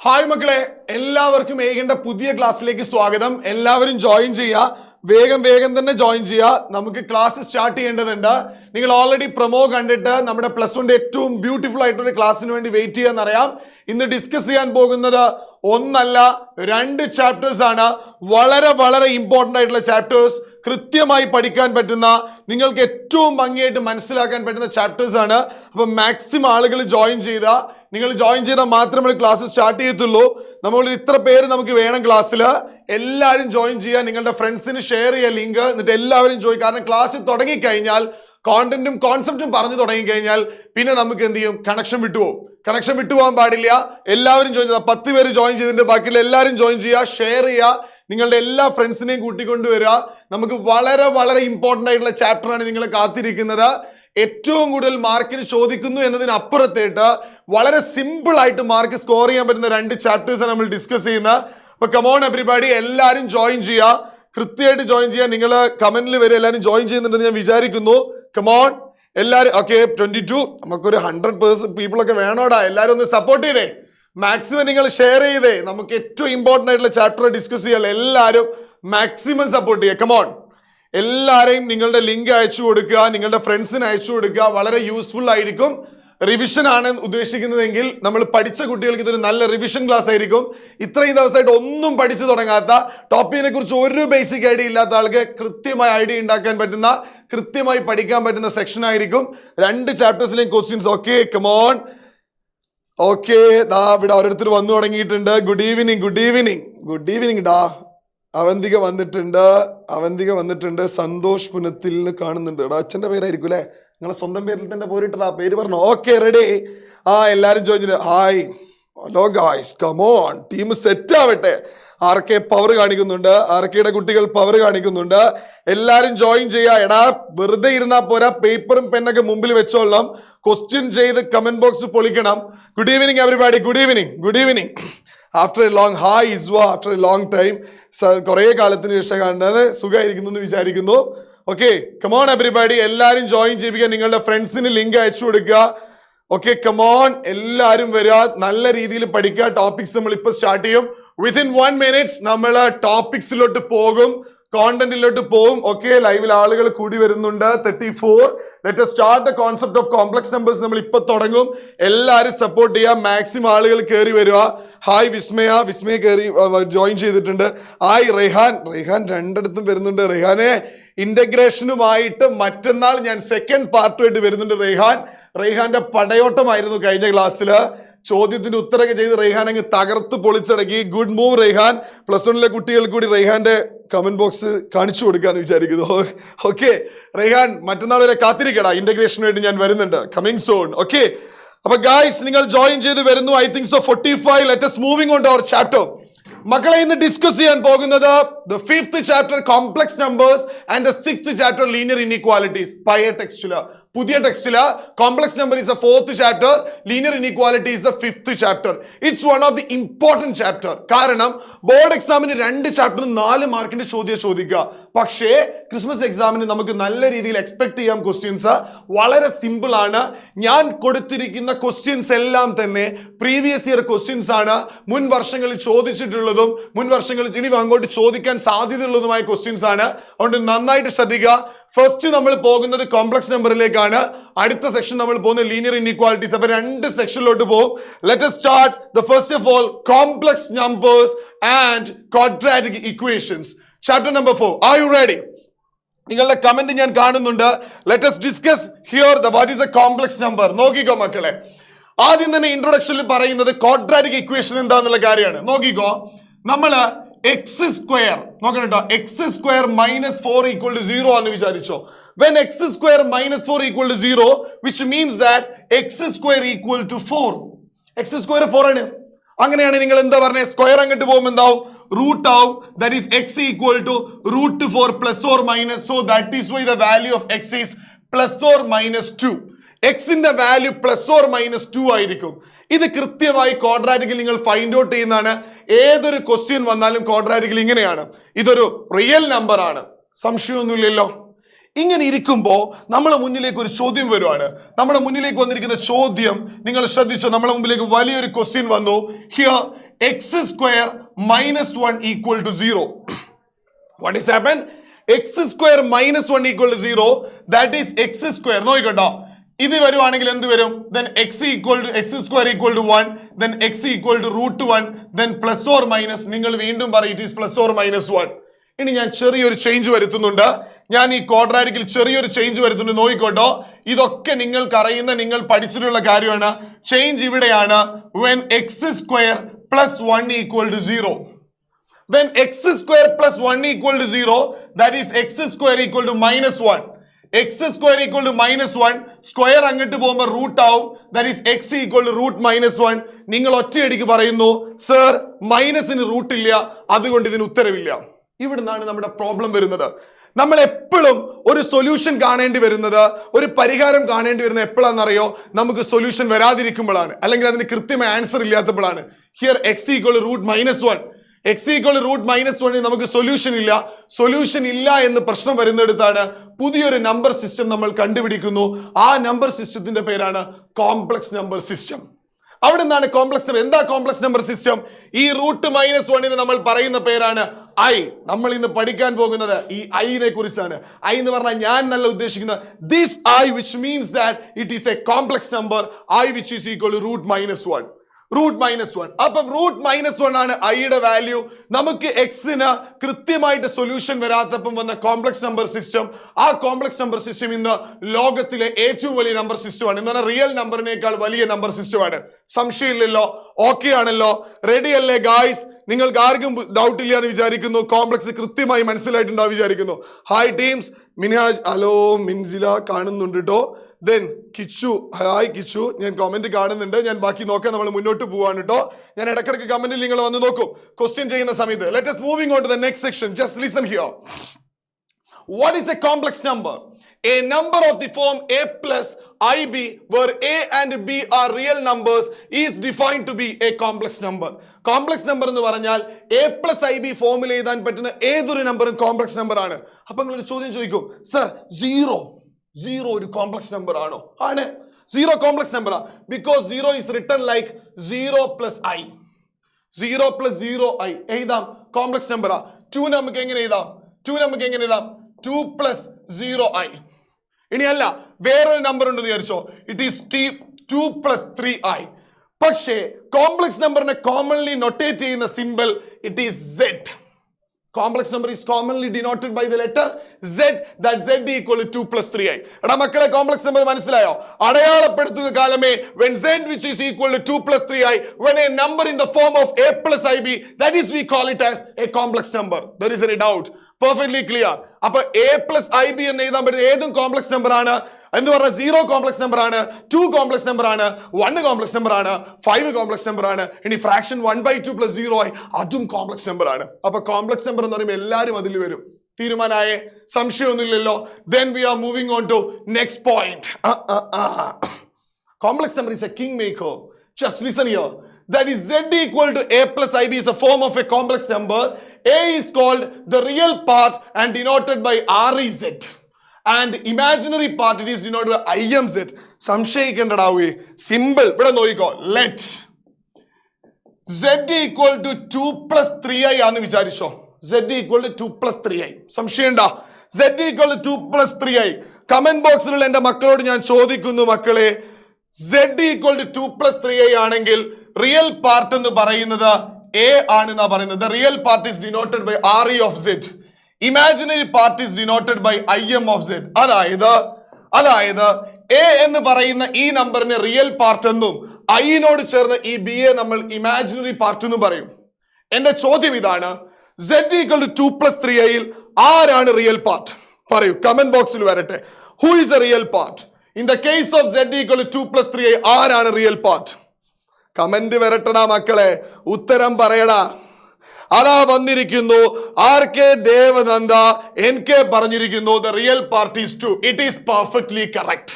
Hi മക്കളെ, എല്ലാവർക്കും ഏകന്റെ പുതിയ ക്ലാസ്സിലേക്ക് സ്വാഗതം. എല്ലാവരും ജോയിൻ ചെയ്യുക, വേഗം തന്നെ ജോയിൻ ചെയ്യുക. നമുക്ക് ക്ലാസ് സ്റ്റാർട്ട് ചെയ്യേണ്ടതുണ്ട്. നിങ്ങൾ ഓൾറെഡി പ്രൊമോ കണ്ടിട്ട് നമ്മുടെ പ്ലസ് വണ്ണിന്റെ ഏറ്റവും ബ്യൂട്ടിഫുൾ ആയിട്ടുള്ള ക്ലാസ്സിന് വേണ്ടി വെയിറ്റ് ചെയ്യാന്നറിയാം. ഇന്ന് ഡിസ്കസ് ചെയ്യാൻ പോകുന്നത് ഒന്നല്ല, 2 ചാപ്റ്റേഴ്സ് ആണ്. വളരെ ഇമ്പോർട്ടന്റ് ആയിട്ടുള്ള ചാപ്റ്റേഴ്സ്, കൃത്യമായി പഠിക്കാൻ പറ്റുന്ന, നിങ്ങൾക്ക് ഏറ്റവും ഭംഗിയായിട്ട് മനസ്സിലാക്കാൻ പറ്റുന്ന ചാപ്റ്റേഴ്സ് ആണ്. അപ്പൊ മാക്സിമം ആളുകൾ ജോയിൻ ചെയ്ത, നിങ്ങൾ ജോയിൻ ചെയ്താൽ മാത്രമേ ക്ലാസ് സ്റ്റാർട്ട് ചെയ്യത്തുള്ളൂ. നമ്മൾ ഇത്ര പേര് നമുക്ക് വേണം ക്ലാസ്സിൽ. എല്ലാവരും ജോയിൻ ചെയ്യുക, നിങ്ങളുടെ ഫ്രണ്ട്സിന് ഷെയർ ചെയ്യുക ലിങ്ക്, എന്നിട്ട് എല്ലാവരും ജോയിൻ. കാരണം ക്ലാസ് തുടങ്ങിക്കഴിഞ്ഞാൽ കോണ്ടന്റും കോൺസെപ്റ്റും പറഞ്ഞു തുടങ്ങിക്കഴിഞ്ഞാൽ പിന്നെ നമുക്ക് എന്ത് ചെയ്യും, കണക്ഷൻ വിട്ടുപോകാൻ പാടില്ല. എല്ലാവരും ജോയിൻ ചെയ്യുക. 10 പേര് ജോയിൻ ചെയ്തിട്ടുണ്ട്, ബാക്കിയുള്ള എല്ലാവരും ജോയിൻ ചെയ്യുക, ഷെയർ ചെയ്യുക, നിങ്ങളുടെ എല്ലാ ഫ്രണ്ട്സിനെയും കൂട്ടിക്കൊണ്ടുവരിക. നമുക്ക് വളരെ ഇമ്പോർട്ടന്റ് ആയിട്ടുള്ള ചാപ്റ്റർ ആണ് നിങ്ങളെ കാത്തിരിക്കുന്നത്. ഏറ്റവും കൂടുതൽ മാർക്കിന് ചോദിക്കുന്നു എന്നതിനപ്പുറത്തേട്ട് വളരെ സിമ്പിൾ ആയിട്ട് മാർക്ക് സ്കോർ ചെയ്യാൻ പറ്റുന്ന 2 ചാപ്റ്റേഴ്സ് നമ്മൾ ഡിസ്കസ് ചെയ്യുന്നത്. അപ്പൊ കമോൺ എവരിബഡി, എല്ലാവരും ജോയിൻ ചെയ്യുക, കൃത്യമായിട്ട് ജോയിൻ ചെയ്യുക. നിങ്ങൾ കമന്റിൽ വരെ എല്ലാവരും ജോയിൻ ചെയ്യുന്നുണ്ടെന്ന് ഞാൻ വിചാരിക്കുന്നു. കമോൺ എല്ലാവരും. ഓക്കെ, 22, നമുക്കൊരു 100% പീപ്പിൾ ഒക്കെ വേണോടാ. എല്ലാവരും ഒന്ന് സപ്പോർട്ട് ചെയ്തേ, മാക്സിമം നിങ്ങൾ ഷെയർ ചെയ്തേ. നമുക്ക് ഏറ്റവും ഇമ്പോർട്ടന്റ് ആയിട്ടുള്ള ചാപ്റ്റർ ഡിസ്കസ് ചെയ്യാം. എല്ലാവരും മാക്സിമം സപ്പോർട്ട് ചെയ്യുക. കമോൺ, എല്ലാവരെയും നിങ്ങളുടെ ലിങ്ക് അയച്ചു കൊടുക്കുക, നിങ്ങളുടെ ഫ്രണ്ട്സിന് അയച്ചു കൊടുക്കുക. വളരെ യൂസ്ഫുൾ ആയിരിക്കും. റിവിഷൻ ആണ് ഉദ്ദേശിക്കുന്നതെങ്കിൽ നമ്മൾ പഠിച്ച കുട്ടികൾക്ക് ഇതൊരു നല്ല റിവിഷൻ ക്ലാസ് ആയിരിക്കും. ഇത്രയും ദിവസമായിട്ട് ഒന്നും പഠിച്ചു തുടങ്ങാത്ത, ടോപ്പിക്കിനെ കുറിച്ച് ഒരു ബേസിക് ഐഡിയ ഇല്ലാത്ത ആൾക്ക് കൃത്യമായി ഐഡിയ ഉണ്ടാക്കാൻ പറ്റുന്ന, കൃത്യമായി പഠിക്കാൻ പറ്റുന്ന സെക്ഷൻ ആയിരിക്കും. 2 ചാപ്റ്റേഴ്സിലെയും ക്വസ്റ്റ്യൻസ്. Okay, come on. ഓക്കെ, ദാ ഇവിടെ ഓരോരുത്തർ വന്നു തുടങ്ങിയിട്ടുണ്ട്. ഗുഡ് ഈവനിങ് ഡാ. അവന്തിക വന്നിട്ടുണ്ട്. സന്തോഷ് പുനത്തിൽ കാണുന്നുണ്ട്. അച്ഛന്റെ പേരായിരിക്കും അല്ലെ, നിങ്ങളെ സ്വന്തം പേരിൽ തന്നെ പോരിട്ടാ പേര് പറഞ്ഞു. Okay, ready. എല്ലാരും ജോയിൻ ചെയ്ത്. Hi, hello guys, come on, team set ആവട്ടെ. ആർക്കെ പവർ കാണിക്കുന്നുണ്ട്, ആർക്കെയുടെ കുട്ടികൾ പവർ കാണിക്കുന്നുണ്ട്. എല്ലാരും ജോയിൻ ചെയ്യാ. എടാ, വെറുതെ ഇരുന്നാ പോരാ, പേപ്പറും പെന്നൊക്കെ മുമ്പിൽ വെച്ചോളാം. ക്വസ്റ്റ്യൻ ചെയ്ത് കമന്റ് ബോക്സ് പൊളിക്കണം. Good evening everybody. Good evening. After a long, hi ഇസ്വ, ആഫ്റ്റർ എ ലോങ് ടൈം. കുറെ കാലത്തിന് ശേഷം കാണുന്നത്, സുഖമായിരിക്കുന്നു എന്ന് വിചാരിക്കുന്നു. ഓക്കെ, കമോൺ എവരിബഡി, എല്ലാരും ജോയിൻ ചെയ്യിപ്പിക്കുക, നിങ്ങളുടെ ഫ്രണ്ട്സിന് ലിങ്ക് അയച്ചു കൊടുക്കുക. ഓക്കെ, കമോൺ, എല്ലാരും വരിക, നല്ല രീതിയിൽ പഠിക്കുക. ടോപ്പിക്സ് നമ്മൾ ഇപ്പൊ സ്റ്റാർട്ട് ചെയ്യും. വിത്തിൻ 1 minute നമ്മൾ ടോപ്പിക്സിലോട്ട് പോകും, കോണ്ടന്റിലോട്ട് പോകും. ഓക്കെ, ലൈവിൽ ആളുകൾ കൂടി വരുന്നുണ്ട്. 34. Let us start the concept of complex numbers. നമ്മൾ ഇപ്പൊ തുടങ്ങും. എല്ലാരും സപ്പോർട്ട് ചെയ്യുക, മാക്സിമം ആളുകൾ കയറി വരിക. ഹായ് വിസ്മയ കയറി ജോയിൻ ചെയ്തിട്ടുണ്ട്. ഹായ് റെയ്ഹാൻ 2 വരുന്നുണ്ട്. റെയ്ഹാനെ, ഇന്റഗ്രേഷനുമായിട്ട് മറ്റന്നാൾ ഞാൻ സെക്കൻഡ് പാർട്ടുമായിട്ട് വരുന്നുണ്ട്. റെയ്ഹാന്റെ പടയോട്ടമായിരുന്നു കഴിഞ്ഞ ക്ലാസ്സില്. ചോദ്യത്തിന്റെ ഉത്തരമൊക്കെ ചെയ്ത് റെയ്ഹാൻ അങ്ങ് തകർത്ത് പൊളിച്ചടക്കി. Good move Raihan. പ്ലസ് 1 കുട്ടികൾ കൂടി റെയ്ഹാന്റെ കമന്റ് ബോക്സ് കാണിച്ചു കൊടുക്കാന്ന് വിചാരിക്കുന്നു. ഓക്കെ റെയ്ഹാൻ, മറ്റന്നാൾ വരെ കാത്തിരിക്കടാ, ഇന്റഗ്രേഷന് വേണ്ടി ഞാൻ വരുന്നുണ്ട്. Coming soon. ഓക്കെ, അപ്പൊ ഗായ്സ് നിങ്ങൾ ജോയിൻ ചെയ്ത് വരുന്നു. I think so 45. Let us moving on to our chapter. മക്കളെ, ഇന്ന് ഡിസ്കസ് ചെയ്യാൻ പോകുന്നത് the 5th chapter complex numbers and the 6th chapter linear inequalities. പഴയ ടെക്സ്റ്റില്, പുതിയ ടെക്സ്റ്റില് complex number is the 4th chapter, linear inequality is the 5th chapter. It's one of the important chapter. കാരണം board എക്സാമിന് 2 ചാപ്റ്ററിന് 4 മാർക്കിന്റെ ചോദിക്കുക. പക്ഷേ ക്രിസ്മസ് എക്സാമിന് നമുക്ക് നല്ല രീതിയിൽ എക്സ്പെക്ട് ചെയ്യാം ക്വസ്റ്റ്യൻസ്. വളരെ സിമ്പിൾ ആണ്. ഞാൻ കൊടുത്തിരിക്കുന്ന ക്വസ്റ്റ്യൻസ് എല്ലാം തന്നെ പ്രീവിയസ് ഇയർ ക്വസ്റ്റ്യൻസ് ആണ്. മുൻ വർഷങ്ങളിൽ ചോദിച്ചിട്ടുള്ളതും മുൻ വർഷങ്ങളിൽ ഇനി അങ്ങോട്ട് ചോദിക്കാൻ സാധ്യതയുള്ളതുമായ ക്വസ്റ്റ്യൻസ് ആണ്. അതുകൊണ്ട് നന്നായിട്ട് ശ്രദ്ധിക്കുക. ഫസ്റ്റ് നമ്മൾ പോകുന്നത് കോംപ്ലക്സ് നമ്പറിലേക്കാണ്. അടുത്ത സെക്ഷൻ നമ്മൾ പോകുന്നത് ലീനിയർ ഇനീക്വാലിറ്റീസ്. അപ്പൊ 2 സെക്ഷനിലോട്ട് പോകും. Let us start the first of all complex numbers and quadratic equations. Chapter number 4. Are you ready? നിങ്ങളുടെ കമന്റ് ഞാൻ കാണുന്നുണ്ട്. Let us discuss here what is a complex number. നോക്കിക്കോ മക്കളെ, ആദ്യം തന്നെ ഇൻട്രൊഡക്ഷനിൽ പറയുന്നത് ക്വാഡ്രാറ്റിക് ഇക്വേഷൻ എന്താന്നുള്ള കാര്യമാണ്. നോക്കിക്കോ, നമ്മള് എക്സ് സ്ക്വയർ നോക്കണം കേട്ടോ. X square minus 4 equal to 0 ആണെന്ന് വിചാരിച്ചോ. When x square minus 4 equal to 0 which means that x square equal to 4. X square 4 ആണ്. അങ്ങനെയാണ് നിങ്ങൾ എന്താ പറഞ്ഞത്, സ്ക്വയർ അങ്ങോട്ട് പോകുമ്പോൾ എന്താവും, റൂട്ട് ആവും. That is x equal to root 4 plus or minus. So that is why the value of x is plus or minus 2. എക്സിന്റെ വാല്യൂ പ്ലസ് ഓർ മൈനസ് 2 ആയിരിക്കും. ഇത് കൃത്യമായി ക്വാഡ്രാറ്റിക്കിൽ നിങ്ങൾ ഫൈൻഡ് ഔട്ട് ചെയ്യുന്നതാണ്. ഏതൊരു ക്വസ്റ്റ്യൻ വന്നാലും ക്വാഡ്രാറ്റിക്കിൽ ഇങ്ങനെയാണ്. ഇതൊരു റിയൽ നമ്പർ ആണ്, സംശയമൊന്നുമില്ലല്ലോ. ഇങ്ങനെ ഇരിക്കുമ്പോൾ നമ്മുടെ മുന്നിലേക്ക് ഒരു ചോദ്യം വരുവാണ്. നമ്മുടെ മുന്നിലേക്ക് വന്നിരിക്കുന്ന ചോദ്യം നിങ്ങൾ ശ്രദ്ധിച്ചോ, നമ്മുടെ മുമ്പിലേക്ക് വലിയൊരു ക്വസ്റ്റ്യൻ വന്നു. Here x square minus 1 equal to 0. What is happened? X square minus 1 equal to 0. That is x square. നോക്കട്ടോ, ഇത് വരുവാണെങ്കിൽ എന്ത് വരും? Then x square equal to 1, then x equal to root 1, then plus or minus, നിങ്ങൾ വീണ്ടും പറയും it is plus or minus 1. ഇനി ഞാൻ ചെറിയൊരു ചേഞ്ച് വരുത്തുന്നുണ്ട്. ഞാൻ ഈ ക്വാഡ്രാറ്റിക്കിൽ ചെറിയൊരു ചേഞ്ച് വരുത്തുന്നുണ്ട്. നോക്കിക്കോട്ടോ, ഇതൊക്കെ നിങ്ങൾക്ക് അറിയുന്ന, നിങ്ങൾ പഠിച്ചിട്ടുള്ള കാര്യമാണ്. ചേഞ്ച് ഇവിടെയാണ്. when x square plus 1 equal to 0. When x square plus 1 equal to 0, that is x square equal to minus 1. X square equal to minus 1, square അങ്ങോട്ട് പോകുമ്പോൾ റൂട്ട് ആവും. that is x equal to root minus 1. നിങ്ങൾ ഒറ്റയടിക്ക് പറയുന്നു sir മൈനസിന് root ഇല്ല, അതുകൊണ്ട് ഇതിന് ഉത്തരവില്ല. ഇവിടുന്നാണ് നമ്മുടെ പ്രോബ്ലം വരുന്നത്. നമ്മൾ എപ്പോഴും ഒരു സൊല്യൂഷൻ കാണേണ്ടി വരുന്നത്, ഒരു പരിഹാരം കാണേണ്ടി വരുന്നത് എപ്പോഴാണെന്നറിയോ? നമുക്ക് സൊല്യൂഷൻ വരാതിരിക്കുമ്പോഴാണ്, അല്ലെങ്കിൽ അതിന് കൃത്യമായ ആൻസർ ഇല്ലാത്തപ്പോഴാണ്. Here x equal root minus 1, x equal root minus 1 നമുക്ക് സൊല്യൂഷൻ ഇല്ല. സൊല്യൂഷൻ ഇല്ല എന്ന് പ്രശ്നം വരുന്നിടത്താണ് പുതിയൊരു നമ്പർ സിസ്റ്റം നമ്മൾ കണ്ടുപിടിക്കുന്നു. ആ നമ്പർ സിസ്റ്റത്തിന്റെ പേരാണ് കോംപ്ലക്സ് നമ്പർ സിസ്റ്റം. അവിടെ നിന്നാണ് കോംപ്ലക്സ് നമ്പർ. എന്താ കോംപ്ലക്സ് നമ്പർ സിസ്റ്റം? ഈ റൂട്ട് മൈനസ് 1 നമ്മൾ പറയുന്ന പേരാണ് ഐ. നമ്മൾ ഇന്ന് പഠിക്കാൻ പോകുന്നത് ഈ ഐനെ കുറിച്ചാണ്. ഐ എന്ന് പറഞ്ഞാൽ ഞാൻ നല്ല ഉദ്ദേശിക്കുന്നത് this i which means that it is a complex number i which is equal to root minus 1. Root minus 1. അപ്പം റൂട്ട് മൈനസ് 1 ആണ് ഐയുടെ വാല്യൂ. നമുക്ക് എക്സിന് കൃത്യമായിട്ട് സൊല്യൂഷൻ വരാത്തപ്പം വന്ന കോംപ്ലക്സ് നമ്പർ സിസ്റ്റം. ആ കോംപ്ലക്സ് നമ്പർ സിസ്റ്റം ഇന്ന് ലോകത്തിലെ ഏറ്റവും വലിയ നമ്പർ സിസ്റ്റമാണ്. എന്ന് പറഞ്ഞാൽ റിയൽ നമ്പറിനേക്കാൾ വലിയ നമ്പർ സിസ്റ്റമാണ്. സംശയമില്ലല്ലോ? ഓക്കെ ആണല്ലോ? റെഡി അല്ലേ ഗായ്സ്? നിങ്ങൾക്ക് ആർക്കും ഡൗട്ട് ഇല്ല എന്ന് വിചാരിക്കുന്നു. കോംപ്ലക്സ് കൃത്യമായി മനസ്സിലായിട്ടുണ്ടാവും വിചാരിക്കുന്നു. Hi teams. Minaj hello, Minsila കാണുന്നുണ്ട് കേട്ടോ. ദെൻ കിച്ചു, ഹായ് കിച്ചു, ഞാൻ കമന്റ് കാണുന്നുണ്ട്. ഞാൻ ബാക്കി നോക്കാൻ നമ്മൾ മുന്നോട്ട് പോവാണ് കേട്ടോ. ഞാൻ ഇടക്കിടക്ക് കമന്റിൽ നിങ്ങൾ വന്ന് നോക്കും ക്വസ്റ്റ്യൻ ചെയ്യുന്ന സമയത്ത്. Let us moving on to the next section. Just listen here. What is a complex number? A number of the form a plus ib where a and b are real numbers is defined to be a complex number. Complex number എന്ന് പറഞ്ഞാൽ a plus ib ഫോമിൽ എഴുതാൻ പറ്റുന്ന ഏതൊരു നമ്പറും complex number ആണ്. അപ്പൊ നിങ്ങൾ ചോദ്യം ചോദിക്കും, സർ സീറോ ഒരു കോംപ്ലക്സ് നമ്പർ ആണോ? ആണ്. സീറോ കോംപ്ലക്സ് നമ്പർ ആണ്. Because zero is written like 0 plus i. 0 plus 0 i എഴുതാം, കോംപ്ലക്സ് നമ്പർ ആ. 2 നമുക്ക് എങ്ങനെ എഴുതാം? 2 plus 0 i. ഇനിയല്ല, വേറൊരു നമ്പർ ഉണ്ടെന്ന് വിചാരിച്ചോ, ഇറ്റ് ഈസ് 2 plus 3 i. പക്ഷേ കോംപ്ലക്സ് നമ്പറിനെ കോമൺലി നൊട്ടേറ്റ് ചെയ്യുന്ന simple it is z. Complex number is commonly denoted by the letter z. That z equal to 2 plus 3i. എടാ മക്കളെ, കോംപ്ലക്സ് നമ്പർ മനസ്സിലായോ? അടയാളപ്പെടുത്തുക കാലമേ when z which is equal to 2 plus 3i, when a number in the form of a plus ib, that is we call it as a complex number. There is any doubt? Perfectly clear. അപ്പൊ a plus ib എന്ന് എഴുതാൻ പറ്റുന്ന ഏതും complex number ആണ്. എന്ന് പറഞ്ഞാൽ 0 complex number ആണ്, 2 complex number ആണ്, 1 കോംപ്ലക്സ് നമ്പർ ആണ്, 5 കോംപ്ലക്സ് നമ്പർ ആണ്. ഇനി ഫ്രാക്ഷൻ 1/2 plus 0 ആയി അതും കോംപ്ലക്സ് നമ്പർ ആണ്. അപ്പൊ കോംപ്ലക്സ് നമ്പർ എന്ന് പറയുമ്പോൾ എല്ലാവരും അതിൽ വരും. തീരുമാനമായേ? സംശയമൊന്നുമില്ലല്ലോ? Then we are moving on to next point. Complex number is a king maker. Just listen here. That is z equal to a plus ib is a form of a complex number. A is called the real part and denoted by rez. And imaginary part it is denoted by imz. സംശയിക്കേണ്ടടാവേ, simple. ഇവിടെ നോക്കിക്കോ. Let z equal to 2 plus 3i ആണെന്ന് വിചാരിച്ചോ. z equal to 2 plus 3i. സംശയണ്ട? z equal to 2 plus 3i. Comment ബോക്സിലുള്ള എന്റെ മക്കളോട് ഞാൻ ചോദിക്കുന്നു, മക്കളെ, z equal to 2 plus 3i ആണെങ്കിൽ റിയൽ പാർട്ട് എന്ന് പറയുന്നത് a ആണെന്നാ പറയുന്നത്. The real part is denoted by re of z. Imaginary part is denoted by im of z. അതായത് a എന്ന് പറയുന്ന ഈ നമ്പറിന് റിയൽ പാർട്ട് എന്നും ഐനോട് ചേർന്ന് ഈ ബി എ നമ്മൾ ഇമാജിനറി പാർട്ട് എന്നും പറയും. എന്റെ ചോദ്യം ഇതാണ്, z equal to 2 plus 3i യിൽ ആരാണ് റിയൽ പാർട്ട്? പറയൂ, കമന്റ് ബോക്സിൽ വരട്ടെ. Who is the real part? In the case of z equal to 2 plus 3i, ആരാണ് റിയൽ പാർട്ട്? കമന്റ് വരട്ടടാ മക്കളെ, ഉത്തരം പറയടാ. അതാ വന്നിരിക്കുന്നു. ആർ കെ ദേവനന്ദ NK പറഞ്ഞിരിക്കുന്നു the real part is 2. It is perfectly correct.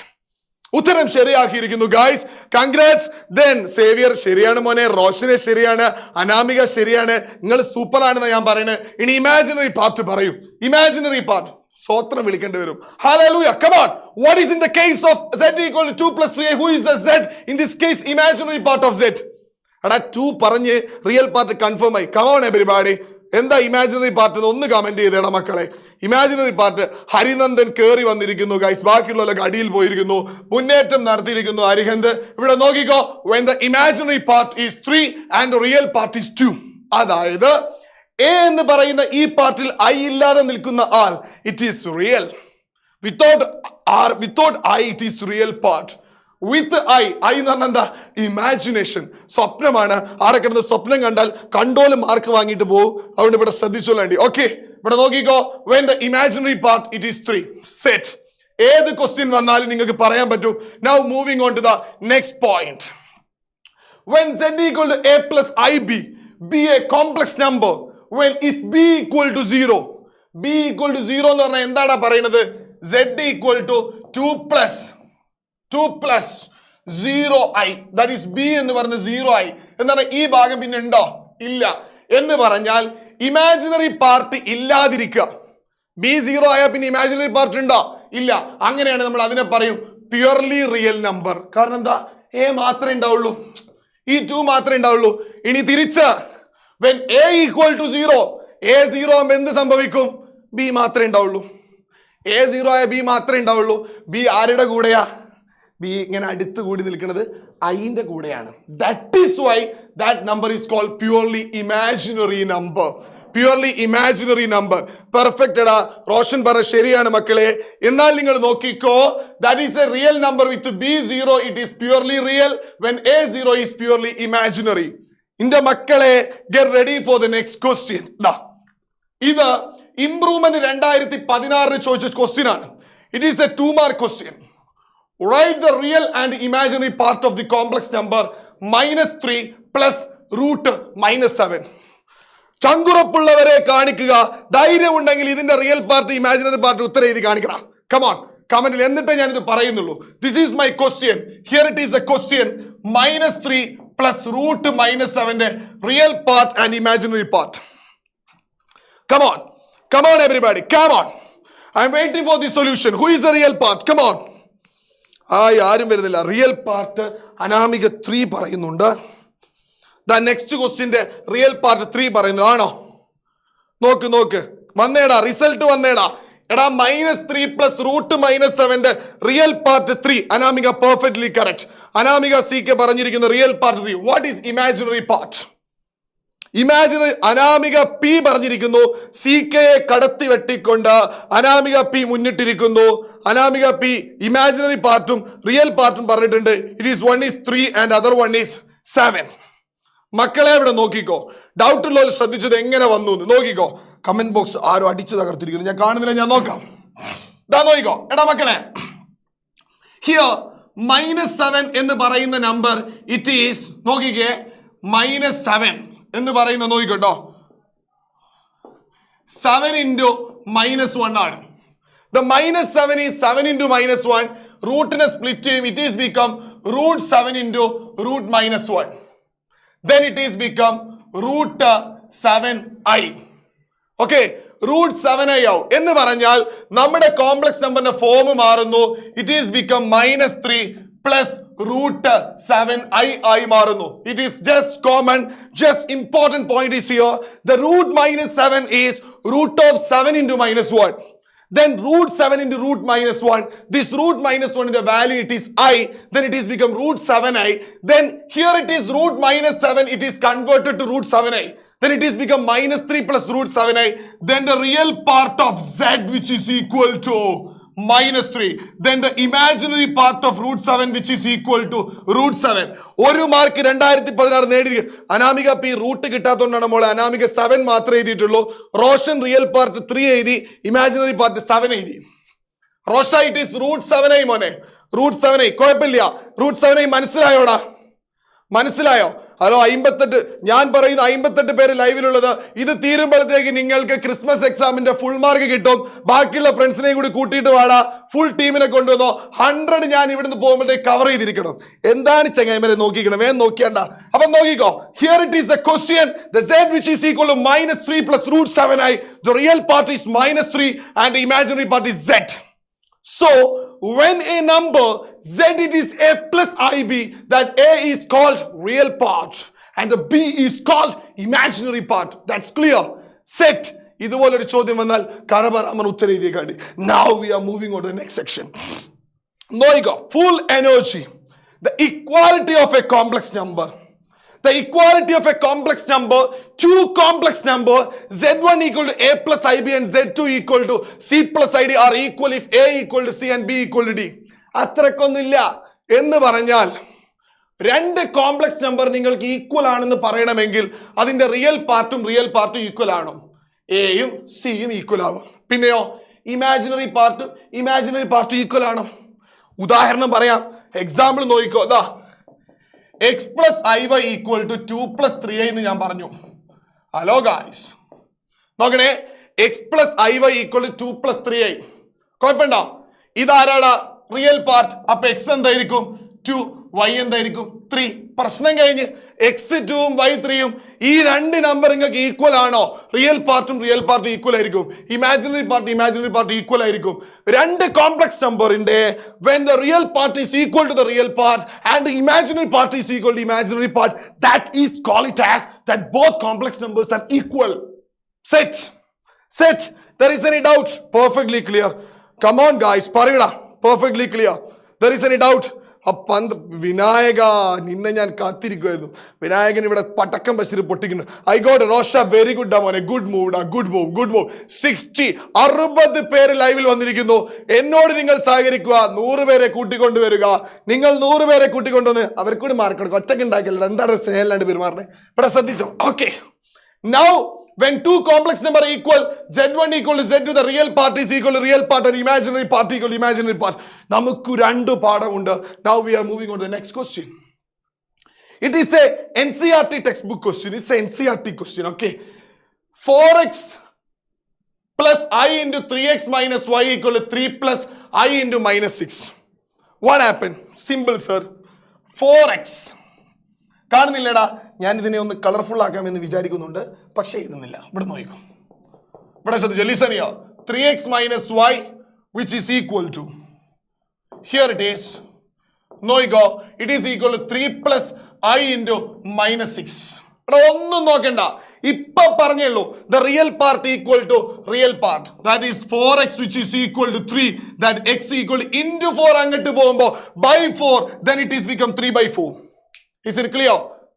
ഉത്തരം ശരിയാക്കിയിരിക്കുന്നു ഗൈസ്. കൺഗ്രാറ്റ്സ്. ദെൻ സേവിയർ ശരിയാണ് മോനെ, റോഷനെ ശരിയാണ്, അനാമിക ശരിയാണ്. നിങ്ങൾ സൂപ്പർ ആണെന്ന് ഞാൻ പറയുന്നത്. ഇനി ഇമാജിനറി പാർട്ട് പറയൂ. ഇമാജിനറി പാർട്ട് സ്വോത്രം വിളിക്കേണ്ടി വരും. Hallelujah. Come on. What is in the case of z equal to 2 plus 3i? Who is the z? In this case, imaginary part of z. എടാ 2 പറഞ്ഞ് റിയൽ പാർട്ട് കൺഫേം ആയി. Come on everybody, എന്താ imaginary part ഒന്ന് comment ചെയ്തേടാ മക്കളെ. Imaginary part Harinandan കേറി വന്നിരിക്കുന്നു guys, ബാക്കിയുള്ളവരൊക്കെ അടിയിൽ പോയിരിക്കുന്നു, മുന്നേറ്റം നടത്തിയിരിക്കുന്നു. അരിഹന്ത് ഇവിടെ നോക്കിക്കോ, when the imaginary part is 3 and the real part is 2, അതായത് എ എന്ന് പറയുന്ന ഈ പാർട്ടിൽ ഐ ഇല്ലാതെ നിൽക്കുന്ന ആൾ it is real. Without I it is real part. With I എന്ന് പറഞ്ഞാൽ എന്താ? ഇമാജിനേഷൻ, സ്വപ്നമാണ്. ആരെ കിടന്ന് സ്വപ്നം കണ്ടാൽ കണ്ടോല് മാർക്ക് വാങ്ങിയിട്ട് പോകും. അതുകൊണ്ട് ഇവിടെ ശ്രദ്ധിച്ചോളേണ്ടി. ഓക്കെ, ഇവിടെ നോക്കിക്കോ, when the imaginary part it is 3 set. ഏത് ക്വസ്റ്റ്യൻ വന്നാലും നിങ്ങൾക്ക് പറയാൻ പറ്റും. Now moving on to the next point. When z equal to a plus ib, be a complex number. When if b equal to 0, b equal to 0 എന്ന് പറഞ്ഞാൽ എന്താടാ പറയുന്നത്? z equal to 2 plus 0i, that is b എന്ന് പറഞ്ഞ 0i എന്താണ്? ഈ ഭാഗം പിന്നെ ഉണ്ടോ? ഇല്ല എന്ന് പറഞ്ഞാൽ ഇമാജിനറി പാർട്ട് ഇല്ലാതിരിക്കുക. b 0 ആയാൽ പിന്നെ ഇമാജിനറി പാർട്ട് ഉണ്ടോ? ഇല്ല. അങ്ങനെയാണ് നമ്മൾ അതിനെ പറയും പ്യുവർലി റിയൽ നമ്പർ. കാരണം എന്താ? a മാത്രമേ ഉണ്ടാവുള്ളൂ, ഈ 2 മാത്രമേ ഉണ്ടാവുള്ളൂ. ഇനി തിരിച്ച് when a equal to 0, a 0 ആകുമ്പോൾ എന്ത് സംഭവിക്കും? b മാത്രമേ ഉണ്ടാവുള്ളൂ. a 0 ആയ b മാത്രമേ ഉണ്ടാവുള്ളൂ. b ആരുടെ കൂടെയാ? b ഇങ്ങനെ അടുത്ത് കൂടി നിൽക്കുന്നത് ഐന്റെ കൂടെയാണ്. That is why that number is called purely imaginary number. Purely imaginary number. Perfect എടാ, റോഷൻ പറ ശരിയാണ് മക്കളെ. എന്നാൽ നിങ്ങൾ നോക്കിക്കോ, that is a real number with b 0, it is purely real. When a 0 is purely imaginary. ഇന്റെ മക്കളെ, get ready for the next question. ഇത് ഇംപ്രൂവ്മെന്റ് 2016 ചോദിച്ച ക്വസ്റ്റ്യൻ ആണ്. It is a 2 mark question. Write the real and imaginary part of the complex number -3 plus root -7. ചങ്കുറപ്പുള്ളവരെ കാണിക്കുക. ധൈര്യം ഉണ്ടെങ്കിൽ ഇതിന്റെ real part imaginary part ഉത്തരം എഴുതി കാണിക്കണം. കമോൺ, കമന്റിൽ. എന്നിട്ടേ ഞാനിത് പറയുന്നുള്ളൂ. This is my question. Here it is A question. -3 plus root -7 real part and imaginary part. Come on, come on everybody, come on. I M waiting for the solution. Who is the real part? Come on. ആരും വരുന്നില്ല. Real part Anamika 3 പറയുന്നുണ്ട്. Next ക്വസ്റ്റ്യന്റെ real part 3 പറയുന്നു. ആണോ? നോക്ക് വന്നേടാ, result വന്നേടാ. എടാ -3 plus root -7 real part 3. Anamika perfectly correct. Anamika CK പറഞ്ഞിരിക്കുന്ന real part 3. What is imaginary part? Imaginary Anamika P പറഞ്ഞിരിക്കുന്നു. CK കടത്തി വെട്ടിക്കൊണ്ട് അനാമിക P മുന്നിട്ടിരിക്കുന്നു. അനാമിക P ഇമാജിനറി പാർട്ടും റിയൽ പാർട്ടും പറഞ്ഞിട്ടുണ്ട്. It is 1 is 3 and other 1 is 7. മക്കളെ ഇവിടെ നോക്കിക്കോ. ഡൗട്ട് ഉള്ളവർ ശ്രദ്ധിച്ചത് എങ്ങനെ വന്നു എന്ന് നോക്കിക്കോ. കമന്റ് ബോക്സ് ആരും അടിച്ചു തകർത്തിരിക്കുന്നു, ഞാൻ കാണുന്നില്ല. ഞാൻ നോക്കാം. നോക്കിക്കോ. എടാ മക്കളെ, ഹിയർ -7 എന്ന് പറയുന്ന നമ്പർ ഇറ്റ് ഈസ്, നോക്കിക്കേ, -7 എന്ന് പറയുന്ന നോക്കിക്കോട്ടോ, 7 into -1 ആണ്. The -7 is 7 into -1. റൂട്ടിനെ സ്പ്ലിറ്റ് ചെയ്യും. It is become √7 into √-1. Then it is become √7i. Okay, √7i ആവും എന്ന് പറഞ്ഞാൽ നമ്മുടെ കോംപ്ലക്സ് നമ്പറിന്റെ ഫോം മാറുന്നു. It is become -3 plus √7i ആയി മാറുന്നു. It is just common. Just important point is here. The √-7 is √7 into -1. Then √7 into √-1. This √-1 in the value it is I. Then it is become √7i. Then here it is √-7. It is converted to √7i. Then it is become -3 plus √7i. Then the real part of z which is equal to -3. Then the imaginary part of √7 which is equal to √7. ഒരു mark 2016 നേടി. Anamika P root കിട്ടാത്തതുകൊണ്ടാണ് മോളെ അനാമിക 7 മാത്രമേ എഴുതിയിട്ടുള്ളൂ. Roshan real part 3 എഴുതി, imaginary part 7 എഴുതി. Rocher it is √7i മോനെ, √7i. കുഴപ്പമില്ല. √7i മനസ്സിലായോടാ? മനസ്സിലായോ? Hello 58, ഞാൻ പറയുന്ന 58 പേര് ലൈവിലുള്ളത്. ഇത് തീരുമ്പോഴത്തേക്ക് നിങ്ങൾക്ക് ക്രിസ്മസ് എക്സാമിന്റെ ഫുൾ മാർക്ക് കിട്ടും. ബാക്കിയുള്ള ഫ്രണ്ട്സിനെയും കൂടി കൂട്ടിയിട്ട് വാടാ. ഫുൾ ടീമിനെ കൊണ്ടുവന്നോ. 100 ഞാൻ ഇവിടുന്ന് പോകുമ്പോഴത്തേക്ക് കവർ ചെയ്തിരിക്കണം. എന്താണ് ചങ്ങായിമാരെ നോക്കിക്കണം, വേഗം നോക്കിയാണ്ട. അപ്പൊ നോക്കിക്കോ. Here it is A question. The z which is equal to -3 plus √7i. The real part is -3 and the imaginary part is z. So when a number z it is a plus ib, that a is called real part and the B is called imaginary part. That's clear. Set. ഇതുപോലൊരു ചോദ്യം വന്നാൽ കറബറാമൻ ഉത്തരം എഴുതിയേക്കാണ്ട്. Now we are moving on to the next section. നോക്കുക, full energy. The equality of a complex number. The equality of a complex number, two complex number, Z1 equal to A plus IB and Z2 equal to C plus ID are equal if A equal to C and B equal to D. അത്രക്കൊന്നുമില്ല എന്ന് പറഞ്ഞാൽ രണ്ട് complex number നിങ്ങൾക്ക് equal ആണെന്ന് പറയണമെങ്കിൽ അതിന്റെ real പാർട്ടും equal ആണോ? എയും സിയും ഈക്വൽ ആവും. പിന്നെയോ ഇമാജിനറി പാർട്ട് ഈക്വൽ ആണോ? ഉദാഹരണം പറയാം, എക്സാമ്പിൾ നോക്കിക്കോ. ദാ x plus iy equal to 2 plus 3i എന്ന് ഞാൻ പറഞ്ഞു. ഹലോ ഗായ്സ്, നോക്കണേ, x plus iy equal to 2 plus 3i. കുഴപ്പമുണ്ടോ? ഇതാരാടാ റിയൽ പാർട്ട്. അപ്പൊ x എന്തായിരിക്കും? 2. y എന്തായിരിക്കും? 3. പ്രശ്നം കഴിഞ്ഞ്. x2 ഉം y3 ഉം ഈ രണ്ട് നമ്പർ നിങ്ങൾക്ക് ഈക്വൽ ആണോ? റിയൽ പാർട്ടും ഈക്വൽ ആയിരിക്കും. ഇമാജിനറി പാർട്ട് ഈക്വൽ ആയിരിക്കും. രണ്ട് കോംപ്ലക്സ് നമ്പറിന്റെ when the real part is equal to the real part and the imaginary part is equal to imaginary part, that is call it as that both complex numbers are equal. Set. There is any doubt? Perfectly clear. Come on guys, parida. Perfectly clear. There is any doubt? Vinayaka, നിന്നെ ഞാൻ കാത്തിരിക്കുമായിരുന്നു. വിനായകൻ ഇവിടെ പടക്കം പശിരി പൊട്ടിക്കുന്നു. I got Rosha, very good മോനെ, good move. 60 പേര് ലൈവിൽ വന്നിരിക്കുന്നു. എന്നോട് നിങ്ങൾ സഹകരിക്കുക, 100 പേരെ കൂട്ടിക്കൊണ്ടുവരിക. നിങ്ങൾ 100 പേരെ കൂട്ടിക്കൊണ്ടുവന്ന് അവർക്കൂടി മാർക്ക് കൊടുക്കുക. ഒറ്റയ്ക്ക് ഉണ്ടാക്കില്ല, എന്താണ് സ്നേഹമില്ലാണ്ട് പെരുമാറണേ. ഇവിടെ ശ്രദ്ധിച്ചോ. Okay, now when two complex number are equal, Z1 equal to Z2, the real part is equal to real part and imaginary part equal to imaginary part. നമുക്ക് രണ്ട് പാഠമുണ്ട്. Now we are moving on to the next question. It is a NCERT textbook question. It's a NCERT question. Okay, 4x plus I into 3x minus y equal to 3 plus I into minus 6. What happened? Simple sir. 4x കാണുന്നില്ലടാ. ഞാൻ ഇതിനെ ഒന്ന് colourful ആക്കാമെന്ന് വിചാരിക്കുന്നുണ്ട്, പക്ഷേ ഇതൊന്നുമില്ല. ഇവിടെ നോക്കിക്കോ, ഇവിടെ ശ്രദ്ധിച്ചോ. Listen here. 3x minus y which is equal to, here it is, നോക്കിക്കോ, it is equal to 3 plus I into minus 6. ഇവിടെ ഒന്നും നോക്കണ്ട, ഇപ്പൊ പറഞ്ഞുള്ളൂ. The real part equal to real part, that is 4x which is equal to 3, that x equal to into 4 അങ്ങോട്ട് പോകുമ്പോ by 4, then it is become 3 by 4. Is it clear?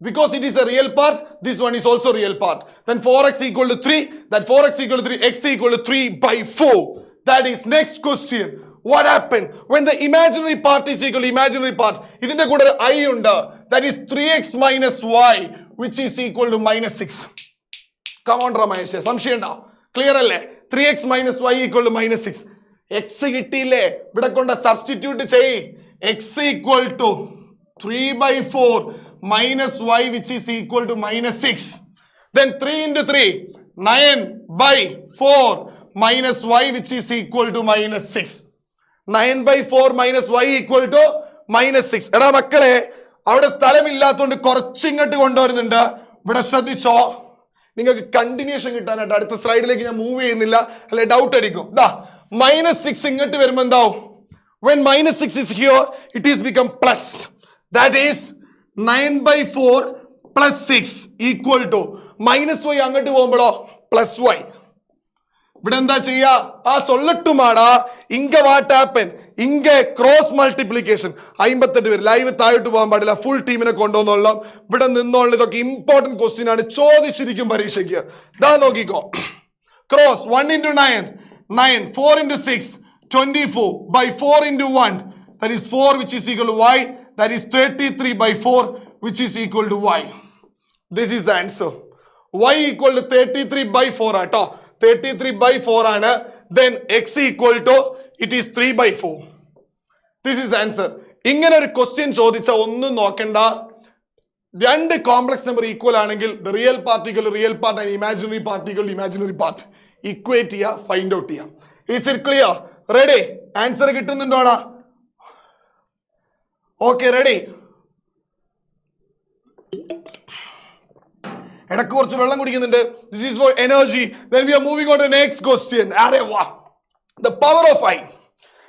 Because it is a real part, this one is also real part. Then 4x equal to 3, that 4x equal to 3, x equal to 3 by 4. That is next question. What happened when the imaginary part is equal to imaginary part? ഇതിന്റെ കൂടെ I ഉണ്ട്, that is 3x minus y which is equal to minus 6. Come on Ramesh, സംശയം ഉണ്ടോ? Clear അല്ലേ? 3x minus y equal to minus 6. x കിട്ടിയില്ലേ? ഇവിടെ കൊണ്ട് substitute ചെയ്യ്. x equal to 3 by 4 minus y which is equal to minus 6. Then 3 into 3, 9 by 4 minus y which is equal to minus 6. 9 by 4 minus y equal to minus 6. എടാ മക്കളെ, അവിടെ സ്ഥലമില്ലാത്തതുകൊണ്ട് കുറച്ചിങ്ങോട്ട് കൊണ്ടുവരുന്നുണ്ട്. ഇവിടെ ശ്രദ്ധിച്ചോ, നിങ്ങൾക്ക് കണ്ടിന്യൂഷൻ കിട്ടാനായിട്ട് അടുത്ത സ്ലൈഡിലേക്ക് ഞാൻ മൂവ് ചെയ്യുന്നില്ല, അല്ലെ ഡൗട്ട് അടിക്കും. minus 6 ഇങ്ങോട്ട് വരുമ്പോൾ എന്താവും? when minus 6 is here, it is become plus. That is 9 by 4 plus 6 equal to minus y അങ്ങോട്ട് പോകുമ്പോഴോ plus y. ഇവിടെ എന്താ ചെയ്യാ? சொல்லட்டுமாடா, ഇങ്ക വാട്ട് ഹാപ്പൻ, ഇങ്ക ക്രോസ് മൾട്ടിപ്ലിക്കേഷൻ. 58 പേര് ലൈവ് താഴോട്ട് പോകാൻ പാടില്ല, ഫുൾ ടീമിനെ കൊണ്ടുവന്നോളാം. ഇവിടെ നിന്നോളാം. ഇതൊക്കെ ഇമ്പോർട്ടന്റ് ക്വസ്റ്റ്യൻ ആണ്, ചോദിച്ചിരിക്കും പരീക്ഷയ്ക്ക്. ദാ നോക്കിക്കോ, cross 1 into 9, 9, 4 into 6, 24 by 4 into 1, that is 4 which is equal to y, that is 33 by 4 which is equal to y. This is the answer. Y equal to 33 by 4 ആട്ടോ, 33 by 4 ആണ്. Then x equal to, it is 3 by 4. This is the answer. ഇങ്ങനെ ഒരു question ചോദിച്ചാൽ ഒന്നും നോക്കണ്ട. രണ്ട് complex number equal ആണെങ്കിൽ the real part equal to real part and imaginary part equal to imaginary part. Equate ചെയ്യുക, find out ചെയ്യാം. Is it clear? Ready? Answer കിട്ടുന്നുണ്ടോടാ? Okay, ready? ഇടക്ക് കുറച്ച് വെള്ളം കുടിക്കുന്നുണ്ട്. This is for energy. Then we are moving on to the next question. The power of I.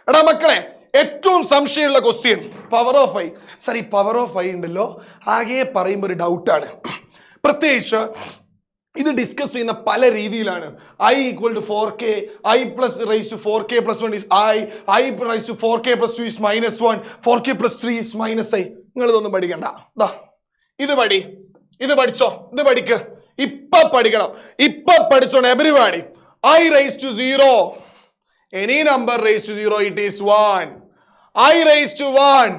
എടാ മക്കളെ, ഏറ്റവും സംശയമുള്ള question power of I. Sir, ഈ പവർ ഓഫ് ഐ ഉണ്ടല്ലോ, ആകെ പറയുമ്പോൾ ഒരു ഡൗട്ടാണ്. പ്രത്യേകിച്ച് ഇത് ഡിസ്കസ് ചെയ്യുന്ന പല രീതിയിലാണ്. I equal to 4k, I plus raised to 4k plus 1 is I raised to 4k plus 2 is minus 1, 4k plus 3 is minus I. നിങ്ങൾ ഇതൊന്നും പഠിക്കണ്ട. ഇത് പഠിച്ചോ, ഇത് പഠിക്ക്. ഇപ്പൊ പഠിക്കണം, ഇപ്പൊ പഠിച്ചോണം everybody. I raised to 0, any number raised to 0, it is 1. I raised to 1,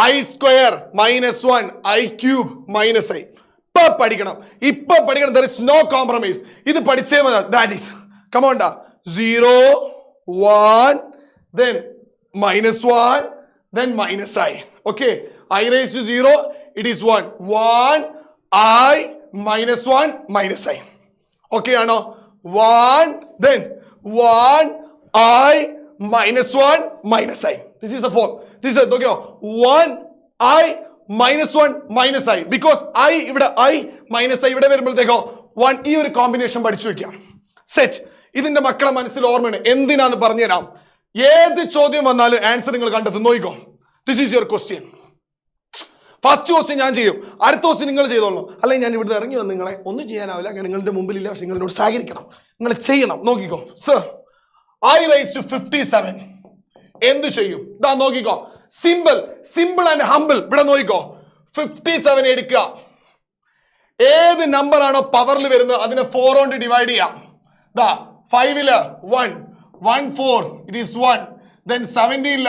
I square minus 1, I cube minus I. ഇപ്പൊ പഠിക്കണം. There is no compromise. ഇത് പഠിച്ചേ മതി. That is, come on, 0, 1, then minus 1, then minus I. Okay, I raised to 0, it is 1. 1, I minus 1 minus I. Okay, ano? 1, then 1, I minus 1 minus I. This is the form. This is okay. 1, I minus 1 minus I. Because I ഇവിടെ I minus I ഇവിടെ വരുമ്പോഴത്തേക്കോ 1 ഈ ഒരു combination പഠിച്ചു വെക്കാം. Set. ഇതിന്റെ മക്കളെ മനസ്സിൽ ഓർമ്മയാണ്. എന്തിനാന്ന് പറഞ്ഞുതരാം. ഏത് ചോദ്യം വന്നാലും ആൻസർ നിങ്ങൾ കണ്ടെത്തും. നോക്കിക്കോ. This is your question. First question ഞാൻ ചെയ്യും, അടുത്ത ക്വസ്റ്റ്യൻ നിങ്ങൾ ചെയ്തോളൂ. അല്ലെങ്കിൽ ഞാൻ ഇവിടുന്ന് ഇറങ്ങി വന്ന് നിങ്ങളെ ഒന്നും ചെയ്യാനാവില്ല. ഞാൻ നിങ്ങളുടെ മുമ്പിലില്ല, പക്ഷെ നിങ്ങൾ എന്നോട് സഹകരിക്കണം, നിങ്ങൾ ചെയ്യണം. നോക്കിക്കോ. സർ, I raised to 57 എന്ത് ചെയ്യും? ഇതാ നോക്കിക്കോ. Simple and humble. ഇവിടെ നോക്കിക്കോ. 57 എടുക്കുക. ഏത് നമ്പർ ആണോ പവറിൽ വരുന്നത് അതിനെ 4 കൊണ്ട് ഡിവൈഡ് ചെയ്യാം. 5 1, 1 4, it is 1. Then 17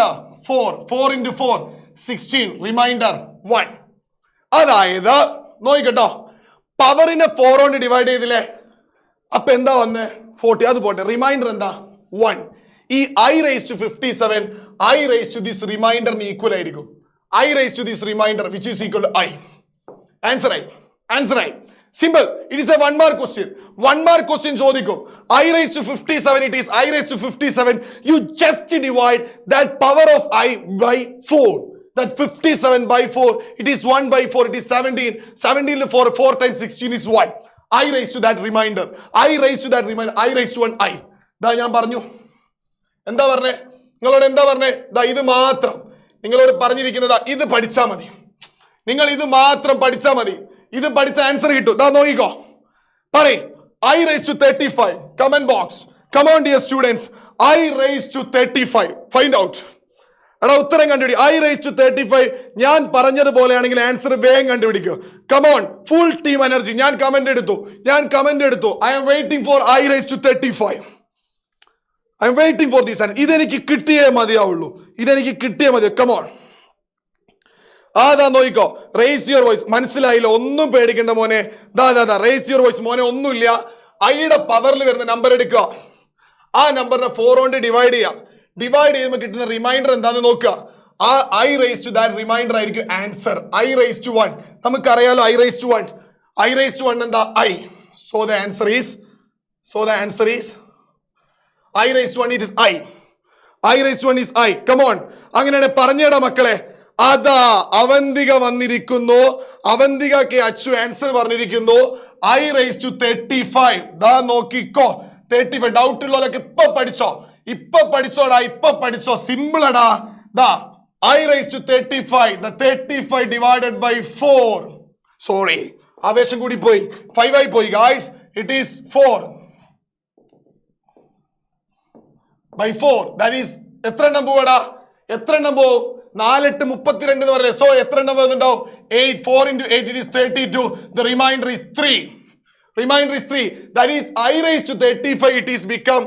4 into 4 16, remainder 1. അതായത് നോക്കിക്കട്ടോ, പവറിനെ 4 കൊണ്ട് ഡിവൈഡ് ചെയ്തില്ലേ, അപ്പൊ എന്താ വന്നേ? 40. അത് പോട്ടെ, റിമൈൻഡർ എന്താ? 1. ഈ I raised to 57, I raised to this remainder equal ആയിരിക്കും. I raised to this remainder which is equal to I. Answer I. Simple. It is a 1 mark question. 1 mark question ചോദിക്കും. I raised to 57, it is I raised to 57. You just divide that power of I by 4. That 57 by 4, it is 1 by 4, it is 17. 17 4 times 16 is 1. I raised to that remainder. I raised to 1 I. ദാ ഞാൻ പറഞ്ഞു. എന്താ പറഞ്ഞേ? നിങ്ങളോട് എന്താ പറഞ്ഞേ? ദാ ഇത് മാത്രം നിങ്ങളോട് പറഞ്ഞിരിക്കുന്നത്, ഇത് പഠിച്ചാൽ മതി. നിങ്ങൾ ഇത് മാത്രം പഠിച്ചാൽ മതി. ഇത് പഠിച്ച ആൻസർ കിട്ടും. ദാ നോക്കിക്കോ. പറയ്. I raised to 35. Comment box. Come on dear students. I raised to 35. Find out. എടാ ഉത്തരം കണ്ടുപിടി. I raised to 35. ഞാൻ പറഞ്ഞതുപോലെയാണെങ്കിൽ ആൻസർ വേഗം കണ്ടുപിടിക്കുക. Come on. Full team energy. ഞാൻ കമന്റ് എടുത്തു. I am waiting for I raised to 35. I am waiting for this answer. ഇതെനിക്ക് കിട്ടിയേ മതിയാവുള്ളൂ. Come on. അതാ നോക്കിക്കോ. Raise your voice. മനസ്സിലായില്ല, ഒന്നും പേടിക്കണ്ട മോനെ. റേസ് യുവർ വോയിസ് മോനെ. ഒന്നുമില്ല. ഐയുടെ പവറിൽ വരുന്ന നമ്പർ എടുക്കുക. ആ നമ്പറിനെ 4 കൊണ്ട് ഡിവൈഡ് ചെയ്യാം. ഡിവൈഡ് ചെയ്യുമ്പോൾ കിട്ടുന്ന റിമൈൻഡർ എന്താന്ന് നോക്കുക. ആ I raised to that remainder ആയിരിക്കും ആൻസർ. I raised to 1 നമുക്കറിയാലോ. I raised to 1 എന്താ? I. So the answer is I raised to 1, it is I. I raised to 1 is I. Come on. അങ്ങനെയാണ് പറഞ്ഞേടാ മക്കളെ. അതാ അവന്തിക വന്നിരിക്കുന്നു. അവന്തികക്ക് അച്ചു ആൻസർ പറഞ്ഞിരിക്കുന്നു. I raised to 35. ദാ നോക്കിക്കോ. 35. ഡൗട്ട് ഉള്ളവരൊക്കെ ഇപ്പൊ പഠിച്ചോ. സിമ്പിൾ അടാ. ദാ I raised to 35. The 35 divided by 4. Sorry, ആവേശം കൂടി പോയി. 5 ആയി പോയി guys. It is 4 by 4. That is എത്ര എണ്ണം പോവടാ? 4 8 32 എന്ന് പറയേ. സോ എത്ര എണ്ണം വരുന്നുണ്ടാവും? 8. 4 into 8, it is 32. The remainder is 3. That is I raised to 35. It is become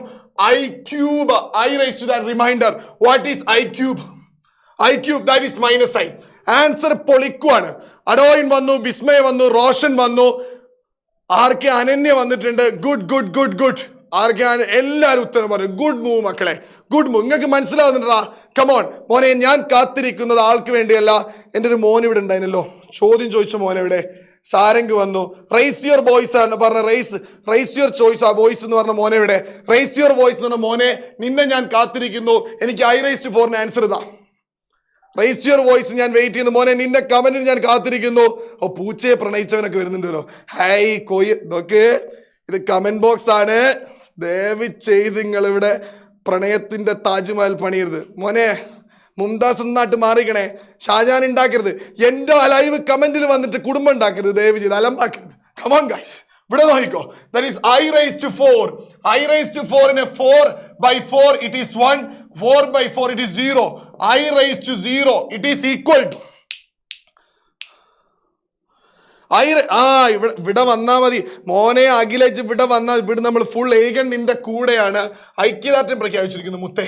I cube. I raised to that remainder. What is I cube? That is minus I. Answer പൊളിക്കുവാണ്. അഡോയിൻ വന്നു, വിസ്മയ വന്നു, റോഷൻ വന്നു, ആർക്കെ അനന്യ വന്നിട്ടുണ്ട്. Good. ആർക്കാണ് എല്ലാവരും ഉത്തരം പറഞ്ഞു. Good move മക്കളെ, good move. നിങ്ങൾക്ക് മനസ്സിലാവുന്നുണ്ടാ? കമോൺ മോനെ, ഞാൻ കാത്തിരിക്കുന്നത് ആൾക്ക് വേണ്ടിയല്ല. എൻ്റെ ഒരു മോൻ ഇവിടെ ഉണ്ടായിരുന്നല്ലോ, ചോദ്യം ചോദിച്ച മോനെ ഇവിടെ. സാരംഗ് വന്നു. റേസ് യുവർ വോയിസ് ആണ് പറഞ്ഞ. റേസ് യുവർ ചോയ്സ് ആ വോയിസ് എന്ന് പറഞ്ഞ മോനെ ഇവിടെ. റേസ് യുവർ വോയിസ് എന്ന് പറഞ്ഞ മോനെ, നിന്നെ ഞാൻ കാത്തിരിക്കുന്നു. എനിക്ക് I raised to 4 ആൻസർ ഇതാ. റേസ് യുവർ വോയിസ് ഞാൻ വെയിറ്റ് ചെയ്യുന്നു മോനെ. നിന്റെ കമന്റിന് ഞാൻ കാത്തിരിക്കുന്നു. ഓ, പൂച്ചയെ പ്രണയിച്ചവനൊക്കെ വരുന്നുണ്ടല്ലോ. ഹൈ കോയി, ഇതൊക്കെ ഇത് കമന്റ് ബോക്സ് ആണ്. ദയവ് ചെയ്ത് നിങ്ങൾ ഇവിടെ പ്രണയത്തിന്റെ താജ്മഹൽ പണിയരുത് മോനെ. മുംതാസ് എന്നാട്ട് മാറിക്കണേ. ഷാജാൻ ഉണ്ടാക്കരുത്. എന്റെ ലൈവ് കമന്റിൽ വന്നിട്ട് കുടുംബം ഉണ്ടാക്കരുത്. ദയവ് ചെയ്ത് അലമ്പാക്കരുത്. Come on guys. ഇവിടെ നോക്കിക്കോ. That is I raised to 4. I raised to 4 in a 4 by 4 it is 1. 4 by 4 it is 0. I raised to 0 it is equal to ഇവിടെ വന്നാ മതി മോനെ. അഖിലേജ് ഇവിടെ വന്നാൽ ഇവിടെ നമ്മൾ ഫുൾ ഏഗണിന്റെ കൂടെയാണ് ഐക്യദാർഢ്യം പ്രഖ്യാപിച്ചിരിക്കുന്നു മുത്തേ.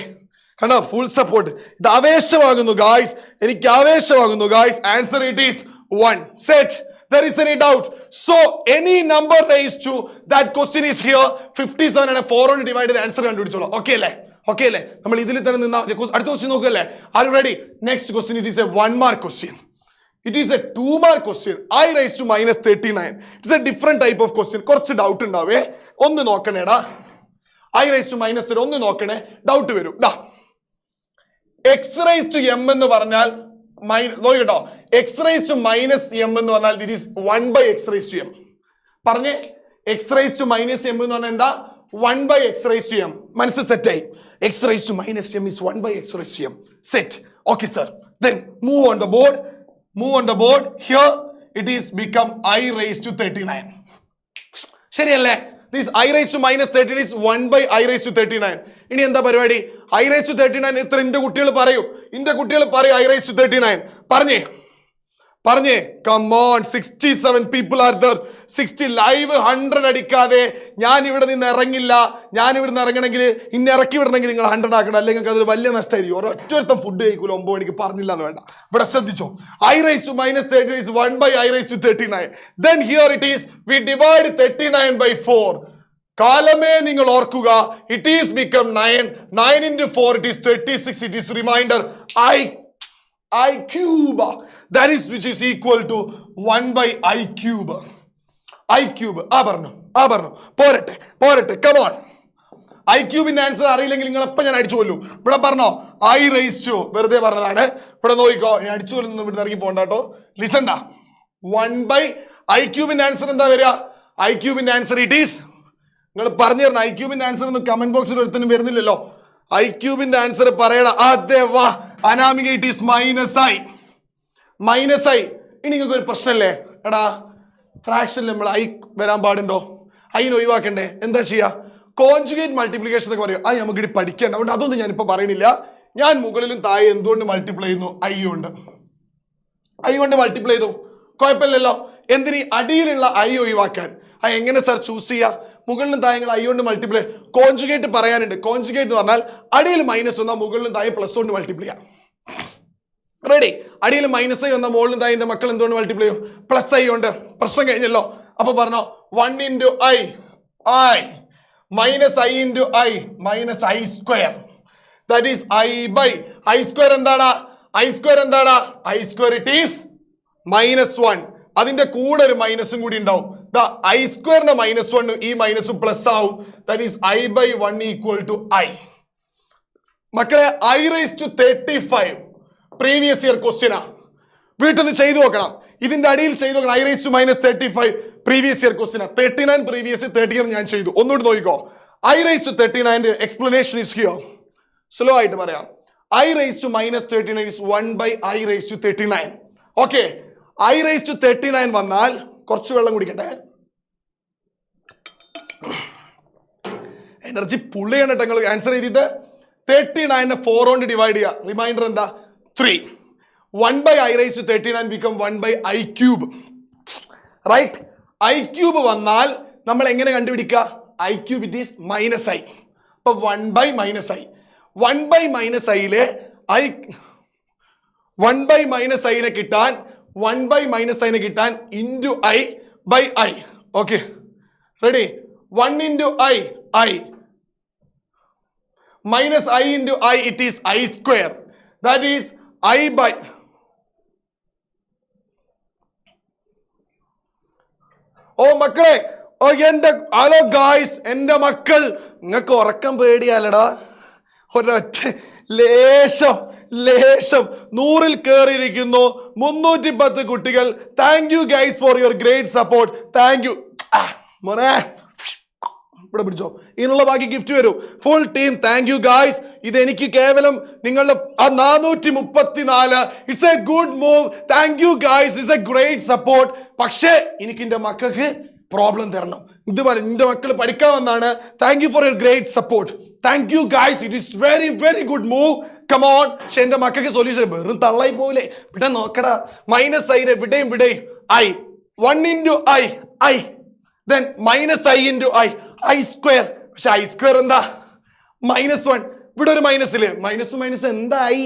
കണ്ടോ, ഫുൾ സപ്പോർട്ട്. ഇത് ആവേശമാകുന്നു ഗായ്സ്, എനിക്ക് ആവേശമാകുന്നു guys. Answer it is 1. Set. There is any doubt? So any number raised to that question is here. 57 and 4 കൊണ്ട് ഡിവൈഡ് ചെയ്ത് ആൻസർ കണ്ടുപിടിച്ചോളൂ. ഓക്കെ അല്ലേ? ഓക്കെ അല്ലേ? നമ്മൾ ഇതിൽ തന്നെ നിന്നാ അടുത്ത ക്വസ്റ്റ്യൻ നോക്കല്ലേ? Are you ready? Next question, it is a 1 mark question. It is a 2 mark question. I raised to -39. It's a different type of question. കുറച്ച് ഡൗട്ട് ഉണ്ടാവേ. ഒന്ന് നോക്കണേടാ. I raised to -3 ഒന്ന് നോക്കണേ, ഡൗട്ട് വരും. X raised to m എന്ന് പറഞ്ഞാൽ നോക്കട്ടോ, x raised to -m എന്ന് പറഞ്ഞാൽ it is 1 by x raised to m. പറഞ്ഞേ, x raised to -m എന്ന് പറഞ്ഞാൽ എന്താ? 1 by x raised to m. മനസ്സ് സെറ്റായി. x raised to -m is 1 by x raised to m. Set. Okay sir. Then move on the board. Move on the board. Here it is become I raised to 39. ശരിയല്ലേ? This I raised to -13 is 1 by I raised to 39. ഇനി എന്താ പരിപാടി? I raised to 39 ഇത്ര ഇന്റെ കുട്ടികൾ പറയൂ. ഇന്റെ കുട്ടികൾ പറയൂ I raised to 39. പറഞ്ഞേ. Come on, 67 people are there. 60 live 100 അടിക്കാതെ ഞാൻ ഇവിടെ നിന്ന് ഇറങ്ങില്ല. ഞാൻ ഇവിടെ നിന്ന് ഇറങ്ങണമെങ്കിൽ ഇന്നെ ഇറക്കി വിടണമെങ്കിൽ നിങ്ങൾ 100 ആക്കണം, അല്ലെങ്കിൽ അതൊരു വലിയ നഷ്ടമായിരിക്കും. ഒരൊറ്റ ഫുഡ് കഴിക്കൂല 9 മണിക്ക്. പറഞ്ഞില്ല എന്ന് വേണ്ട. ഇവിടെ ശ്രദ്ധിച്ചോ. I raised to -13 is 1 by I raised to 39. Then here it is, we divide 39 by 4. കാലമേ നിങ്ങൾ ഓർക്കുക, it is become 9. 9 into 4 it is 36. It is reminder I cube. That is which is equal to 1 by I cube. I cube. പറഞ്ഞു. പോരട്ടെ. Come on. I cube ന്റെ answer അറിയില്ലെങ്കിൽ നിങ്ങൾ എപ്പോൾ ഞാൻ അടിച്ചു കൊല്ലും. ഇവിടെ പറഞ്ഞോ I raised to, വെറുതെ പറഞ്ഞതാണ്. ഇവിടെ നോക്കിക്കോ, ഞാൻ അടിച്ചു കൊല്ലുന്നു. ഇവിടെ ഇറങ്ങി പോകണ്ടോ. ലിസൺ. 1 by I cube ന്റെ ആൻസർ എന്താ വരിക? I cube ന്റെ ആൻസർ it is, നിങ്ങൾ പറഞ്ഞു തരണം. I cube ന്റെ ആൻസർ ഒന്നും കമന്റ് ബോക്സിൽ ഒരുത്തനും വരുന്നില്ലല്ലോ. I cube ന്റെ ആൻസർ പറയണം. അതെ വാ അനാമിക, ഇറ്റ് ഈസ് -i. ഇനി നിങ്ങൾക്ക് ഒരു പ്രശ്നമല്ലേ? എടാ ഫ്രാക്ഷനിൽ നമ്മൾ I വരാൻ പാടുണ്ടോ? I ഒഴിവാക്കണ്ടേ? എന്താ ചെയ്യാ? കോൺജുഗേറ്റ് മൾട്ടിപ്ലിക്കേഷൻ എന്നൊക്കെ പറയും. നമുക്ക് ഇനി പഠിക്കേണ്ട, അതുകൊണ്ട് അതൊന്നും ഞാനിപ്പോ പറയണില്ല. ഞാൻ മുകളിലും താഴെ എന്തുകൊണ്ട് മൾട്ടിപ്ലൈ ചെയ്യുന്നു? I കൊണ്ട് മൾട്ടിപ്ലൈ ചെയ്തു, കുഴപ്പമില്ലല്ലോ. എന്തിന് അടിയിലുള്ള I ഒഴിവാക്കാൻ? എങ്ങനെ സർ ചൂസ് ചെയ്യാ? മുകളിലും താഴെ I കൊണ്ട് മൾട്ടിപ്ലൈ. കോൺജുഗേറ്റ് പറയാനുണ്ട്. കോൺജുഗേറ്റ് എന്ന് പറഞ്ഞാൽ അടിയിൽ -1 വന്നാൽ മുകളിലും താഴെ +1 കൊണ്ട് മൾട്ടിപ്ലൈ ചെയ്യാം. റെഡി? അടിയിൽ -i വന്നാൽ മുകളിലും താഴെ മക്കൾ എന്തുകൊണ്ട് മൾട്ടിപ്ലൈ ചെയ്യും? +i കൊണ്ട്. പ്രശ്നം കഴിഞ്ഞല്ലോ. അപ്പൊ പറഞ്ഞോ 1 into I -i into I -i square. That is I by I square എന്താടാ? I square it is -1. അതിന്റെ കൂടെ ഒരു മൈനസും കൂടി ഉണ്ടാവും. I square -1 ഈ മൈനസും പ്ലസ് ആവും. That is I by 1 equal to I. മക്കളെ I raised to 35 previous year question ആ. വീട്ടിൽ നിന്ന് ചെയ്തു നോക്കണം. ഇതിന്റെ അടിയിൽ ചെയ്തു നോക്കണം. I raised to -35 previous year question ആ. 39 പ്രീവിയസ്, 30 ഞാൻ ചെയ്തു. ഒന്നുകൂടി നോക്കിക്കോ. I raised to 39 explanation is here. Slow ആയിട്ട് പറയാം. I raised to -39 is 1 by I raised to 39. Okay, I raised to 39 വന്നാൽ കുറച്ച് വെള്ളം കുടിക്കട്ടെ. എനർജി പുള്ളിയാണ് കേട്ടോ. നിങ്ങൾ ആൻസർ ചെയ്തിട്ട് 39 4 കൊണ്ട് ഡിവൈഡ് ചെയ്യുക. റിമൈൻഡർ എന്താ? 3. 1 by I raised to 39 become 1 by I cube. Right? I cube വന്നാൽ നമ്മൾ എങ്ങനെ കണ്ടുപിടിക്കുക? I cube it is -i. അപ്പൊ 1 by -i. 1 by -iലെ1 by -iനെ കിട്ടാൻ 1 by -iനെ കിട്ടാൻ into I by I. Okay, ready? 1 into I -i into I, it is I square. That is I by മക്കളെ, hello guys, എന്റെ മക്കൾ, നിങ്ങൾക്ക് ഉറക്കം പേടിയാലടാ. ഒരൊറ്റ ലേശം 100-ൽ കയറിയിരിക്കുന്നു. 310 കുട്ടികൾ. Thank you guys four your great support. Thank U മോനെ. ഇവിടെ പിടിച്ചോ. ഇതിനുള്ള ബാക്കി ഗിഫ്റ്റ് വരും. Full team thank you guys. ഇത് എനിക്ക് കേവലം നിങ്ങളുടെ 434. It's A good move. Thank you guys. It's A great support. പക്ഷേ എനിക്ക് എന്റെ മക്കൾക്ക് പ്രോബ്ലം തരണം. ഇതുപോലെ എന്റെ മക്കൾ പഠിക്കാൻ വന്നാണ്. Thank you for your great support. Thank you guys. It is very very good move. Come on. പക്ഷെ എന്റെ മക്കൾക്ക് സൊല്യൂഷൻ വെറും തള്ളായി പോവില്ലേ? ഇവിടെ നോക്കടാ, മൈനസ് ഐ ഇവിടെയും i 1 into I then minus I into I square. പക്ഷെ I square എന്താ? -1. ഇവിടെ ഒരു മൈനസ് ഇല്ലേ? മൈനസ് എന്താ? I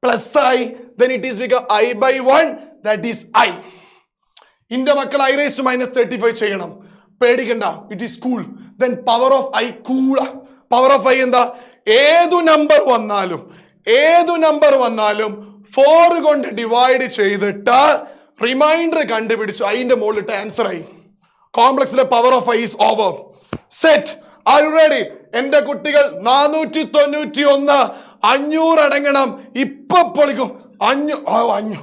plus I, then it is become I by 1, that is I. ഇന്റെ മക്കൾ I raised to -35 ചെയ്യണം. പേടിക്കണ്ട, it is cool. then power of I കൂള. പവർ ഓഫ് I എന്താ? ഏതു നമ്പർ വന്നാലും 4 കൊണ്ട് ഡിവൈഡ് ചെയ്തിട്ട് റിമൈൻഡർ കണ്ടുപിടിച്ചു അതിന്റെ മുകളിലിട്ട് ആൻസർ ആയി. കോംപ്ലക്സിലെ power of I is over. Set. Are you ready? എന്റെ കുട്ടികൾ 491 500 അടങ്ങണം. ഇപ്പൊ പൊളിക്കും. 540.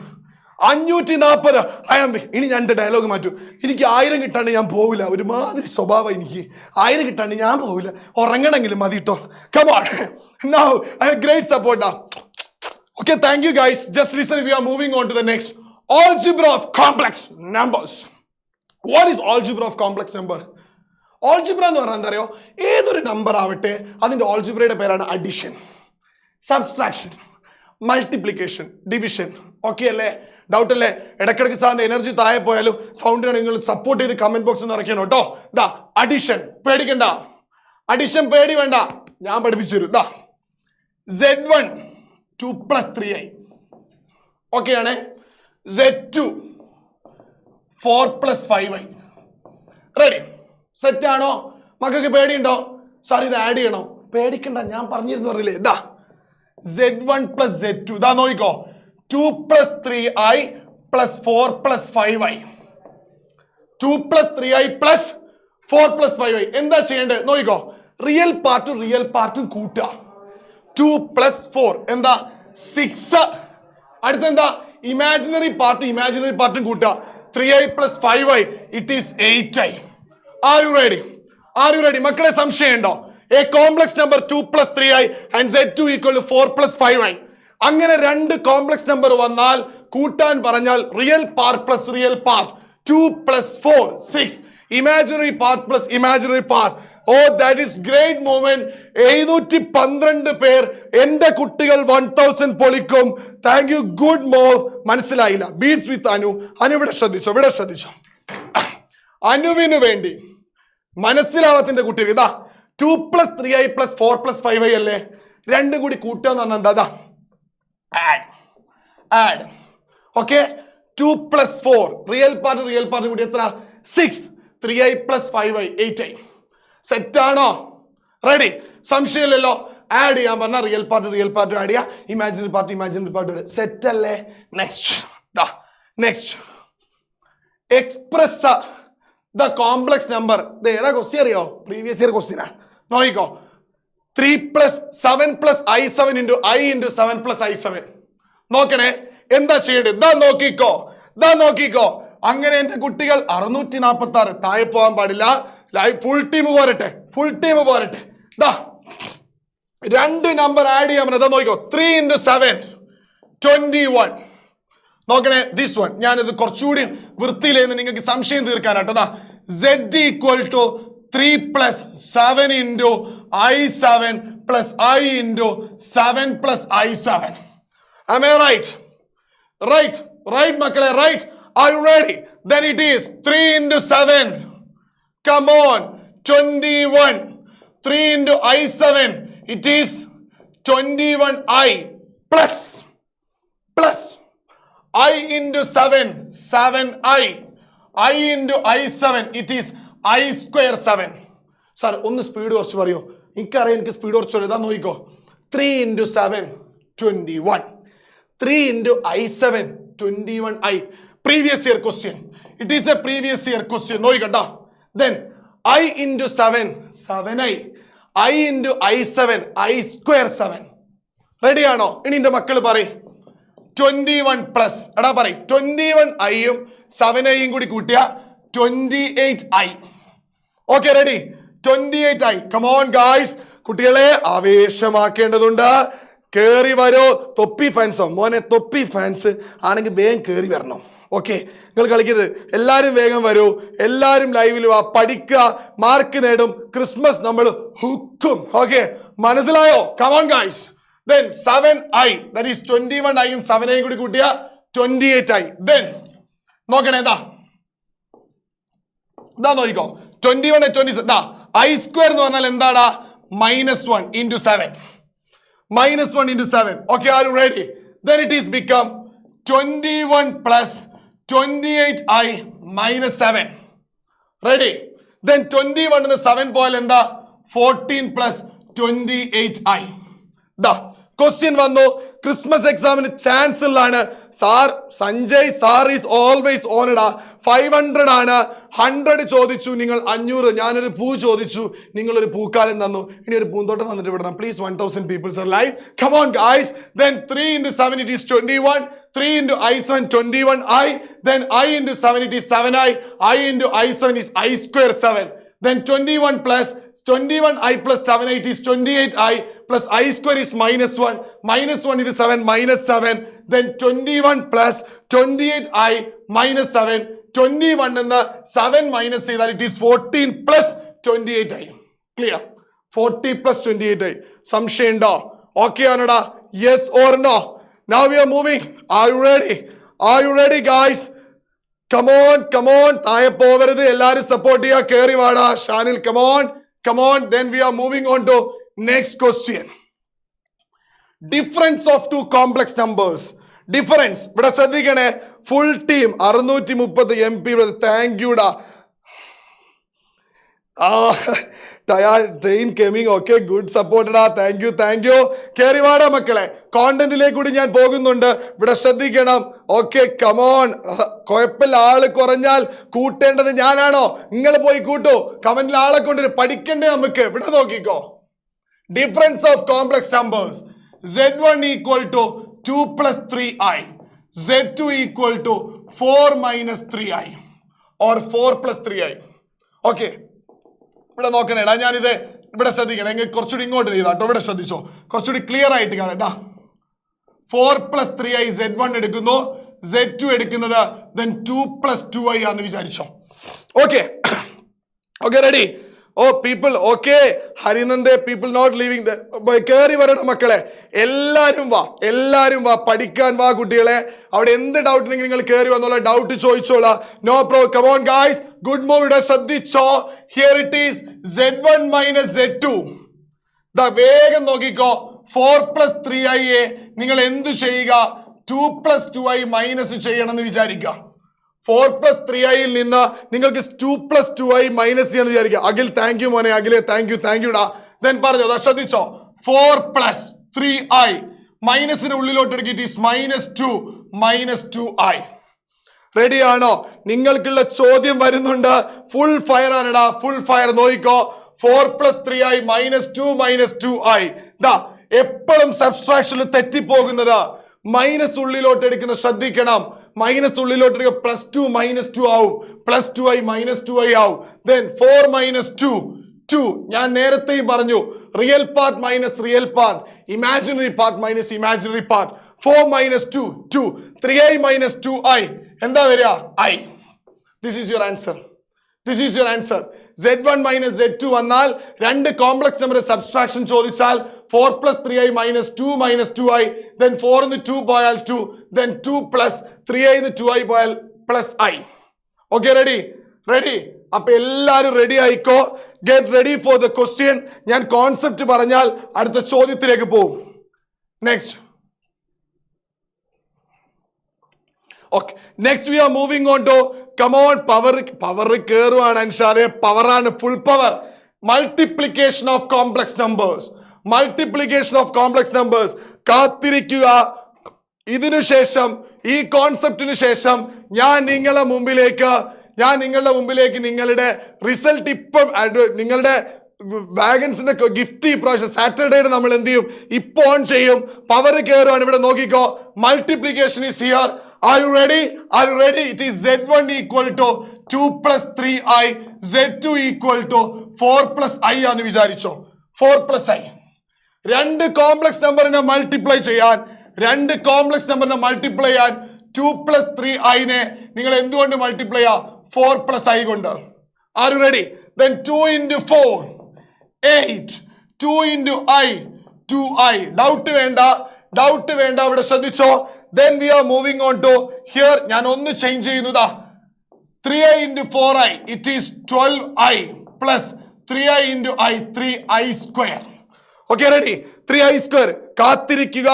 ഇനി ഞാൻ എന്റെ ഡയലോഗ് മാറ്റൂ. എനിക്ക് 1000 കിട്ടാണ്ട് ഞാൻ പോവില്ല. ഒരുമാതിരി സ്വഭാവം എനിക്ക്. 1000 കിട്ടാണ്ട് ഞാൻ പോവില്ല. ഉറങ്ങണമെങ്കിലും മതി കേട്ടോ. Come on. Now I have great support now. Okay, thank you guys. Just listen, we are moving on to the next. Algebra of complex numbers. What is algebra of complex number? Algebra എന്ന് പറഞ്ഞാൽ എന്താ അറിയോ? ഏതൊരു number ആവട്ടെ അതിന്റെ algebrയുടെ പേരാണ് addition, subtraction, multiplication, division. Okay അല്ലേ? Doubt അല്ലേ? ഇടയ്ക്കിടയ്ക്ക് സാറിന്റെ എനർജി താഴെ പോയാലും സൗണ്ടിനെ നിങ്ങൾ സപ്പോർട്ട് ചെയ്ത് കമന്റ് ബോക്സിൽ നിറയ്ക്കണം കേട്ടോ. ദാ അഡിഷൻ പേടിക്കണ്ട, അഡിഷൻ പേടി വേണ്ട, ഞാൻ പഠിപ്പിച്ചു തരും. ദാ Z1 2 + 3i. ഓക്കെ ആണേ. Z2 4 + 5i. റെഡി? സെറ്റ് ആണോ? മക്കൾക്ക് പേടിയുണ്ടോ? സാർ ഇത് ആഡ് ചെയ്യണോ? പേടിക്കണ്ട, ഞാൻ പറഞ്ഞിരുന്നു അറിയില്ലേ? ഇതാ Z1 + Z2. ഇതാ നോക്കിക്കോ. 2 + 3i + 4 + 5i. 2 + 3i + 4 + 5i. എന്താ ചെയ്യേണ്ടത് നോക്കിക്കോ. റിയൽ പാർട്ടും കൂട്ടുക. 2 + 4 എന്താ? 6. അടുത്തെന്താ? ഇമാജിനറി പാർട്ടും കൂട്ടുക. 3i + 5i, it is 8i. Are you ready? മക്കളെ സംശയം ഉണ്ടോ? A complex number 2 + 3i and Z2 = 4 + 5i. അങ്ങനെ രണ്ട് കോംപ്ലക്സ് നമ്പർ വന്നാൽ കൂട്ടാൻ പറഞ്ഞാൽ real part + real part. 2 + 4 6. Imaginary part + imaginary part. Oh that is great movement. 712 പേർ എന്റെ കുട്ടികൾ 1000 പൊളിക്കും. Thank you. Good move. മനസ്സിലായില്ല? Beats with Anu. ഇവിടെ ശ്രദ്ധിച്ചോ. അനുവിന് വേണ്ടി മനസ്സിലാവാത്തിന്റെ കുട്ടികൾ ഇതാ 2 + 3i + 4 + 5i അല്ലേ? രണ്ടും കൂടി കൂട്ടുക എന്ന് പറഞ്ഞാൽ എന്താ? ആഡ്. ഓക്കെ. 2 + 4 റിയൽ പാർട്ട് കൂടി എത്ര? 6. 3i + 5i 8i. സെറ്റ് ആണോ? റെഡി? സംശയമില്ലല്ലോ? ആഡ് ചെയ്യാൻ പറഞ്ഞാൽ റിയൽ പാർട്ട് ആഡ് ചെയ്യാം, ഇമാജിനറി പാർട്ട് സെറ്റ് അല്ലേ? Next express the complex number. ഏതാ ക്വസ്റ്റ്യൻ അറിയോ? പ്രീവിയസ് ഇയർ ക്വസ്റ്റ്യനാ. നോക്കിക്കോ. 3 + 7 + i7 × i × 7 + i7. നോക്കണേ എന്താ ചെയ്യേണ്ടത്? ദാ നോക്കിക്കോ. അങ്ങനെ എന്റെ കുട്ടികൾ 646 താഴെ പോകാൻ പാടില്ല. ഫുൾ ടീം പോരട്ടെ. ദാ രണ്ട് നമ്പർ ആഡ് ചെയ്യാൻ പറ്റും. നോക്കിക്കോ. 3 × 7 21. നോക്കണേ ദിസ് വൺ. ഞാനിത് കുറച്ചുകൂടി വൃത്തിയിലെന്ന് നിങ്ങൾക്ക് സംശയം തീർക്കാനാട്ടോ. Z = 3 + 7 × i7 + i × 7 + i7. Am I right? Right മക്കളെ, right? Are you ready? Then it is 3 × 7. Come on. 21. 3 × i7. It is 21i plus I × 7 7i. I × i7 it is i² 7. Sir ഒന്ന് speed കുറച്ച് പറയോ? എനിക്കറിയാം എനിക്ക് speed കുറച്ച് പറയും. ഇതാ നോക്കിക്കോ. 3 × 7 21. 3 × i7 21i. Previous year question. It is a previous year question. നോക്കിക്കട്ടോ. Then I × 7 7i. I × i7 i² 7. Ready ആണോ? ഇനി എന്റെ മക്കൾ പറയും 21 പ്ലസ് എടാ പറയും 21i യും 7i യും കൂടി കൂട്ടിയ 28i. Okay ready? 28i. Come on guys. കുട്ടികളെ ആവേശമാക്കേണ്ടതുണ്ട്. കേറി വരോ തൊപ്പി ഫാൻസോ? മോനെ തൊപ്പി ഫാൻസ് ആണെങ്കിൽ വേഗം കേറി വരണം. ഓക്കെ, നിങ്ങൾ കളിക്കരുത്. എല്ലാവരും വേഗം വരൂ, എല്ലാവരും ലൈവിൽ വാ, പഠിക്കുക, മാർക്ക് നേടും, ക്രിസ്മസ് നമ്മൾ ഹുക്കും. ഓക്കെ, മനസ്സിലായോ? Come on guys. Then 7i, that is 21i യും 7i കൂടി കൂട്ടിയ 28i. Then നോക്കണേ, ഇതാ നോക്കിക്കോ, 21 27. i square എന്ന് പറഞ്ഞാൽ എന്താടാ? -1 into 7. -1 into 7. Okay, are you ready? Then it is become 21 plus 28i minus 7. Ready? Then 21 in the 7 പോയാൽ എന്താ? 14 plus 28i. ദാ ക്വസ്റ്റ്യൻ വന്നു. ക്രിസ്മസ് എക്സാമിന് ചാൻസ് ഉള്ളതാണ്. Sir Sanjay sir is always ഓണഡാ. 500 ആണ്. 100 ചോദിച്ചു, നിങ്ങൾ 500. ഞാനൊരു പൂ ചോദിച്ചു, നിങ്ങൾ ഒരു പൂക്കാലം തന്നു. ഇനി ഒരു പൂന്തോട്ടം തന്നിട്ട് വിടണം please. 1000 peoples are live. Come on guys. Then 3 into 7 it is 21. 3 into i7 21i. Then I into 7 it is 7i. I into i7 is I square 7. Then 21 plus 21i plus 7i is 28i plus I square is -1. -1 into 7 -7. Then 21 plus 28i minus 7. 21 and the 7 minus ചെയ്താൽ it is 14 plus 28i. Clear? 40 plus 28i. സംശയം ഉണ്ടോ? Okay ആണോടാ? Yes or no? Now we are moving. Are you ready? Are you ready guys? Come on. താഴെ പോവരുത്. എല്ലാരും support ചെയ്യാ. കേറി വാടാ Shanil. Come on. Then we are moving on to next question. Difference of two complex numbers. Difference. ഇവിടെ ശ്രദ്ധിക്കണേ. Full team 630 MP. Thank you ഡാ. Train coming. Okay, good സപ്പോർട്ടഡാ. Thank you. കേറിവാടാ മക്കളെ. കോണ്ടന്റിലേക്ക് കൂടി ഞാൻ പോകുന്നുണ്ട്. ഇവിടെ ശ്രദ്ധിക്കണം. Okay, come on. കുഴപ്പമില്ല, ആള് കുറഞ്ഞാൽ കൂട്ടേണ്ടത് ഞാനാണോ? നിങ്ങൾ പോയി കൂട്ടു. കമന്റിൽ ആളെ കൊണ്ട് പഠിക്കണ്ടേ നമുക്ക്? ഇവിടെ നോക്കിക്കോ. Difference of complex numbers. z1 equal to 2 plus 3i. z2 equal to 4 minus 3i or 4 plus 3i. Okay, ഇവിടെ നോക്കണേടാ. ഞാനിത് ഇവിടെ ശ്രദ്ധിക്കണം. എങ്കിൽ കുറച്ചുകൂടി ഇങ്ങോട്ട് ചെയ്താട്ടോ. ഇവിടെ ശ്രദ്ധിച്ചോ, കുറച്ചുകൂടി ക്ലിയർ ആയിട്ട് കാണാം. 4 plus 3i z1 എടുക്കുന്നു, z2 എടുക്കുന്നത് then 2 plus 2i ആണെന്ന് വിചാരിച്ചോ. Okay, ready? Oh people okay. ഹരിനന്ദേ പീപ്പിൾ നോട്ട് ലീവിംഗ്. കയറി വരണം മക്കളെ. എല്ലാരും വാ, പഠിക്കാൻ വാ കുട്ടികളെ. അവിടെ എന്ത് ഡൗട്ട് ഉണ്ടെങ്കിൽ നിങ്ങൾ കയറി വന്നോളാം, ഡൗട്ട് ചോദിച്ചോളാം. No problem. Come on guys, good move. ഇവിടെ ശ്രദ്ധിച്ചോ. Here it is z1 minus z2. വേഗം നോക്കിക്കോ. 4 plus 3i നിങ്ങൾ എന്ത് ചെയ്യുക? 2 plus 2i മൈനസ് ചെയ്യണം എന്ന് വിചാരിക്കുക. 4 plus 3i നിന്ന് നിങ്ങൾക്ക് 2 plus 2i മൈനസ് ചെയ്യാന്ന് വിചാരിക്കുക. അഖിൽ താങ്ക് യു മോനെ. അഖിലെ താങ്ക് യു ഡാ. ദെൻ പറഞ്ഞോ, ശ്രദ്ധിച്ചോ. 4 plus 3i മൈനസിന് ഉള്ളിലോട്ട് എടുക്കിട്ട് -2 minus 2i. റെഡി ആണോ? നിങ്ങൾക്കുള്ള ചോദ്യം വരുന്നുണ്ട്. ഫുൾ ഫയർ ആണെടാ, ഫുൾ ഫയർ. നോക്കിക്കോ. 4 plus 3i -2 minus 2i. എപ്പോഴും സബ്സ്ട്രാക്ഷനിൽ തെറ്റിപ്പോകുന്നത് മൈനസ് ഉള്ളിലോട്ട് എടുക്കുന്ന ശ്രദ്ധിക്കണം. മൈനസ് ഉള്ളിലോട്ട് എടുക്കുക +2 -2 ആവും. +2i -2i ആവും. Then 4 minus 2. ഞാൻ നേരത്തെയും പറഞ്ഞു, real part minus real part, imaginary part minus imaginary part. 4 minus 2. 3i minus 2i എന്താ വരിക? i. This is your answer. z1 minus z2 വന്നാൽ രണ്ട് കോംപ്ലക്സ് നമ്പർ സബ്സ്ട്രാക്ഷൻ ചോദിച്ചാൽ 4 plus 3i minus 2 minus 2i. Then 4 in the 2 പോയാൽ 2. Then 2 plus 3i in the 2i പോയാൽ plus i. Okay, ready? അപ്പൊ എല്ലാരും ready ആയിക്കോ. Get ready for the question. ഞാൻ concept പറഞ്ഞാൽ അടുത്ത ചോദ്യത്തിലേക്ക് പോകും. Next. Okay, next we are moving on to, come on, power കേറുവാണ് അൻഷാദെ. പവറാണ്, full power. Multiplication of complex numbers. കാത്തിരിക്കുക. ഇതിനുശേഷം, ഈ കോൺസെപ്റ്റിന് ശേഷം ഞാൻ നിങ്ങളുടെ മുമ്പിലേക്ക് നിങ്ങളുടെ റിസൾട്ട് ഇപ്പം നിങ്ങളുടെ വാഗൻസിന്റെ ഗിഫ്റ്റ് ഇപ്രാവശ്യം സാറ്റർഡേയുടെ നമ്മൾ എന്ത് ചെയ്യും? ഇപ്പൊ ഓൺ ചെയ്യും. പവർ കയറുവാണ്. ഇവിടെ നോക്കിക്കോ. Multiplication is here. Are you ready? It is z1 equal to 2 plus 3i, z2 equal to 4+i ആന്ന് വിചാരിച്ചോ. 4+i. രണ്ട് കോംപ്ലക്സ് നമ്പറിനെ മൾട്ടിപ്ലൈ ചെയ്യാൻ 2 2+3i നെ നിങ്ങൾ എന്തുകൊണ്ട് മൾട്ടിപ്ലൈ ചെയ്യാ? 4+i കൊണ്ട്. Are you ready? Then 2 into 4 8. 2 into i 2i. Doubt വേണ്ട അവിടെ ശ്രദ്ധിച്ചോ. Then we are moving on to here. ഞാൻ ഒന്ന് change ചെയ്യുന്നതാ. 3i into 4i, it is 12i plus 3i into i, 3i square. Okay, ready? 3i square. കാത്തിരിക്കുക,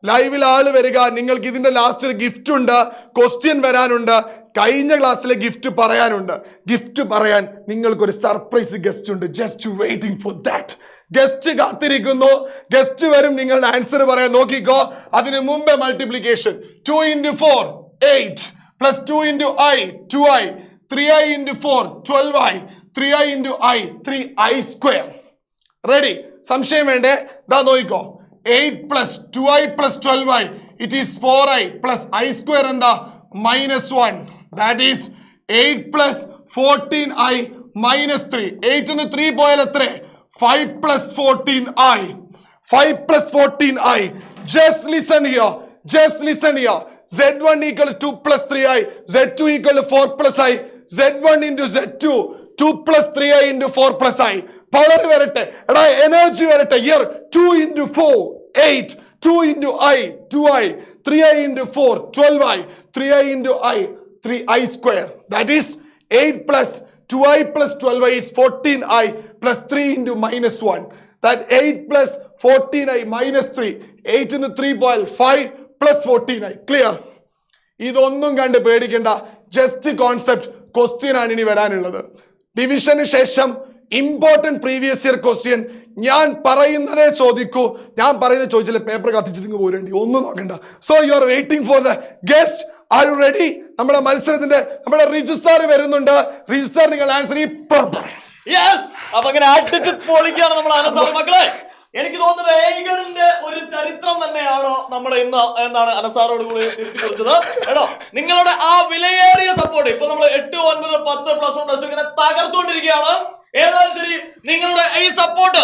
ലൈവിൽ ആള് വരിക. നിങ്ങൾക്ക് ഇതിന്റെ ലാസ്റ്റ് ഒരു ഗിഫ്റ്റ് ഉണ്ട്, ക്വസ്റ്റ്യൻ വരാനുണ്ട്, കഴിഞ്ഞ ക്ലാസ്സിലെ ഗിഫ്റ്റ് പറയാനുണ്ട്. ഗിഫ്റ്റ് പറയാൻ നിങ്ങൾക്കൊരു സർപ്രൈസ് ഗസ്റ്റ് ഉണ്ട്. Just waiting for that. Guest കാത്തിരിക്കുന്നു, ഗസ്റ്റ് വരും, നിങ്ങളുടെ ആൻസർ പറയാൻ നോക്കിക്കോ. അതിന് മുമ്പേ multiplication. 2 into 4 8 plus 2 into i 2i, 3i into 4 12i, 3i into i 3i square. Ready? സംശയം വേണ്ടേ? ദാ നോക്കിക്കോ. 8 plus 2i plus 12i, it is 4i plus i square എന്താ? -1. That is 8 plus 14i minus 3. 8 ന്ന് 3 പോയാൽ എത്ര? 5 plus 14i. 5 plus 14i. Just listen here. Z1 equal to 2 plus 3i. Z2 equal to 4 plus i. Z1 into Z2. 2 plus 3i into 4 plus i. Power വരട്ടെ, എടാ energy വരട്ടെ. Here 2 into 4 8. 2 into i 2i. 3i into 4 12i. 3i into i 3i square. That is 8 plus 2i plus 12i is 14i plus 3 into -1. That 8 plus 14i minus 3. 8 into 3 boil 5 plus 14i. Clear? ഇതൊന്നും കണ്ട് പേടിക്കണ്ട. Just concept question ആണ് ഇനി വരാനുള്ളത്. ഡിവിഷന് ശേഷം important previous year question. ഞാൻ പറയുന്നതേ ചോദിക്കൂ. ഞാൻ പറയുന്നത് ചോദിച്ചില്ല പേപ്പർ കത്തിച്ചിട്ട് പോരേണ്ടി, ഒന്നും നോക്കണ്ട. So you are waiting for the guest. R you ready? നമ്മുടെ മത്സരത്തിന്റെ നമ്മുടെ റിജു സാർ വരുന്നുണ്ട്. റിജു സാർ നിങ്ങൾ ആൻസർ ഇപ്പം പറയാം. യെസ്, അപ്പൊ അങ്ങനെ അടിച്ച് പൊളിക്കാണ് നമ്മൾ അനസാർ മക്കളെ. എനിക്ക് തോന്നുന്നത് ഏഗണിന്റെ ഒരു ചരിത്രം തന്നെയാണോ നമ്മൾ ഇന്ന് എന്താണ് അനസാറോട് കൂടി തിരുത്തി കുറിച്ചത്. കേട്ടോ, നിങ്ങളുടെ ആ വിലയേറിയ സപ്പോർട്ട് ഇപ്പൊ നമ്മൾ 8 9 10 +1 +2 ഇങ്ങനെ തകർത്തുകൊണ്ടിരിക്കുകയാണ്. ഏതായാലും ശരി, നിങ്ങളുടെ ഈ സപ്പോർട്ട്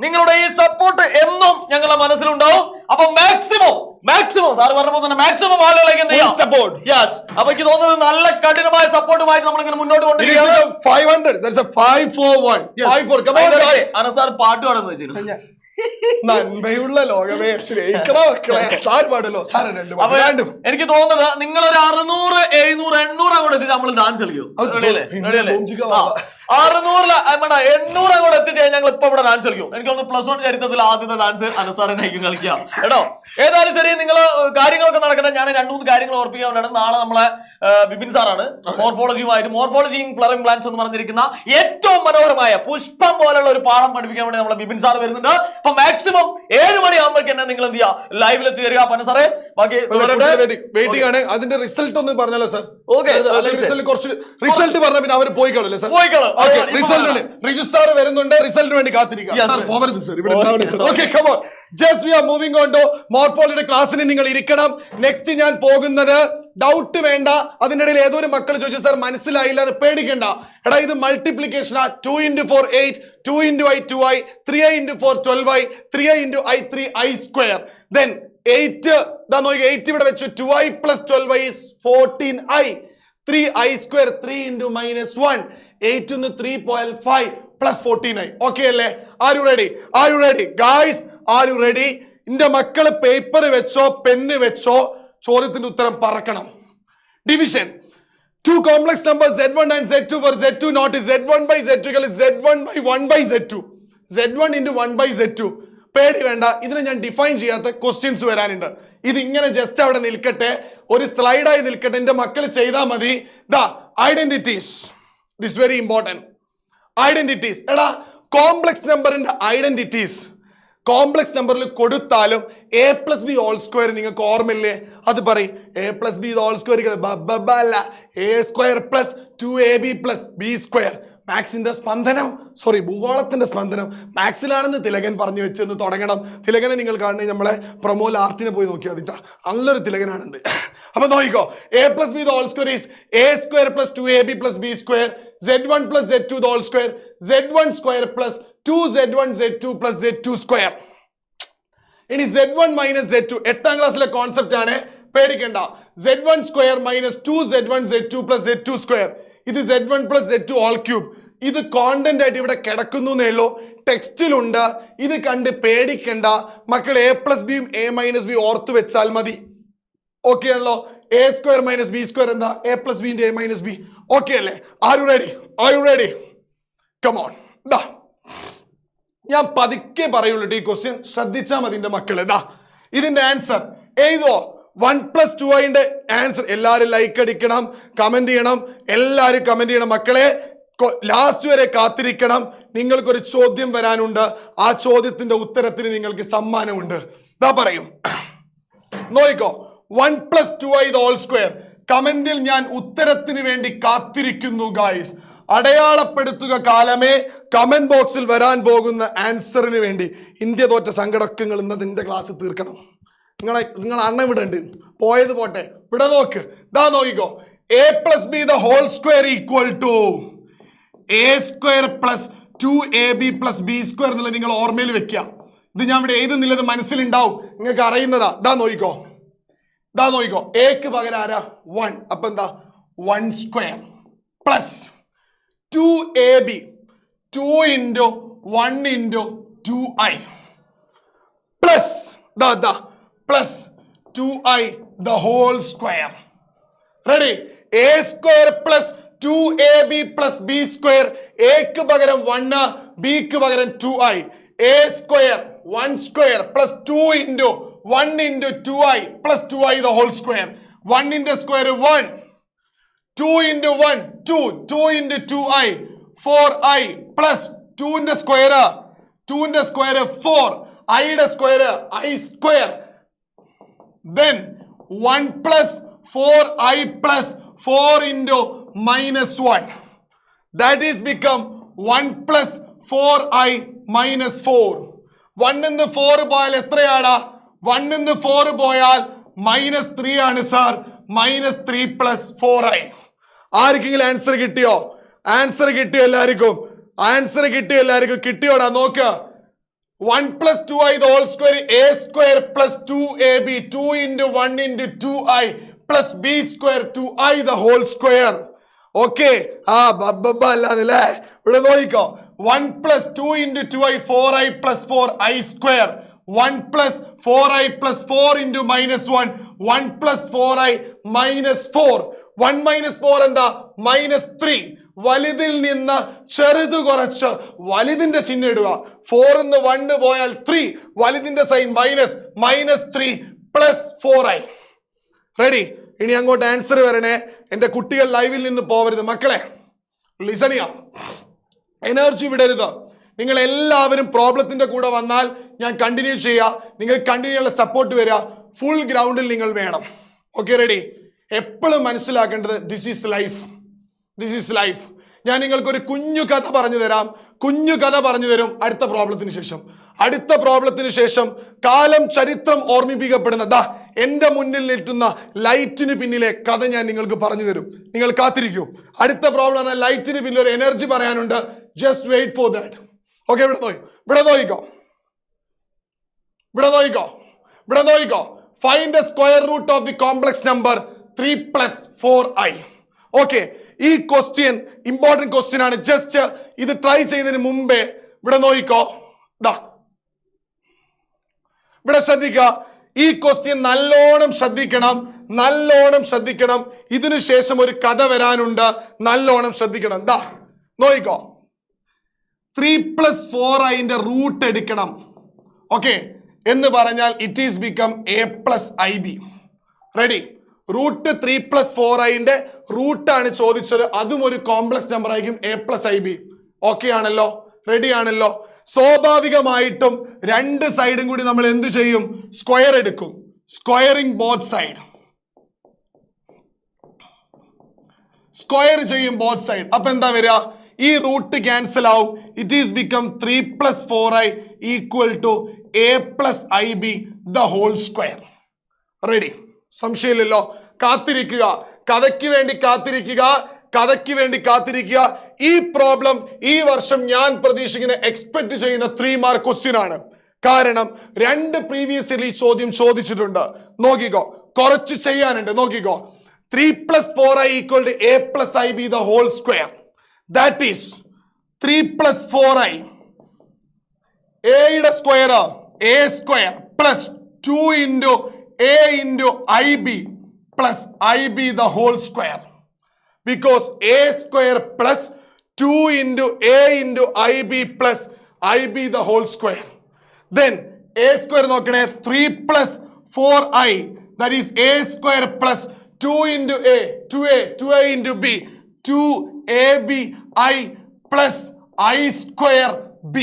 നിങ്ങളുടെ ഈ സപ്പോർട്ട് എന്നും ഞങ്ങളുടെ മനസ്സിലുണ്ടാവും. അപ്പൊ മാക്സിമം സാർ പറഞ്ഞപ്പോൾ തന്നെ മാക്സിമം ആളുകളേക്ക് എന്ത് ചെയ്യാം? സപ്പോർട്ട്. യെസ്, അപ്പൊ എനിക്ക് തോന്നുന്നത് നല്ല കഠിനമായ സപ്പോർട്ടുമായിട്ട് നമ്മളിങ്ങനെ മുന്നോട്ട് കൊണ്ടിരിക്കുകയാണ്. 500. There's a 5 4 1 5 4. Come on guys. അനസാർ പാട്ട് പാടുന്നു വെച്ചിരുന്നു. നന്മയുള്ള ലോകമേ സ്നേഹിക്കണോ മക്കളെ. സാർ പാടല്ലോ. സാർ എനിക്ക് തോന്നുന്നത് നിങ്ങളൊരു 600 700 800 അങ്ങോട്ട് എത്തിച്ച് നമ്മൾ ഡാൻസ് കളിക്കും. 600 800 അങ്ങോട്ട് എത്തിച്ച് ഞങ്ങൾ ഇപ്പൊ ഇവിടെ ഡാൻസ് കളിക്കും. എനിക്ക് തോന്നുന്നു +1 ചരിത്രത്തിൽ ആദ്യത്തെ ഡാൻസ് അനസാറിനായിരിക്കും കളിക്കാം. കേട്ടോ, ഏതായാലും ശരി, നിങ്ങൾ കാര്യങ്ങളൊക്കെ നടക്കട്ടെ. ഞാൻ 2-3 കാര്യങ്ങൾ ഓർപ്പിക്കാൻ വേണ്ടിയാണ്. നാളെ നമ്മളെ ബിപിൻ സാറാണ് മോർഫോളജിയും ഫ്ലറിംഗ് പ്ലാൻസ് എന്ന് പറഞ്ഞിരിക്കുന്ന ഏറ്റവും മനോഹരമായ പുഷ്പം പോലുള്ള ഒരു പാഠം പഠിപ്പിക്കാൻ വേണ്ടി നമ്മളെ ബിപിൻ സാർ വരുന്നുണ്ട്. അപ്പൊ മാക്സിമം 7 മണിയാകുമ്പോഴേക്ക് തന്നെ നിങ്ങൾ എന്ത് ചെയ്യുക, ലൈവിൽ എത്തി തരിക. പന സാറേ, ബാക്കി വെയിറ്റിംഗ് ആണ്. അതിന്റെ റിസൾട്ട് ഒന്ന് പറഞ്ഞല്ലോ സാർ. കുറച്ച് റിസൾട്ട് പറഞ്ഞ പിന്നെ അവർ പോയിക്കോളല്ലേ സാർ? പോയിക്കോളൂ. റിസൾട്ട് റിജു സാർ വരുന്നുണ്ട്. റിസൾട്ടിന് വേണ്ടി കാത്തിരിക്കുക. മോർഫോളജിയുടെ ക്ലാസ്സിന് നിങ്ങൾ ഇരിക്കണം. നെക്സ്റ്റ് ഞാൻ പോകുന്നത്, ഡൗട്ട് വേണ്ട. അതിന്റെ ഇടയിൽ ഏതൊരു മക്കൾ ചോദിച്ചു സാർ മനസ്സിലായില്ല എന്ന് പേടിക്കണ്ട. എടാ, ഇത് multiplication. 2 into 4 8. 2 into i 2i. 3i into 4 12i. 3i into i 3i square. Then 8 ഇവിടെ വെച്ചു. 2i plus 12i is 14i. 3i square 3 into -1. 8 into 3 പോയാൽ 5 plus 14i. ഓക്കെ അല്ലേ? R you ready guys? R you ready? എന്റെ മക്കള് paper വെച്ചോ, പെണ്ണ് വെച്ചോ, ചോദ്യത്തിന്റെ ഉത്തരം പറക്കണം. Division. 2 complex numbers Z1 and Z2 for Z2 not is Z1 by Z2 equal Z1 by 1 by Z2. Z1 into 1 by Z2. പേടി വേണ്ട, ഇതിനെ ഞാൻ ഡിഫൈൻ ചെയ്യാത്ത ക്വസ്റ്റ്യൻസ് വരാനുണ്ട്. ഇത് ഇങ്ങനെ ജസ്റ്റ് അവിടെ നിൽക്കട്ടെ, ഒരു സ്ലൈഡായി നിൽക്കട്ടെ. എന്റെ മക്കൾ ചെയ്താൽ മതി. ദാ identities. This very important. Identities. എടാ, കോംപ്ലക്സ് നമ്പറിന്റെ ഐഡന്റിറ്റീസ് കോംപ്ലക്സ് നമ്പറിൽ കൊടുത്താലും a+b² നിങ്ങൾക്ക് ഓർമ്മയില്ലേ? അത് പറയും. a+b² അല്ല, a² + 2ab + b². മാക്സിന്റെ സ്പന്ദനം, സോറി ഭൂഗോളത്തിന്റെ സ്പന്ദനം മാക്സിലാണെന്ന് തിലകൻ പറഞ്ഞു വെച്ചെന്ന് തുടങ്ങണം. തിലകനെ നിങ്ങൾ കാണുന്നത് നമ്മളെ പ്രൊമോൽ ആർട്ടിനെ പോയി നോക്കിയാൽ മതിട്ടാ, നല്ലൊരു തിലകനാണുണ്ട്. അപ്പൊ നോക്കിക്കോ, a+b² is a² + 2ab + b². Z1 + Z2 the whole square. z1 square plus 2z1 z2 plus z2 square. ഇനി z1 minus z2 8ാം ക്ലാസ്സിലെ കോൺസെപ്റ്റ് ആണ്, പേടിക്കണ്ട. z1 square minus 2z1 z2 plus z2 square. ഇത് z1 plus z2 all cube. ഇത് content ആയിട്ട് ഇവിടെ കിടക്കുന്നു എന്നേ ഉള്ളൂ, ടെക്സ്റ്റിലുണ്ട്. ഇത് കണ്ട് പേടിക്കണ്ട മക്കൾ. a plus b യും a minus b ഓർത്ത് വെച്ചാൽ മതി. ഓക്കെ ആണല്ലോ? a square minus b square എന്താ? a plus b into a minus b. Okay അല്ലേ? Are you ready? Come on. ദാ ഞാൻ പതുക്കെ പറയുള്ളൂ ഈ ക്വസ്റ്റ്യൻ, ശ്രദ്ധിച്ചാൽ മതി എന്റെ മക്കള്. ദാ ഇതിന്റെ ആൻസർ എഴുതോ. 1 plus 2i answer. എല്ലാരും ലൈക്ക് അടിക്കണം, കമന്റ് ചെയ്യണം, എല്ലാരും കമന്റ് ചെയ്യണം മക്കളെ. ലാസ്റ്റ് വരെ കാത്തിരിക്കണം. നിങ്ങൾക്കൊരു ചോദ്യം വരാനുണ്ട്, ആ ചോദ്യത്തിന്റെ ഉത്തരത്തിന് നിങ്ങൾക്ക് സമ്മാനമുണ്ട്. ദാ പറയും, നോയിക്കോ. 1 plus 2i the whole square. കമന്റിൽ ഞാൻ ഉത്തരത്തിന് വേണ്ടി കാത്തിരിക്കുന്നു ഗായ്സ്. അടയാളപ്പെടുത്തുക കാലമേ കമന്റ് ബോക്സിൽ വരാൻ പോകുന്ന ആൻസറിന് വേണ്ടി. ഇന്ത്യ തോറ്റ സങ്കടമൊക്കെ നിങ്ങൾ ഇന്നതിന്റെ ക്ലാസ് തീർക്കണം. നിങ്ങൾ അണ്ണ വിടണ്ട്, പോയത് പോട്ടെ, ഇവിടെ നോക്ക്. ദാ നോക്കിക്കോ. a plus b the whole square equal to a square plus 2ab plus b square എന്നുള്ളത് നിങ്ങൾ ഓർമ്മയിൽ വെക്കുക. ഇത് ഞാൻ ഇവിടെ എഴുതുന്നില്ലത് മനസ്സിലുണ്ടാവും, നിങ്ങൾക്ക് അറിയുന്നതാ. ദാ നോക്കിക്കോ. എക്ക് പകരം ആരാ? 1. അപ്പൊ എന്താ? 1 square plus 2ab 2 into 1 into 2i plus plus 2i the whole square. Ready? a square plus 2ab plus b square. a ക്ക് പകരം 1, b ക്ക് പകരം 2i. a square 1 square plus 2 into 1 into 2i plus 2i the whole square. 1 into square 1, 2 into 1 2, 2 into 2i 4i plus 2 into square 4, i യുടെ square i square. Then 1 plus 4i plus 4 into minus 1. That is become 1 plus 4i minus 4. 1 in the 4 പോയാൽ എത്രയാടാ? 1 in the 4 പോയാൽ minus 3 ആണ് sir. minus 3 plus 4i. ആർക്കെങ്കിലും answer കിട്ടിയോ? Answer കിട്ടിയോ? എല്ലാവർക്കും answer കിട്ടിയോ? എല്ലാവർക്കും കിട്ടിയോടാ? നോക്ക്. 1 plus 2i the whole square, a square plus 2ab 2 into 1 into 2i plus b square 2i the whole square. Okay. അല്ലാതല്ലേ? ഇവിടെ നോക്കിക്കോ. 1 plus 2 into 2i 4i plus 4i square. 1 plus 4i plus 4 into minus 1. 1 plus 4i minus 4. 1 minus 4 എന്താ? minus 3. വലുതിൽ നിന്ന് ചെറുത് കുറച്ച് വലുതിന്റെ ചിഹ്നം ഇടുക. 4 നിന്ന് 1 പോയാൽ 3, വലുതിന്റെ സൈൻ minus 3 plus 4i. റെഡി? ഇനി അങ്ങോട്ട് ആൻസർ വരണേ. എന്റെ കുട്ടികൾ ലൈവിൽ നിന്ന് പോവരുത് മക്കളെ. ലിസൺ ചെയ്യാം, എനർജി വിടരുത്. നിങ്ങൾ എല്ലാവരും പ്രോബ്ലത്തിന്റെ കൂടെ വന്നാൽ ഞാൻ കണ്ടിന്യൂ ചെയ്യാം. നിങ്ങൾ കണ്ടിന്യൂ ഉള്ള സപ്പോർട്ട് വരിക. ഫുൾ ഗ്രൗണ്ടിൽ നിങ്ങൾ വേണം. Okay, ready? എപ്പോഴും മനസ്സിലാക്കേണ്ടത് ദിസ് ഈസ് ലൈഫ്. ഞാൻ നിങ്ങൾക്ക് ഒരു കുഞ്ഞു കഥ പറഞ്ഞു തരും അടുത്ത പ്രോബ്ലത്തിന് ശേഷം. കാലം ചരിത്രം ഓർമ്മിപ്പിക്കപ്പെടുന്ന എന്റെ മുന്നിൽ നിൽക്കുന്ന ലൈറ്റിന് പിന്നിലെ കഥ ഞാൻ നിങ്ങൾക്ക് പറഞ്ഞു തരും. നിങ്ങൾ കാത്തിരിക്കൂ. അടുത്ത പ്രോബ്ലം ലൈറ്റിന് പിന്നിൽ ഒരു എനർജി പറയാനുണ്ട്. Just wait for that. Okay, ഇവിടെ നോക്കിക്കോ. Find the square root of the complex number 3 plus 4i. ഓക്കെ, ഈ ക്വസ്റ്റ്യൻ ഇമ്പോർട്ടന്റ് ക്വസ്റ്റ്യൻ ആണ്. ജസ്റ്റ് ഇത് ട്രൈ ചെയ്യുന്നതിന് മുമ്പേ ഇവിടെ നോക്കിക്കോ. ഇവിടെ ശ്രദ്ധിക്കുക. ഈ ക്വസ്റ്റ്യൻ നല്ലോണം ശ്രദ്ധിക്കണം. ഇതിനു ശേഷം ഒരു കഥ വരാനുണ്ട്, നല്ലോണം ശ്രദ്ധിക്കണം. നോക്കിക്കോ. 3 plus 4i റൂട്ട് എടുക്കണം. ഓക്കെ എന്ന് പറഞ്ഞാൽ it is become a plus ib. Ready? Root 3 plus 4i റൂട്ടാണ് ചോദിച്ചത്. അതും ഒരു കോംപ്ലക്സ് നമ്പർ ആയിരിക്കും a plus ib. ഓക്കെ ആണല്ലോ? റെഡി ആണല്ലോ? സ്വാഭാവികമായിട്ടും രണ്ട് സൈഡും കൂടി നമ്മൾ എന്ത് ചെയ്യും? സ്ക്വയർ എടുക്കും. Squaring both side. സ്ക്വയർ ചെയ്യും ബോത്ത് സൈഡ്. അപ്പൊ എന്താ വരിക? ഈ റൂട്ട് ക്യാൻസൽ ആവും. It is become 3 plus 4i equal to a plus ib the whole square. Ready? സംശയമില്ലല്ലോ. കാത്തിരിക്കുക. കഥയ്ക്ക് വേണ്ടി കാത്തിരിക്കുക. ഈ പ്രോബ്ലം ഈ വർഷം ഞാൻ പ്രതീക്ഷിക്കുന്ന എക്സ്പെക്ട് ചെയ്യുന്ന 3 മാർക്ക് ക്വസ്റ്റ്യൻ ആണ്. കാരണം 2 പ്രീവിയസ് ഇയർലി ചോദ്യം ചോദിച്ചിട്ടുണ്ട്. നോക്കിക്കോ, കുറച്ച് ചെയ്യാനുണ്ട്. നോക്കിക്കോ, 3 + 4i = a + ib the whole square. That is 3 + 4i. a യുടെ square a square plus 2 into a into ib plus ib the whole square. Because a square plus 2 into a into ib plus ib the whole square. Then a square നോക്കണേ, 3 + 4i, that is a square plus 2 into a, 2a into b, 2ab I plus I square b.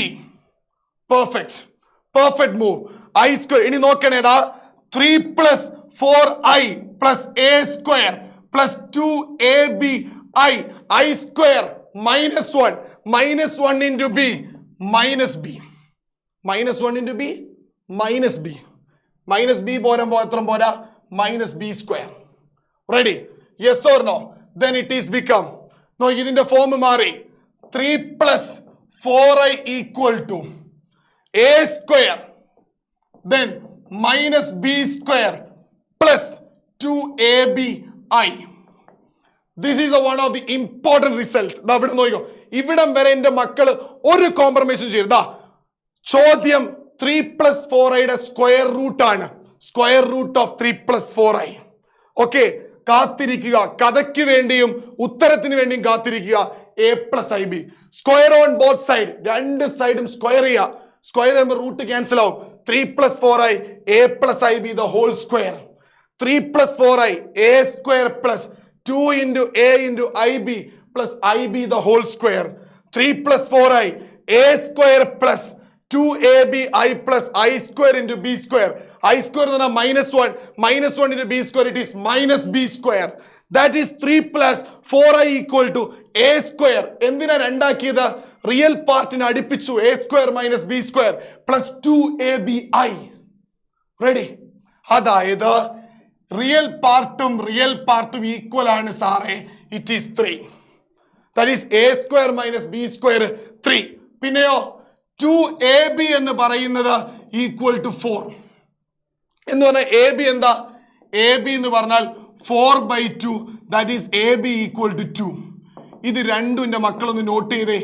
Perfect move. I square ഇനി നോക്കണേടാ, 3 + 4i plus a square plus 2ab I square minus 1 into b minus b minus 1 into b minus b minus b പോരുമ്പോ എത്ര പോരാ, minus b square. Ready? Yes or no? Then it is become, no, ഇതിന്റെ form മാറി, 3 + 4i = a square then minus b square plus 2abi. This is one of the important result. ഇവിടെ നോക്കിക്കോ, ഇവിടം വരെ എന്റെ മക്കള് ഒരു കോംപ്രമൈസും ചെയ്യരുതാ. ചോദ്യം 3 + 4i യുടെ സ്ക്വയർ റൂട്ട് ആണ്. Square root of 3 + 4i. Okay, കാത്തിരിക്കുക. കഥയ്ക്ക് വേണ്ടിയും ഉത്തരത്തിന് വേണ്ടിയും കാത്തിരിക്കുക. a + ib square on both side, രണ്ട് സൈഡും സ്ക്വയർ ചെയ്യുക. സ്ക്വയർ ചെയ്യുമ്പോൾ റൂട്ട് ക്യാൻസൽ ആവും. 3 + 4i a + ib the whole square. 3 + 4i a square plus 2 into a into ib plus ib the whole square. 3 + 4i a square plus 2ab I plus I square into b square. I square എന്ന് പറഞ്ഞാൽ minus 1 into b square, it is minus b square. That is 3 + 4i = a square. എന്തിനാ രണ്ടാക്കിയത്? Real പാർട്ടിനെ അടുപ്പിച്ചു. a square minus b square plus 2abi. Ready? അതായത് real പാർട്ടും equal ആണ് സാറേ. It is 3. That is a square minus b square 3. പിന്നെയോ 2ab എന്ന് പറയുന്നത് = 4 എന്ന് പറഞ്ഞാൽ ab എന്താ? ab എന്ന് പറഞ്ഞാൽ 4/2. That is ab = 2. ഇത് രണ്ടും എന്റെ മക്കളൊന്ന് നോട്ട് ചെയ്തേ.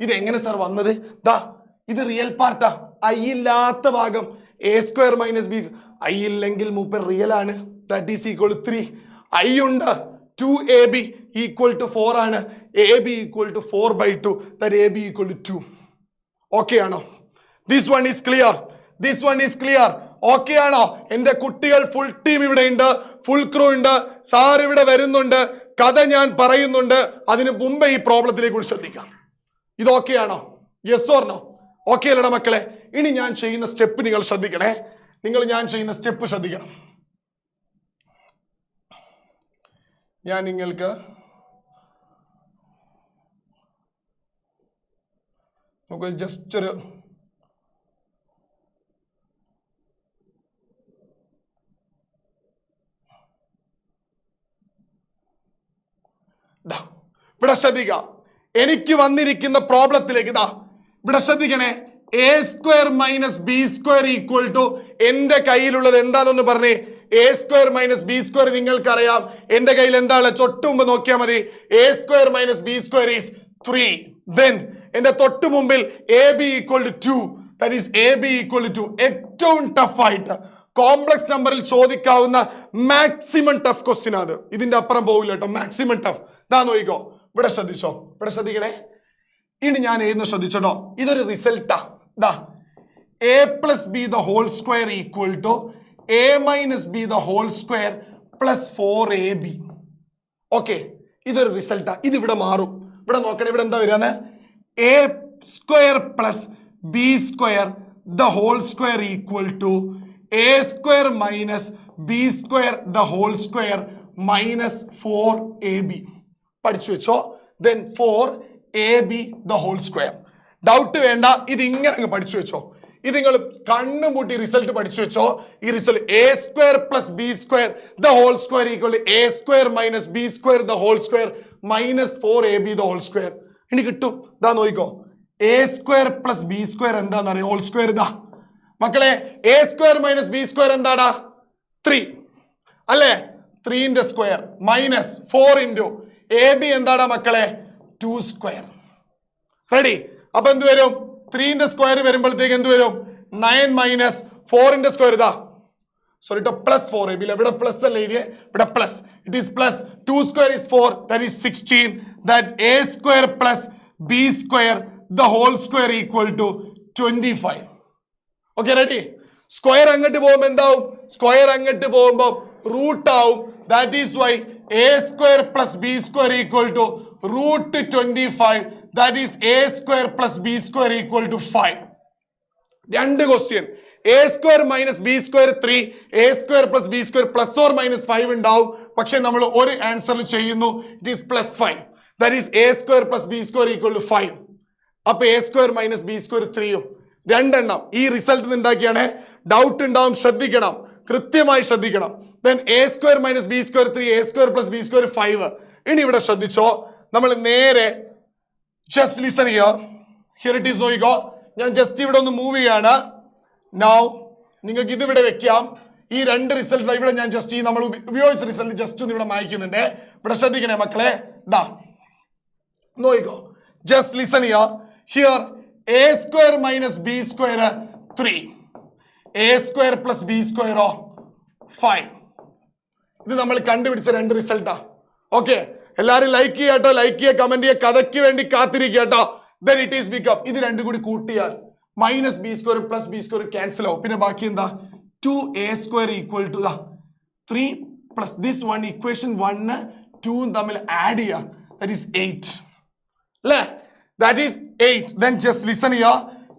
ഇത് എങ്ങനെ സാർ വന്നത്? ദാ ഇത് റിയൽ പാർട്ടാ. ഐ ഇല്ലാത്ത ഭാഗം a square minus b, I ഇല്ലെങ്കിൽ മൂപ്പർ റിയൽ ആണ്. That is = 3. ഐ ഉണ്ട്, 2ab = 4 ആണ്. ab = 4/2. that ab = 2. ഓക്കെ ആണോ? This one is clear. Okay ആണോ? എന്റെ കുട്ടികൾ ഫുൾ ടീം ഇവിടെ ഉണ്ട്, ഫുൾ ക്രൂ ഉണ്ട്. സാർ ഇവിടെ വരുന്നുണ്ട്, കഥ ഞാൻ പറയുന്നുണ്ട്. അതിന് മുമ്പേ ഈ പ്രോബ്ലത്തിലേക്ക് കൂടി ശ്രദ്ധിക്കാം. ഇത് ഓക്കെ ആണോ? Yes or no? ഓക്കെ അല്ലടാ മക്കളെ? ഇനി ഞാൻ ചെയ്യുന്ന സ്റ്റെപ്പ് നിങ്ങൾ ശ്രദ്ധിക്കണേ. ഞാൻ ചെയ്യുന്ന സ്റ്റെപ്പ് ശ്രദ്ധിക്കണം. ഞാൻ നിങ്ങൾക്ക് നമുക്ക് ജസ്റ്റ് ഒരു ഇവിടെ ശ്രദ്ധിക്ക. എനിക്ക് വന്നിരിക്കുന്ന പ്രോബ്ലത്തിലേക്ക് ഇവിടെ ശ്രദ്ധിക്കണേ. a square minus b square = എന്റെ കയ്യിലുള്ളത് എന്താണെന്ന് പറഞ്ഞേ. a square minus b square നിങ്ങൾക്കറിയാം. എന്റെ കയ്യിൽ എന്താണ്? തൊട്ട് മുമ്പ് നോക്കിയാൽ മതി. a square minus b square is 3. then എന്റെ തൊട്ട് മുമ്പിൽ ab = 2. that is ab = 2. ഏറ്റവും ടഫ് ആയിട്ട് കോംപ്ലക്സ് നമ്പറിൽ ചോദിക്കാവുന്ന മാക്സിമം ടഫ് ക്വസ്റ്റ്യൻ അത്. ഇതിന്റെ അപ്പുറം പോകില്ല കേട്ടോ. Maximum tough. ദാ നോക്കിക്കോ, ഇവിടെ ശ്രദ്ധിച്ചോ, ഇവിടെ ശ്രദ്ധിക്കണേ. ഇനി ഞാൻ എഴുതുന്ന ശ്രദ്ധിച്ചോട്ടോ. ഇതൊരു റിസൾട്ടാ. ദാ a plus b the whole square = a minus b the whole square plus 4ab. Okay, ഇതൊരു റിസൾട്ടാ. ഇത് ഇവിടെ മാറും. ഇവിടെ നോക്കണേ, ഇവിടെ എന്താ വരാന്ന്? a square plus b square the whole square = a square minus b square the whole square minus 4ab. പഠിച്ചു വെച്ചോ. then 4ab the whole square. Doubt വേണ്ട, ഇത് ഇങ്ങനെ അങ്ങ് പഠിച്ചു വെച്ചോ. ഇത് നിങ്ങൾ കണ്ണും പൂട്ടി റിസൾട്ട് പഠിച്ചു വെച്ചോ. ഈ result a square plus b square the whole square = a square minus b square the whole square minus 4ab the whole square. ഇനി കിട്ടും. ഇതാ നോക്കിക്കോ, a square plus B square എന്താന്ന് അറിയാം? Whole square. ഇതാ മക്കളെ, a square minus B square എന്താടാ? 3 അല്ലേ? 3 square minus 4 into a b എന്താടാ മക്കളെ? 2 സ്ക്വയർ. റെഡി? അപ്പൊ എന്ത് വരും? 3 സ്ക്വയർ വരുമ്പോഴത്തേക്ക് എന്ത് വരും? 9 മൈനസ് 4 സ്ക്വയർ. ഇതാ സോറി ട്ടോ, പ്ലസ് 4 എ ബി. ഇവിടെ പ്ലസ് അല്ലേ എഴുതിയേ? ഇവിടെ plus. It is plus 2 square is 4, that is 16. That a square plus B square the whole square equal to 25. Okay ready? Square അങ്ങോട്ട് പോകുമ്പോ എന്താവും? സ്ക്വയർ അങ്ങോട്ട് പോകുമ്പോ റൂട്ട് ആവും. That is why a square plus B square equal to root 25. That is A square plus B square equal to 5. രണ്ട് question. A square minus B square 3, A square plus B square plus or minus 5 ഉണ്ടാവും. പക്ഷെ നമ്മൾ ഒരു ആൻസറിൽ ചെയ്യുന്നു, it is plus 5. That is A square plus B square equal to 5. അപ്പൊ A square minus B square 3യും രണ്ടെണ്ണം ഈ റിസൾട്ട് ഉണ്ടാക്കിയാണ്. ഡൗട്ട് ഉണ്ടാവും, ശ്രദ്ധിക്കണം, കൃത്യമായി ശ്രദ്ധിക്കണം. Then A square minus B square 3, A square plus B square 5. ഇനി ഇവിടെ ശ്രദ്ധിച്ചോ, നമ്മൾ നേരെ just listen here. Here it is നോക്കിക്കോ, ഞാൻ ജസ്റ്റ് ഇവിടെ ഒന്ന് മൂവ് ചെയ്യാണ്. നൗ നിങ്ങൾക്ക് ഇത് ഇവിടെ വെക്കാം. ഈ രണ്ട് റിസൾട്ട് ഇവിടെ ഞാൻ ജസ്റ്റ് ഈ നമ്മൾ ഉപയോഗിച്ച റിസൾട്ട് ജസ്റ്റ് ഒന്ന് ഇവിടെ മായ്ക്കുന്നുണ്ട്. ഇവിടെ ശ്രദ്ധിക്കണേ മക്കളെ. ദാ നോക്കിക്കോ, just listen here. Here A square minus B square 3, A square plus B സ്ക്വയറോ 5. ഇത് നമ്മൾ കണ്ടുപിടിച്ച രണ്ട് റിസൾട്ടാ. ഓക്കെ, എല്ലാരും ലൈക്ക് ചെയ്യാട്ടോ, ലൈക്ക് ചെയ്യുക, കമന്റ് ചെയ്യുക, കഥയ്ക്ക് വേണ്ടി കാത്തിരിക്കട്ടോ. Then it is become, ഇത് രണ്ടും കൂടി കൂട്ടിയാൽ minus B square plus B square cancel ആവും. പിന്നെ ബാക്കി എന്താ? 2a square equal to 3 plus this 1, equation 1 2 തമ്മിൽ ആഡ് ചെയ്യുക, ദാറ്റ് ഈസ് 8 അല്ലേ? That is 8. Then just listen here,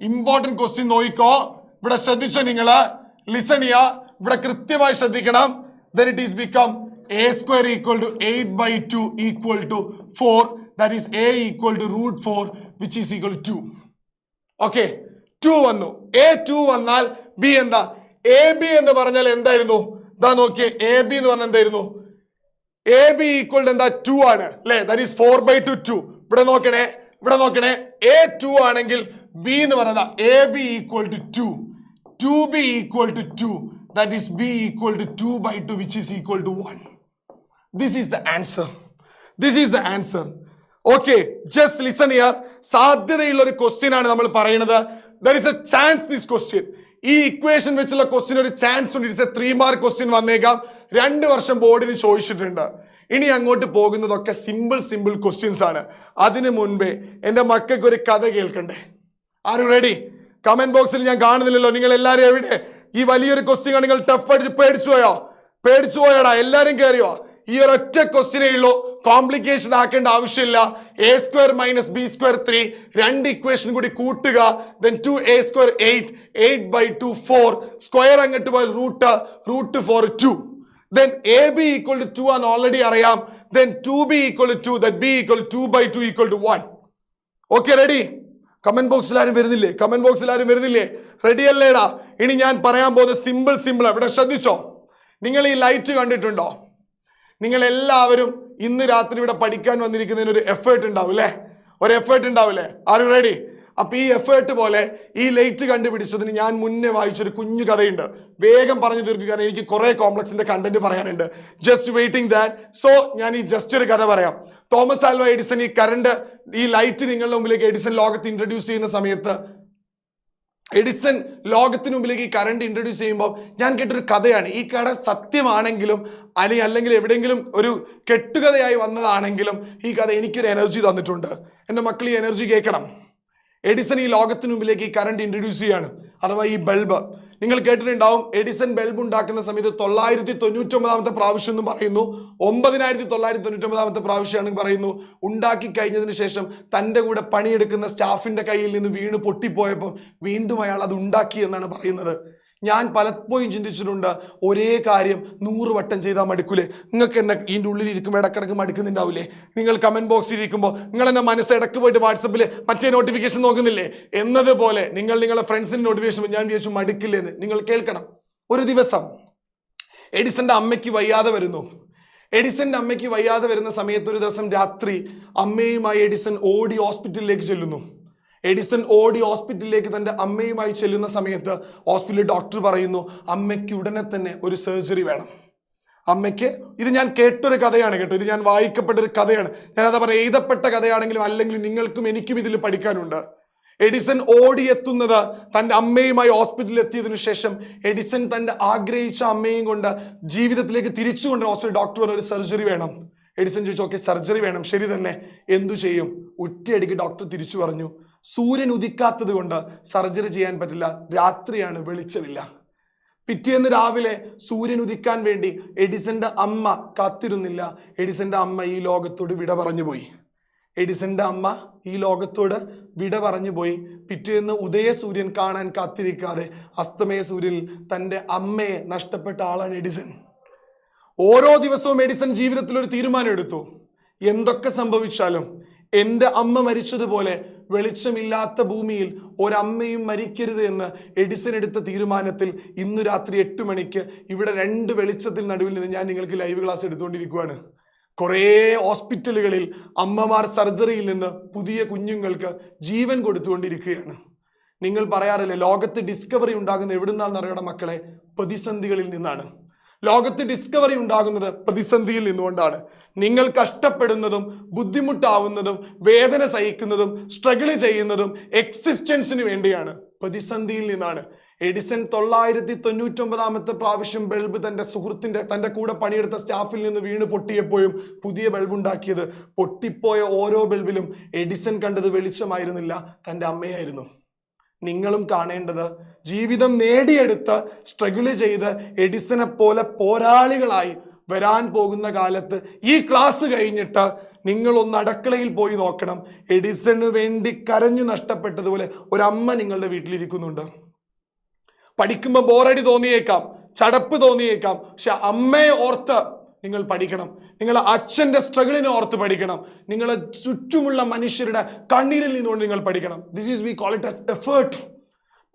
important question നോക്കിക്കോ. ഇവിടെ ശ്രദ്ധിച്ചോ നിങ്ങള്, ലിസൺ ചെയ്യുക, ഇവിടെ കൃത്യമായി ശ്രദ്ധിക്കണം. Then it is become a square equal to 8 by 2 equal to 4. That is a equal to root 4 which is equal to 2. Okay, 2 വന്നു. a 2 വന്നാൽ b എന്താ? a b എന്ന് പറഞ്ഞാൽ എന്തായിരുന്നു? ദാ നോക്കിയേ, a b എന്ന് പറഞ്ഞാൽ എന്തായിരുന്നു? a b equal to എന്താ? 2 ആണ് അല്ലേ? That is 4 by 2 2. ഇവിടെ നോക്കണേ, ഇവിടെ നോക്കണേ, a 2 ആണെങ്കിൽ b എന്ന് പറയുന്നത് a b equal to 2, 2b equal to 2. That is b equal to 2 by 2 which is equal to 1. This is the answer. This is the answer. Okay, just listen here. സാധ്യതയുള്ള ഒരു question ആണ് നമ്മൾ പറയുന്നത്. There is a chance this question. ഈ equation വെച്ചുള്ള question ഒരു chance ഉണ്ട്. It's A 3 mark question വന്നേക്കാം. 2 വർഷം ബോർഡിന് ചോദിച്ചിട്ടുണ്ട്. ഇനി അങ്ങോട്ട് പോകുന്നതൊക്കെ സിമ്പിൾ ക്വസ്റ്റ്യൻസ് ആണ്. അതിനു മുൻപേ എൻ്റെ മക്കൾക്ക് ഒരു കഥ കേൾക്കണ്ടേ? R you ready? കമന്റ് ബോക്സിൽ ഞാൻ കാണുന്നില്ലല്ലോ, നിങ്ങൾ എല്ലാവരും എവിടെ? ഈ വലിയൊരു ക്വസ്റ്റ്യൻ നിങ്ങൾ ടഫ് അടിച്ച് പേടിച്ചു പോയോടാ? എല്ലാരും കയറിയോ? ഈ ഒരൊറ്റ ക്വസ്റ്റ്യനേ ഉള്ളൂ, കോംപ്ലിക്കേഷൻ ആക്കേണ്ട ആവശ്യമില്ല. A square minus B square 3, രണ്ട് ഇക്വേഷൻ കൂടി കൂട്ടുക. Then 2a square 8, 8 by 2 4, square അങ്ങോട്ട് പോയാൽ root 4 2. Then a b equal to 2 ആണ് ഓൾറെഡി അറിയാം. Then 2b equal to 2, that b equal 2 by 2 equal to 1. Okay ready? Comment ബോക്സിൽ ആരും വരുന്നില്ലേ? റെഡി അല്ലേടാ? ഇനി ഞാൻ പറയാൻ പോകുന്നത് സിമ്പിൾ. ഇവിടെ ശ്രദ്ധിച്ചോ, നിങ്ങൾ ഈ ലൈറ്റ് കണ്ടിട്ടുണ്ടോ? നിങ്ങൾ എല്ലാവരും ഇന്ന് രാത്രി ഇവിടെ പഠിക്കാൻ വന്നിരിക്കുന്നതിന് ഒരു എഫേർട്ട് ഉണ്ടാവില്ലേ? R you ready? അപ്പൊ ഈ എഫേർട്ട് പോലെ ഈ ലൈറ്റ് കണ്ടുപിടിച്ചതിന് ഞാൻ മുന്നേ വായിച്ചൊരു കുഞ്ഞു കഥയുണ്ട്. വേഗം പറഞ്ഞു തീർക്കുക, കാരണം എനിക്ക് കുറെ കോംപ്ലക്സിന്റെ കണ്ടന്റ് പറയാനുണ്ട്. Just waiting that. സോ ഞാൻ ഈ ജസ്റ്റ് ഒരു കഥ പറയാം. തോമസ് ആൽവ എഡിസൺ ഈ ലൈറ്റ് നിങ്ങളുടെ മുമ്പിലേക്ക് എഡിസൺ ലോകത്ത് ഇൻട്രൊഡ്യൂസ് ചെയ്യുന്ന സമയത്ത്, എഡിസൺ ലോകത്തിന് മുമ്പിലേക്ക് ഈ കറണ്ട് ഇൻട്രൊഡ്യൂസ് ചെയ്യുമ്പോൾ ഞാൻ കേട്ടൊരു കഥയാണ്. ഈ കഥ സത്യമാണെങ്കിലും അല്ലെങ്കിൽ എവിടെയെങ്കിലും ഒരു കെട്ടുകഥയായി വന്നതാണെങ്കിലും ഈ കഥ എനിക്കൊരു എനർജി തന്നിട്ടുണ്ട്. എൻ്റെ മക്കൾ ഈ എനർജി കേൾക്കണം. എഡിസൺ ഈ ലോകത്തിന് മുമ്പിലേക്ക് ഈ കറണ്ട് ഇൻട്രൊഡ്യൂസ് ചെയ്യാണ്, അഥവാ ഈ ബൾബ്. നിങ്ങൾ കേട്ടിട്ടുണ്ടാവും, എഡിസൺ ബൾബ് ഉണ്ടാക്കുന്ന സമയത്ത് 999 പ്രാവശ്യം എന്നും പറയുന്നു, 9999 പ്രാവശ്യമാണെന്ന് പറയുന്നു. ഉണ്ടാക്കി കഴിഞ്ഞതിന് ശേഷം തൻ്റെ കൂടെ പണിയെടുക്കുന്ന സ്റ്റാഫിന്റെ കയ്യിൽ നിന്ന് വീണ് പൊട്ടിപ്പോയപ്പോൾ വീണ്ടും അയാൾ അത് ഉണ്ടാക്കി എന്നാണ് പറയുന്നത്. ഞാൻ പലപ്പോഴും ചിന്തിച്ചിട്ടുണ്ട്, ഒരേ കാര്യം 100 വട്ടം ചെയ്താൽ മടുക്കൂലേ? നിങ്ങൾക്ക് എന്നെ ഇതിൻ്റെ ഉള്ളിൽ ഇരിക്കുമ്പോൾ ഇടക്കിടക്ക് മടുക്കുന്നുണ്ടാവില്ലേ? നിങ്ങൾ കമന്റ് ബോക്സിൽ ഇരിക്കുമ്പോൾ നിങ്ങൾ എന്നെ മനസ്സ് ഇടക്ക് പോയിട്ട് വാട്സപ്പിൽ മറ്റേ നോട്ടിഫിക്കേഷൻ നോക്കുന്നില്ലേ എന്നതുപോലെ നിങ്ങളുടെ ഫ്രണ്ട്സിന്റെ നോട്ടിഫിക്കേഷൻ ഞാൻ വിചാരിച്ചു മടുക്കില്ലേന്ന്. നിങ്ങൾ കേൾക്കണം. ഒരു ദിവസം എഡിസന്റെ അമ്മയ്ക്ക് വയ്യാതെ വരുന്നു. എഡിസന്റെ അമ്മയ്ക്ക് വയ്യാതെ വരുന്ന സമയത്ത് ഒരു ദിവസം രാത്രി അമ്മയുമായി എഡിസൺ ഓടി ഹോസ്പിറ്റലിലേക്ക് ചെല്ലുന്നു. എഡിസൺ ഓടി ഹോസ്പിറ്റലിലേക്ക് തന്റെ അമ്മയുമായി ചെല്ലുന്ന സമയത്ത് ഹോസ്പിറ്റലിൽ ഡോക്ടർ പറയുന്നു, അമ്മയ്ക്ക് ഉടനെ തന്നെ ഒരു സർജറി വേണം. അമ്മയ്ക്ക്, ഇത് ഞാൻ കേട്ടൊരു കഥയാണ് കേട്ടോ, ഇത് ഞാൻ വായിക്കപ്പെട്ട ഒരു കഥയാണ്. ഞാനതാ പറയാം, എഴുതപ്പെട്ട കഥയാണെങ്കിലും അല്ലെങ്കിലും നിങ്ങൾക്കും എനിക്കും ഇതിൽ പഠിക്കാനുണ്ട്. എഡിസൺ ഓടിയെത്തുന്നത് തന്റെ അമ്മയുമായി ഹോസ്പിറ്റലിൽ എത്തിയതിനു ശേഷം എഡിസൺ തന്റെ ആഗ്രഹിച്ച അമ്മയും കൊണ്ട് ജീവിതത്തിലേക്ക് തിരിച്ചുകൊണ്ട് ഹോസ്പിറ്റൽ ഡോക്ടർ പറഞ്ഞ ഒരു സർജറി വേണം. എഡിസൺ ചോദിച്ചു, ഓക്കെ സർജറി വേണം, ശരി തന്നെ, എന്തു ചെയ്യും? ഒറ്റയടിക്ക് ഡോക്ടർ തിരിച്ചു പറഞ്ഞു, സൂര്യൻ ഉദിക്കാത്തത് കൊണ്ട് സർജറി ചെയ്യാൻ പറ്റില്ല, രാത്രിയാണ്, വെളിച്ചമില്ല. പിറ്റേന്ന് രാവിലെ സൂര്യൻ ഉദിക്കാൻ വേണ്ടി എഡിസന്റെ അമ്മ കാത്തിരുന്നില്ല. എഡിസന്റെ അമ്മ ഈ ലോകത്തോട് വിട പറഞ്ഞു പോയി. എഡിസന്റെ അമ്മ ഈ ലോകത്തോട് വിട പറഞ്ഞു പോയി. പിറ്റേന്ന് ഉദയ സൂര്യൻ കാണാൻ കാത്തിരിക്കാതെ അസ്തമയ സൂര്യനിൽ തൻ്റെ അമ്മയെ നഷ്ടപ്പെട്ട ആളാണ് എഡിസൺ. ഓരോ ദിവസവും എഡിസൺ ജീവിതത്തിൽ ഒരു തീരുമാനം എടുത്തു, എന്തൊക്കെ സംഭവിച്ചാലും എൻ്റെ അമ്മ മരിച്ചതുപോലെ വെളിച്ചമില്ലാത്ത ഭൂമിയിൽ ഒരമ്മയും മരിക്കരുത് എന്ന് എഡിസൺ എടുത്ത തീരുമാനത്തിൽ ഇന്ന് രാത്രി 8 മണിക്ക് ഇവിടെ 2 വെളിച്ചത്തിൽ നടുവിൽ നിന്ന് ഞാൻ നിങ്ങൾക്ക് ലൈവ് ക്ലാസ് എടുത്തുകൊണ്ടിരിക്കുകയാണ്. കുറേ ഹോസ്പിറ്റലുകളിൽ അമ്മമാർ സർജറിയിൽ നിന്ന് പുതിയ കുഞ്ഞുങ്ങൾക്ക് ജീവൻ കൊടുത്തുകൊണ്ടിരിക്കുകയാണ്. നിങ്ങൾ പറയാറില്ലേ, ലോകത്ത് ഡിസ്കവറി ഉണ്ടാകുന്നത് എവിടുന്നാണെന്ന് അറിയണം മക്കളെ? പ്രതിസന്ധികളിൽ നിന്നാണ്. ലോകത്ത് ഡിസ്കവറി ഉണ്ടാകുന്നത് പ്രതിസന്ധിയിൽ നിന്നുകൊണ്ടാണ്. നിങ്ങൾ കഷ്ടപ്പെടുന്നതും ബുദ്ധിമുട്ടാവുന്നതും വേദന സഹിക്കുന്നതും സ്ട്രഗിൾ ചെയ്യുന്നതും എക്സിസ്റ്റൻസിന് വേണ്ടിയാണ്, പ്രതിസന്ധിയിൽ നിന്നാണ്. എഡിസൺ 999 പ്രാവശ്യം ബൾബ് തന്റെ കൂടെ പണിയെടുത്ത സ്റ്റാഫിൽ നിന്ന് വീണ് പൊട്ടിയപ്പോഴും പുതിയ ബൾബ് ഉണ്ടാക്കിയത്. പൊട്ടിപ്പോയ ഓരോ ബൾബിലും എഡിസൺ കണ്ടത് വെളിച്ചമായിരുന്നില്ല, തൻ്റെ അമ്മയായിരുന്നു. നിങ്ങളും കാണേണ്ടത് ജീവിതം നേടിയെടുത്ത് സ്ട്രഗിൾ ചെയ്ത് എഡിസനെ പോലെ പോരാളികളായി വരാൻ പോകുന്ന കാലത്ത് ഈ ക്ലാസ് കഴിഞ്ഞിട്ട് നിങ്ങളൊന്ന് അടുക്കളയിൽ പോയി നോക്കണം. എഡിസന് വേണ്ടി കരഞ്ഞു നഷ്ടപ്പെട്ടതുപോലെ ഒരമ്മ നിങ്ങളുടെ വീട്ടിലിരിക്കുന്നുണ്ട്. പഠിക്കുമ്പോൾ ബോറടി തോന്നിയേക്കാം, ചടപ്പ് തോന്നിയേക്കാം, പക്ഷെ അമ്മയെ ഓർത്ത് നിങ്ങൾ പഠിക്കണം. നിങ്ങളെ അച്ഛൻ്റെ സ്ട്രഗിളിനെ ഓർത്ത് പഠിക്കണം. നിങ്ങളെ ചുറ്റുമുള്ള മനുഷ്യരുടെ കണ്ണീരിൽ നിന്നുകൊണ്ട് നിങ്ങൾ പഠിക്കണം. This is we call it as effort.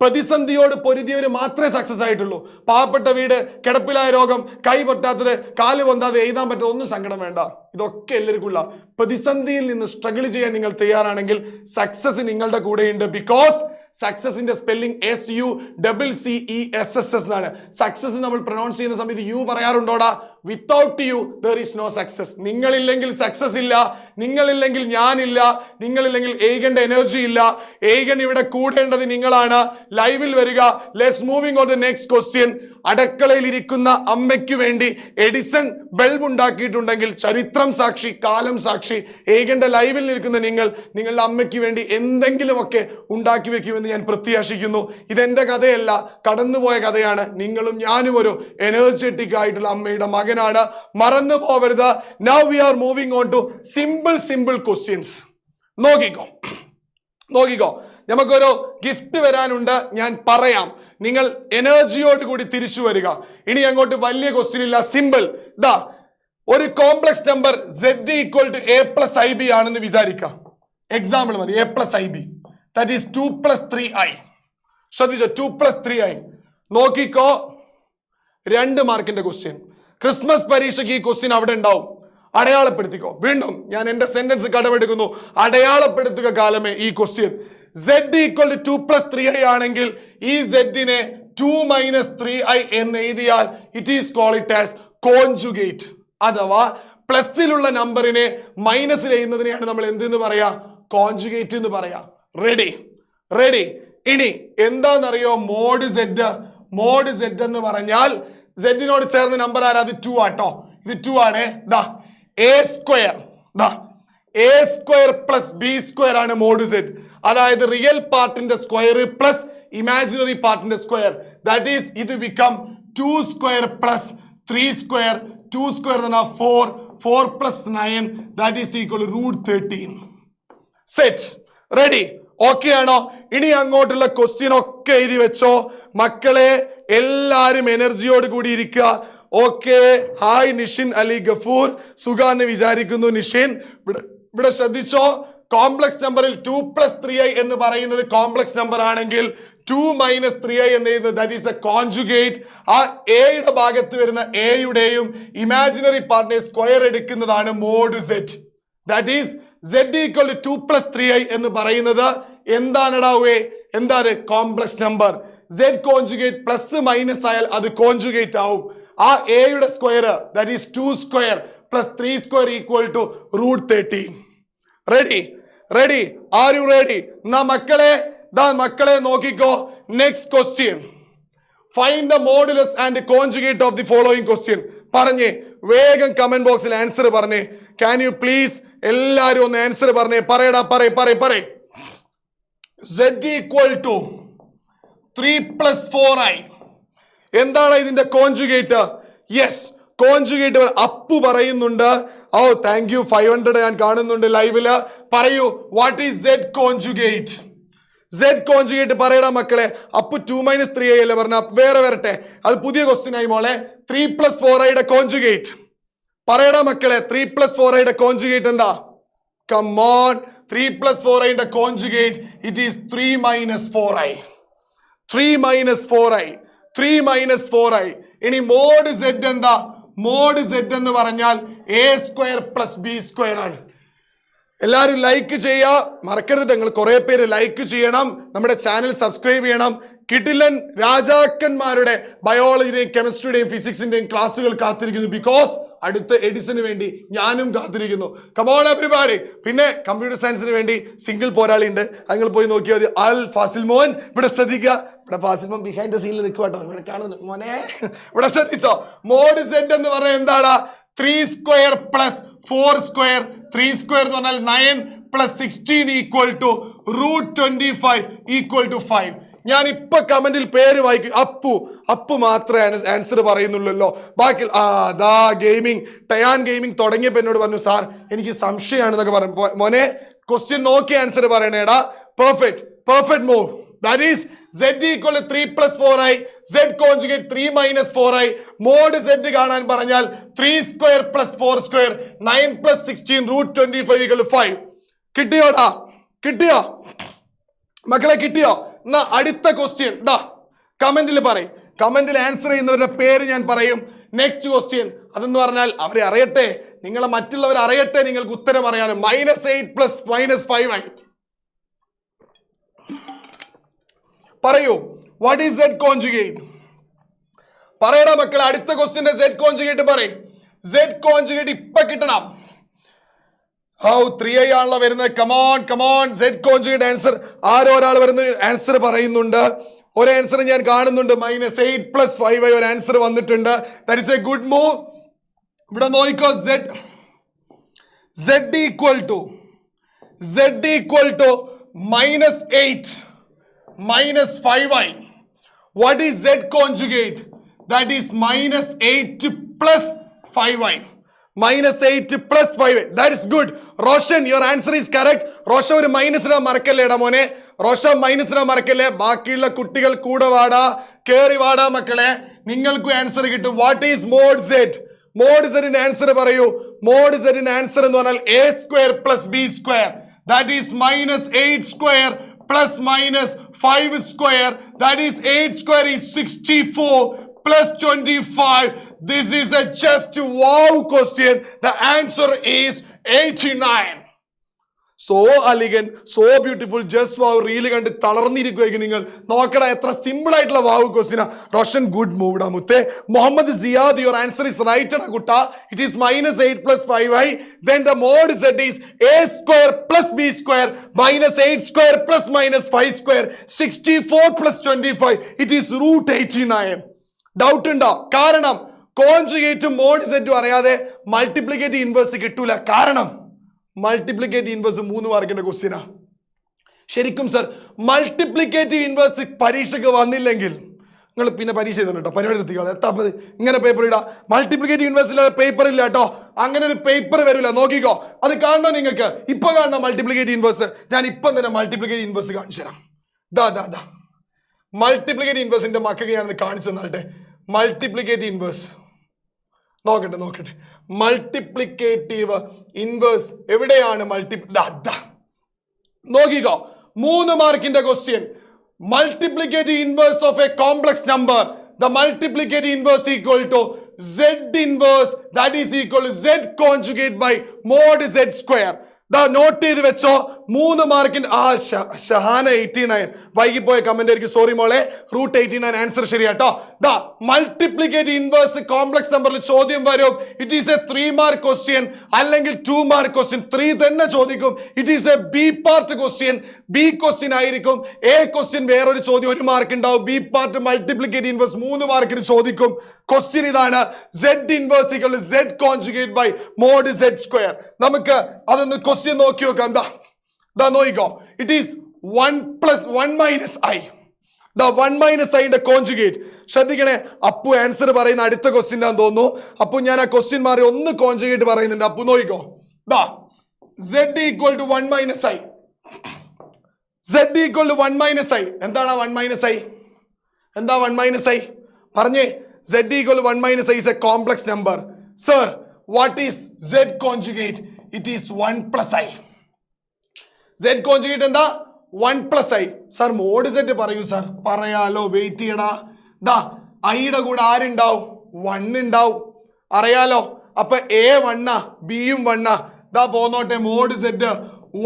പ്രതിസന്ധിയോട് പൊരുതിയവർ മാത്രമേ സക്സസ് ആയിട്ടുള്ളൂ. പാവപ്പെട്ട വീട്, കിടപ്പിലായ രോഗം, കൈ പൊട്ടാത്തത്, കാല് പൊന്താതെ, എഴുതാൻ പറ്റാതെ, ഒന്നും സങ്കടം വേണ്ട. ഇതൊക്കെ എല്ലാവർക്കും ഉള്ള. പ്രതിസന്ധിയിൽ നിന്ന് സ്ട്രഗിൾ ചെയ്യാൻ നിങ്ങൾ തയ്യാറാണെങ്കിൽ സക്സസ് നിങ്ങളുടെ കൂടെയുണ്ട്. ബിക്കോസ് സക്സസിന്റെ സ്പെല്ലിംഗ് SUCCESS എന്നാണ്. സക്സസ് നമ്മൾ പ്രൊനൗൺസ് ചെയ്യുന്ന സമയത്ത് യു പറയാറുണ്ടോടാ? Without U there is no success. നിങ്ങളില്ലെങ്കിൽ സക്സസ് ഇല്ല, നിങ്ങളില്ലെങ്കിൽ ഞാനില്ല, നിങ്ങളില്ലെങ്കിൽ ഏഗന്റെ എനർജി ഇല്ല. ഏഗൻ ഇവിടെ കൂടേണ്ടത് നിങ്ങളാണ്. ലൈവിൽ വരിക. Let's moving on the next question. അടുക്കളയിൽ ഇരിക്കുന്ന അമ്മയ്ക്ക് വേണ്ടി എഡിസൺ ബൾബ് ഉണ്ടാക്കിയിട്ടുണ്ടെങ്കിൽ ചരിത്രം സാക്ഷി, കാലം സാക്ഷി, ഏഗന്റെ ലൈവിൽ നിൽക്കുന്ന നിങ്ങളുടെ അമ്മയ്ക്ക് വേണ്ടി എന്തെങ്കിലുമൊക്കെ ഉണ്ടാക്കി വെക്കുമെന്ന് ഞാൻ പ്രത്യാശിക്കുന്നു. ഇതെന്റെ കഥയല്ല, കടന്നുപോയ കഥയാണ്. നിങ്ങളും ഞാനും ഒരു എനർജറ്റിക് ആയിട്ടുള്ള അമ്മയുടെ മകനാണ്, മറന്നു പോവരുത്. Now we are moving on to simple questions. നോക്കിക്കോ, നമുക്കൊരു ഗിഫ്റ്റ് വരാനുണ്ട്, ഞാൻ പറയാം. നിങ്ങൾ എനർജിയോട് കൂടി തിരിച്ചു വരിക. ഇനി അങ്ങോട്ട് വലിയ ക്വസ്റ്റ്യൻ ഇല്ല, സിമ്പിൾ. ഒരു complex number Z = A + IB ആണെന്ന് വിചാരിക്കാം. എക്സാമ്പിൾ മതി, A + IB, that is 2 + 3i. ശ്രദ്ധിച്ചോ, 2 + 3i. നോക്കിക്കോ, 2 മാർക്കിന്റെ ക്വസ്റ്റ്യൻ. ക്രിസ്മസ് പരീക്ഷയ്ക്ക് ഈ ക്വസ്റ്റ്യൻ അവിടെ ഉണ്ടാവും. അടയാളപ്പെടുത്തിക്കോ. വീണ്ടും ഞാൻ എന്റെ സെന്റൻസ് കടമെടുക്കുന്നു. അടയാളപ്പെടുത്തുക കാലമേ ഈ ക്വസ്റ്റ്യൻ. Z = 2 + 3i ആണെങ്കിൽ ഈ Z-നെ 2 - 3i എന്ന് എഴുതിയാൽ it is called it as conjugate. അഥവാ പ്ലസിലുള്ള നമ്പറിനെ മൈനസിൽ എഴുതുന്നതിനെയാണ് നമ്മൾ എന്തെന്ന് പറയാ? കോൺജുഗേറ്റ് എന്ന് പറയാ. റെഡി. ഇനി എന്താണെന്നറിയോ? മോഡ് Z എന്ന് പറഞ്ഞാൽ Z-നോട് ചേർന്ന നമ്പർ ആരാ? അത് 2 ആട്ടോ. ഇത് 2 ആണ്. A² + B² ആണ് മോഡ് Z. അതായത് റിയൽ പാർട്ടിന്റെ സ്ക്വയർ പ്ലസ് ഇമാജിനറി പാർട്ടിന്റെ സ്ക്വയർ. ദാറ്റ് ഈസ് ഇത് ബിക്കം 2² + 3². 2² എന്ന് പറഞ്ഞാൽ 4. 4 + 9 that is equal √13. Set. Ready? Okay ആണോ? ഇനി അങ്ങോട്ടുള്ള ക്വസ്റ്റ്യൻ ഒക്കെ എഴുതി വെച്ചോ മക്കളെ. എല്ലാരും എനർജിയോട് കൂടി ഇരിക്കുക. ഓക്കെ. ഹായ് നിഷിൻ അലി ഗഫൂർ, സുഖാന്ന് വിചാരിക്കുന്നു നിഷിൻ. ഇവിടെ ശ്രദ്ധിച്ചോ, കോംപ്ലക്സ് നമ്പറിൽ 2 + 3i എന്ന് പറയുന്നത് കോംപ്ലക്സ് നമ്പർ ആണെങ്കിൽ 2 minus 3i എന്ന് എഴുതുന്നത് that is the conjugate. ആ എയുടെ ഭാഗത്ത് വരുന്ന എയുടെയും ഇമാജിനറി പാർട്ടിനെ സ്ക്വയർ എടുക്കുന്നതാണ് mode z. that is z equal to 2 plus 3i എന്ന് പറയുന്നത് എന്താണെടാവേ? എന്താണ്? Complex number. z conjugate plus minus ആയാൽ അത് കോൺജുഗേറ്റ് ആവും. ആ എയുടെ square that is 2 square plus 3 square equal to root 13. ready? Are you ready? എന്നാ മക്കളെ നോക്കിക്കോ. Next question. Find the modulus and conjugate of the following question. പറഞ്ഞേ, വേഗം കമന്റ് ബോക്സിൽ ആൻസർ പറഞ്ഞേ. ക്യാൻ യു പ്ലീസ് എല്ലാരും ഒന്ന് ആൻസർ പറഞ്ഞേ. പറയടാ, പറയ്. z equal to 3 plus 4i. എന്താണ് ഇതിന്റെ കോൺജുഗേറ്റ്? യെസ്, കോൺജുഗേറ്റ് അപ്പു പറയുന്നുണ്ട്. ഓ താങ്ക് യു, 500 ഞാൻ കാണുന്നുണ്ട് ലൈവില്. പറയൂ, what is z conjugate? z conjugate പറയടാ മക്കളെ. അപ്പു 2 minus 3i അല്ലേ പറഞ്ഞ? വേറെ വരട്ടെ, അത് പുതിയ ക്വസ്റ്റ്യൻ ആയി മോളെ. 3 plus 4iയുടെ കോൺജുഗേറ്റ് പറയടാ മക്കളെ. 3 plus 4iയുടെ കോൺജുഗേറ്റ് എന്താ? കം ഓൺ, 3 plus 4iയുടെ conjugate it is 3 minus 4i. 3 minus 4i. 3 minus 4i. ഇനി മോഡ് z എന്താ? മോഡ് z എന്ന് പറഞ്ഞാൽ a square plus B square ആണ്. എല്ലാവരും ലൈക്ക് ചെയ്യുക, മറക്കരുത്. നിങ്ങൾ കുറെ പേര് ലൈക്ക് ചെയ്യണം, നമ്മുടെ ചാനൽ സബ്സ്ക്രൈബ് ചെയ്യണം. കിടിലൻ രാജാക്കന്മാരുടെ ബയോളജിയുടെയും കെമിസ്ട്രിയുടെയും ഫിസിക്സിന്റെയും ക്ലാസ്സുകൾ കാത്തിരിക്കുന്നു. ബിക്കോസ് അടുത്ത എഡിഷന് വേണ്ടി ഞാനും കാത്തിരിക്കുന്നു. Come on everybody. പിന്നെ കമ്പ്യൂട്ടർ സയൻസിന് വേണ്ടി സിംഗിൾ പോരാളി ഉണ്ട്, നിങ്ങൾ പോയി നോക്കിയാൽ മതി. അൽ ഫാസിൽ മോൻ. ഇവിടെ ശ്രദ്ധിക്കുക, ഇവിടെ ഫാസിൽ മോൻ ബിഹൈൻഡ് ദ സീനിൽ നിൽക്കുക കേട്ടോ. ഇവിടെ കാണുന്നു മോനെ, ഇവിടെ ശ്രദ്ധിച്ചോ. മോഡ് z എന്ന് പറഞ്ഞാൽ എന്താണ്? 3 square plus 4 square. 3 square എന്ന് പറഞ്ഞാൽ 9 plus 16 equal to root 25 equal to 5. ഞാൻ ഇപ്പൊ കമന്റിൽ പേര് വായിക്കും. അപ്പു മാത്രമേ ആൻസർ പറയുന്നുള്ളല്ലോ. ബാക്കി ഗെയിമിംഗ് ടയാൻ ഗെയിമിംഗ് തുടങ്ങിയപ്പോ എന്നോട് പറഞ്ഞു, സാർ എനിക്ക് സംശയമാണെന്നൊക്കെ പറഞ്ഞു. മോനെ, ക്വസ്റ്റ്യൻ നോക്കി ആൻസർ പറയണേടാ. Perfect move. that is z equal to 3 plus 4i. z conjugate 3 minus 4i. Mod z കാണാൻ പറഞ്ഞാൽ 3 square plus 4 square 9 plus 16 root 25 equal to 5. കിട്ടിയോ മക്കളെ? കിട്ടിയോ? എന്നാ അടുത്ത ക്വസ്റ്റ്യൻ കമന്റിൽ പറയും. കമന്റിൽ ആൻസർ ചെയ്യുന്നവരുടെ പേര് ഞാൻ പറയും. നെക്സ്റ്റ് ക്വസ്റ്റ്യൻ അതെന്ന് പറഞ്ഞാൽ അവരെ അറിയട്ടെ, നിങ്ങളെ മറ്റുള്ളവർ അറിയട്ടെ നിങ്ങൾക്ക് ഉത്തരം അറിയാനും. -8 plus -5i. പറയൂ, വാട്ട് ഈസ് z കോൺജുഗേറ്റ്? പറയടാ മക്കളെ. അടുത്ത ക്വസ്റ്റ്യന്റെ z കോൺജുഗേറ്റ് പറയും. z കോൺജുഗേറ്റ് ഇപ്പൊ കിട്ടണം. 3i ആണല്ലോ വരുന്നത്. Come on z conjugate answer. ഒരാൾ വരുന്ന ആൻസർ പറയുന്നുണ്ട്. ഒരു ആൻസർ ഞാൻ കാണുന്നുണ്ട്. -8 plus 5i ഒരു ആൻസർ വന്നിട്ടുണ്ട്. That is A good move. ഇവിടെ നോക്കിക്കോ. z equal to -8 minus 5i. What is z conjugate? That is -8 plus 5i. -8 plus 5i. That is good. Roshan, your answer is correct. Roshan ഒരു minus ഇടാൻ മറക്കല്ലേടാ മോനെ. Roshan minus ഇടാൻ മറക്കല്ലേ. ബാക്കിയുള്ള കുട്ടികൾ കൂടെ വാടാ, കേറി വാടാ മക്കളെ, നിങ്ങൾക്കും ആൻസർ കിട്ടും. What is mod z? Mod z answer പറയൂ. മോഡ് z ആൻസർ എന്ന് പറഞ്ഞാൽ a square plus b square. That is -8 square plus -5 square. That is 8 square is 64 plus 25. This is a just wow question. The answer is 89. So elegant, so beautiful, just wow. Really കണ്ട് തളർന്നിരിക്കുകയായിരിക്കും നിങ്ങൾ. നോക്കടാ എത്ര simple ആയിട്ടുള്ള wow question. Roshan good move ഡാ മുത്തേ. Muhammad Siyad, your answer is right ഡാ കുട്ടാ. ഇറ്റ് ഈസ് -8 plus 5i. Then the mode z is a square plus b square -8 square plus -5 square 64 plus 25. It is root 89. Doubt ഉണ്ടോ? കാരണം കോൺജുഗേറ്റും മോഡ് സെറ്റും അറിയാതെ മൾട്ടിപ്ലിക്കേറ്റീവ് ഇൻവേഴ്സ് കിട്ടൂല. കാരണം മൾട്ടിപ്ലിക്കേറ്റീവ് ഇൻവേഴ്സ് 3 മാർക്കിന്റെ ക്വസ്റ്റ്യനാ. ശരിക്കും സർ, മൾട്ടിപ്ലിക്കേറ്റീവ് ഇൻവേഴ്സ് പരീക്ഷയ്ക്ക് വന്നില്ലെങ്കിൽ നിങ്ങൾ പിന്നെ പരീക്ഷ ചെയ്തു കേട്ടോ. പരിപാടി എത്തിക്കോളെ. എത്താപ്പത് ഇങ്ങനെ പേപ്പർ ഇടാ. മൾട്ടിപ്ലിക്കേറ്റീവ് ഇൻവേഴ്സിൽ പേപ്പർ ഇല്ല കേട്ടോ. അങ്ങനെ ഒരു പേപ്പർ വരില്ല. നോക്കിക്കോ, അത് കാണണോ നിങ്ങൾക്ക്? ഇപ്പൊ കാണണം മൾട്ടിപ്ലിക്കേറ്റീവ് ഇൻവേഴ്സ്. ഞാൻ ഇപ്പം തന്നെ മൾട്ടിപ്ലിക്കേറ്റീവ് ഇൻവേഴ്സ് കാണിച്ചു തരാം. ദാ മൾട്ടിപ്ലിക്കേറ്റീവ് ഇൻവേഴ്സിന്റെ മക്കൾക്ക് ഞാനത് കാണിച്ചു തന്നാട്ടെ. മൾട്ടിപ്ലിക്കേറ്റീവ് ഇൻവേഴ്സ് നോക്കട്ടെ. മൾട്ടിപ്ലിക്കേറ്റീവ് ഇൻവേഴ്സ് എവിടെയാണ്? നോക്കിക്കോ, 3 മാർക്കിന്റെ question. multiplicative inverse of a complex number, the multiplicative inverse equal to z inverse, that is equal to z conjugate by mod z square. Note ചെയ്ത് വെച്ചോ. 3 മാർക്കിന് ഷഹാന 89 വൈകിപ്പോയ കമന്റ് ആയിരിക്കും, സോറി മോളെ. റൂട്ട് 89 ആൻസർ ശരിയാട്ടോ. മൾട്ടിപ്ലിക്കേറ്റീവ് ഇൻവേഴ്സ് കോംപ്ലക്സ് നമ്പറിൽ ചോദ്യം വരും. It is a 3 mark question അല്ലെങ്കിൽ 2 മാർക്ക് ക്വസ്റ്റ്യൻ. 3 തന്നെ ചോദിക്കും. It is A B part question. B question ആയിരിക്കും. എ ക്വസ്റ്റ്യൻ വേറൊരു ചോദ്യം 1 മാർക്ക് ഉണ്ടാവും. ബി പാർട്ട് മൾട്ടിപ്ലിക്കേറ്റീവ് ഇൻവേഴ്സ് 3 മാർക്കിന് ചോദിക്കും. ക്വസ്റ്റ്യൻ ഇതാണ്, z inverse equal to z conjugate by mod z square. നമുക്ക് അതൊന്ന് ക്വസ്റ്റ്യൻ നോക്കി നോക്കാം. നോക്കിക്കോ. It is 1 + 1 - i. 1 - i ന്റെ കോൺജുഗേറ്റ്. ശ്രദ്ധിക്കണേ, അപ്പു ആൻസർ പറയുന്ന അടുത്ത ക്വസ്റ്റ്യൻ ആണെന്ന് തോന്നുന്നു. അപ്പു ഞാൻ ആ ക്വസ്റ്റ്യൻ മാറി ഒന്ന് കോൺജുഗേറ്റ് പറയുന്നുണ്ട്. അപ്പു നോക്കിക്കോ. z equal to 1 - i. z equal to 1 - i. എന്താണ് 1 - i? എന്താ 1 - i? പറഞ്ഞേ. z equal to 1 - i is a complex number. Sir, what is z conjugate? It is 1 + i. z conjugate എന്താ? 1 + i. സർ മോഡ് z പറയൂ sir. പറയാലോ, wait ചെയ്യടാ. ഐയുടെ കൂടെ ആരുണ്ടാവും? 1 ഉണ്ടാവും, അറിയാലോ. അപ്പൊ a 1 b യും 1 പോന്നോട്ടെ. Mod z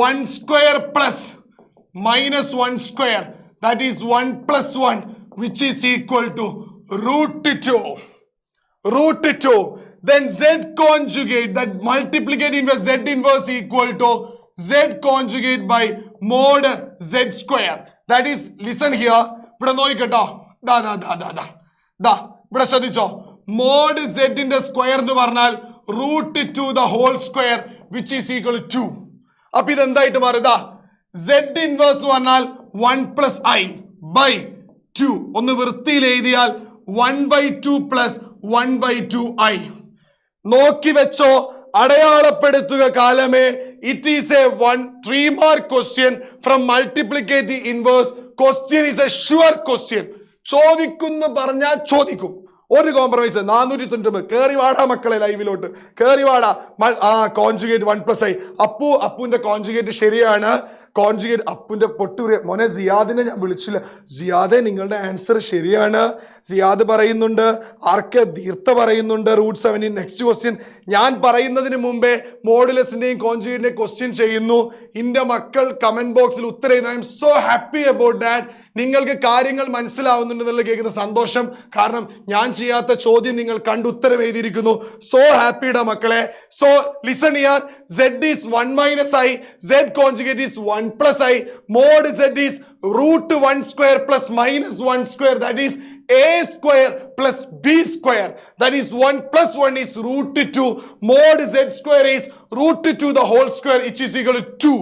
1 square plus -1 square, that is 1 + 1, which is equal to √2. √2. Then z conjugate, that multiplicative inverse z inverse equal to z conjugate by mod z square. That is, listen here. ഇവിടെ നോക്കിട്ടോ. ഇവിടെ ശ്രദ്ധിച്ചോ. Mode z ന്റെ square എന്ന് പറഞ്ഞാൽ √2 the whole square, which is equal to 2. അപ്പൊ ഇത് എന്തായിട്ട് മാറുക? z ഇൻവേഴ്സ് പറഞ്ഞാൽ 1 + i by 2. ഒന്ന് വൃത്തിയിൽ എഴുതിയാൽ 1/2 + 1/2i. നോക്കി വെച്ചോ, അടയാളപ്പെടുത്തുക കാലമേ. It is a 3 mark question from multiplicative inverse. Question is a sure question. ചോദിക്കുന്നു പറഞ്ഞാൽ ചോദിക്കും. ഒരു കോംപ്രമൈസ്. 490 കേറി വാടാ മക്കളെ, ലൈവിലോട്ട് കേറി വാടാ. Conjugate 1 + i. അപ്പുവിന്റെ കോൺജുഗേറ്റ് ശരിയാണ്. കോൺജുഗേറ്റ് അപ്പുന്റെ പൊട്ടൂരെ മോനെ. സിയാദിനെ ഞാൻ വിളിച്ചില്ല. സിയാദെ, നിങ്ങളുടെ ആൻസർ ശരിയാണ്. സിയാദ് പറയുന്നുണ്ട്. ആർക്ക് ദീർത്ത പറയുന്നുണ്ട്. √7. നെക്സ്റ്റ് ക്വസ്റ്റ്യൻ ഞാൻ പറയുന്നതിന് മുമ്പേ മോഡുലസിന്റെയും കോൺജുഗേറ്റിന്റെയും ക്വസ്റ്റ്യൻ ചെയ്യുന്നു. എന്റെ മക്കൾ കമന്റ് ബോക്സിൽ ഉത്തരം ചെയ്യുന്നു. I M so happy about that. നിങ്ങൾക്ക് കാര്യങ്ങൾ മനസ്സിലാവുന്നുണ്ടെന്നുള്ള കേൾക്കുന്ന സന്തോഷം. കാരണം ഞാൻ ചെയ്യാത്ത ചോദ്യം നിങ്ങൾ കണ്ട് ഉത്തരം എഴുതിയിരിക്കുന്നു. സോ ഹാപ്പിയുടെ മക്കളെ. So listen here. z is 1 - i. z conjugate is 1 + i. mod z is √1 square plus -1 square, that is a square plus b square, that is 1 + 1 is √2. mod z square is √2 the whole square, which is equal to 2.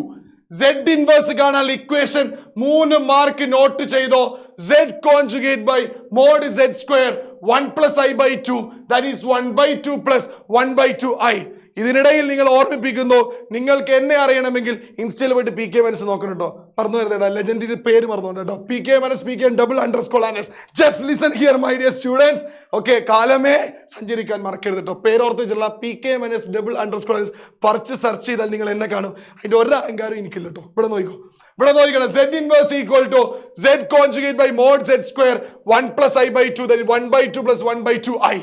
z inverse കാണാൻ equation 3 mark not ചെയ്തോ. z conjugate by mod z square 1 + i by 2, that is 1/2 plus 1/2i. ഇതിനിടയിൽ നിങ്ങൾ ഓർമ്മിപ്പിക്കുന്നു, നിങ്ങൾക്ക് എന്നെ അറിയണമെങ്കിൽ ഇൻസ്റ്റയിൽ പോയിട്ട് PK മനസ് നോക്കണം കേട്ടോ. മറന്നു വരുന്നേടാ, ലെജൻഡിന്റെ പേര് മറന്നുകൊണ്ട് കേട്ടോ. PK മനസ് __ just listen here my dear students. Okay, കാലമേ സഞ്ചരിക്കാൻ മറക്കരുത് കേട്ടോ. പേരോർത്ത് വെച്ചുള്ള PK മനസ് __ പറിച്ച് സെർച്ച് ചെയ്താൽ നിങ്ങൾ എന്നെ കാണും. അതിന്റെ ഒരു അഹങ്കാരം എനിക്കില്ല കേട്ടോ. ഇവിടെ നോക്കിക്കോ. ഇവിടെ നോക്കണം. z inverse equal to z conjugate by mod z square 1 + i by 2, that is 1/2 plus 1/2i.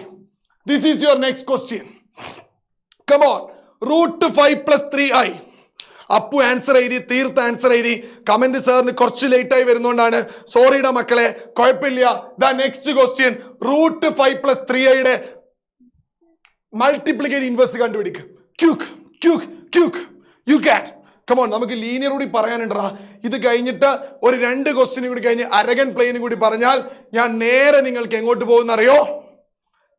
This is your next question. Come on. √5 + 3i. Appu answer എഴുതി, തീർത്ത ആൻസർ എഴുതി. കമന്റ് സാറിന് കുറച്ച് ലേറ്റ് ആയി വരുന്നോണ്ടാണ്, സോറിയുടെ മക്കളെ, കുഴപ്പമില്ല. The next question √5 + 3i multiplicative inverse കണ്ടുപിടിക്കുക. You can. കമോൺ, നമുക്ക് ലീനിയർ കൂടി പറയാനുണ്ടാ. ഇത് കഴിഞ്ഞിട്ട് ഒരു 2 ക്വസ്റ്റ്യൻ കൂടി കഴിഞ്ഞ് അരഗൻ പ്ലെയിനും കൂടി പറഞ്ഞാൽ ഞാൻ നേരെ നിങ്ങൾക്ക് എങ്ങോട്ട് പോകുന്നറിയോ?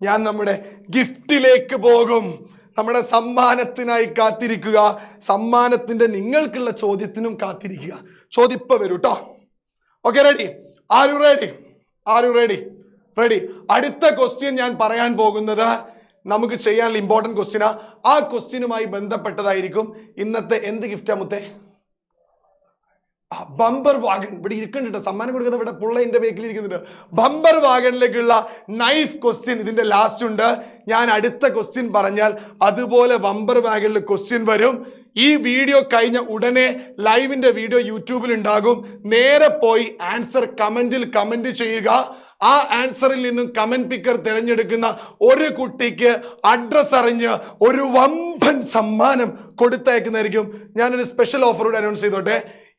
ഞാൻ നമ്മുടെ ഗിഫ്റ്റിലേക്ക് പോകും. നമ്മുടെ സമ്മാനത്തിനായി കാത്തിരിക്കുക. സമ്മാനത്തിന്റെ നിങ്ങൾക്കുള്ള ചോദ്യത്തിനും കാത്തിരിക്കുക. ചോദിപ്പ വരൂ കേട്ടോ. Okay, ready? Are you ready? അടുത്ത ക്വസ്റ്റ്യൻ ഞാൻ പറയാൻ പോകുന്നത് നമുക്ക് ചെയ്യാനുള്ള ഇമ്പോർട്ടന്റ് ക്വസ്റ്റ്യനാ. ആ ക്വസ്റ്റ്യനുമായി ബന്ധപ്പെട്ടതായിരിക്കും ഇന്നത്തെ എന്ത് ഗിഫ്റ്റാ മുത്തേ? Bumper wagon. ഇവിടെ ഇരിക്കുന്നുണ്ട്, സമ്മാനം കൊടുക്കുന്നത് ഇവിടെ പുള്ള എന്റെ ബേക്കിൽ ഇരിക്കുന്നുണ്ട്. ബമ്പർ വാഗണിലേക്കുള്ള നൈസ് ക്വസ്റ്റ്യൻ ഇതിന്റെ ലാസ്റ്റ് ഉണ്ട്. ഞാൻ അടുത്ത ക്വസ്റ്റ്യൻ പറഞ്ഞാൽ അതുപോലെ ബമ്പർ വാഗണിൽ ക്വസ്റ്റ്യൻ വരും. ഈ വീഡിയോ കഴിഞ്ഞ ഉടനെ ലൈവിന്റെ വീഡിയോ യൂട്യൂബിൽ ഉണ്ടാകും. നേരെ പോയി ആൻസർ കമന്റിൽ കമന്റ് ചെയ്യുക. ആ ആൻസറിൽ നിന്നും കമന്റ് പിക്കർ തിരഞ്ഞെടുക്കുന്ന ഒരു കുട്ടിക്ക് അഡ്രസ് അറിഞ്ഞ് ഒരു വമ്പൻ സമ്മാനം കൊടുത്തയക്കുന്നതായിരിക്കും. ഞാനൊരു സ്പെഷ്യൽ ഓഫറോട് അനൗൺസ് ചെയ്തോട്ടെ.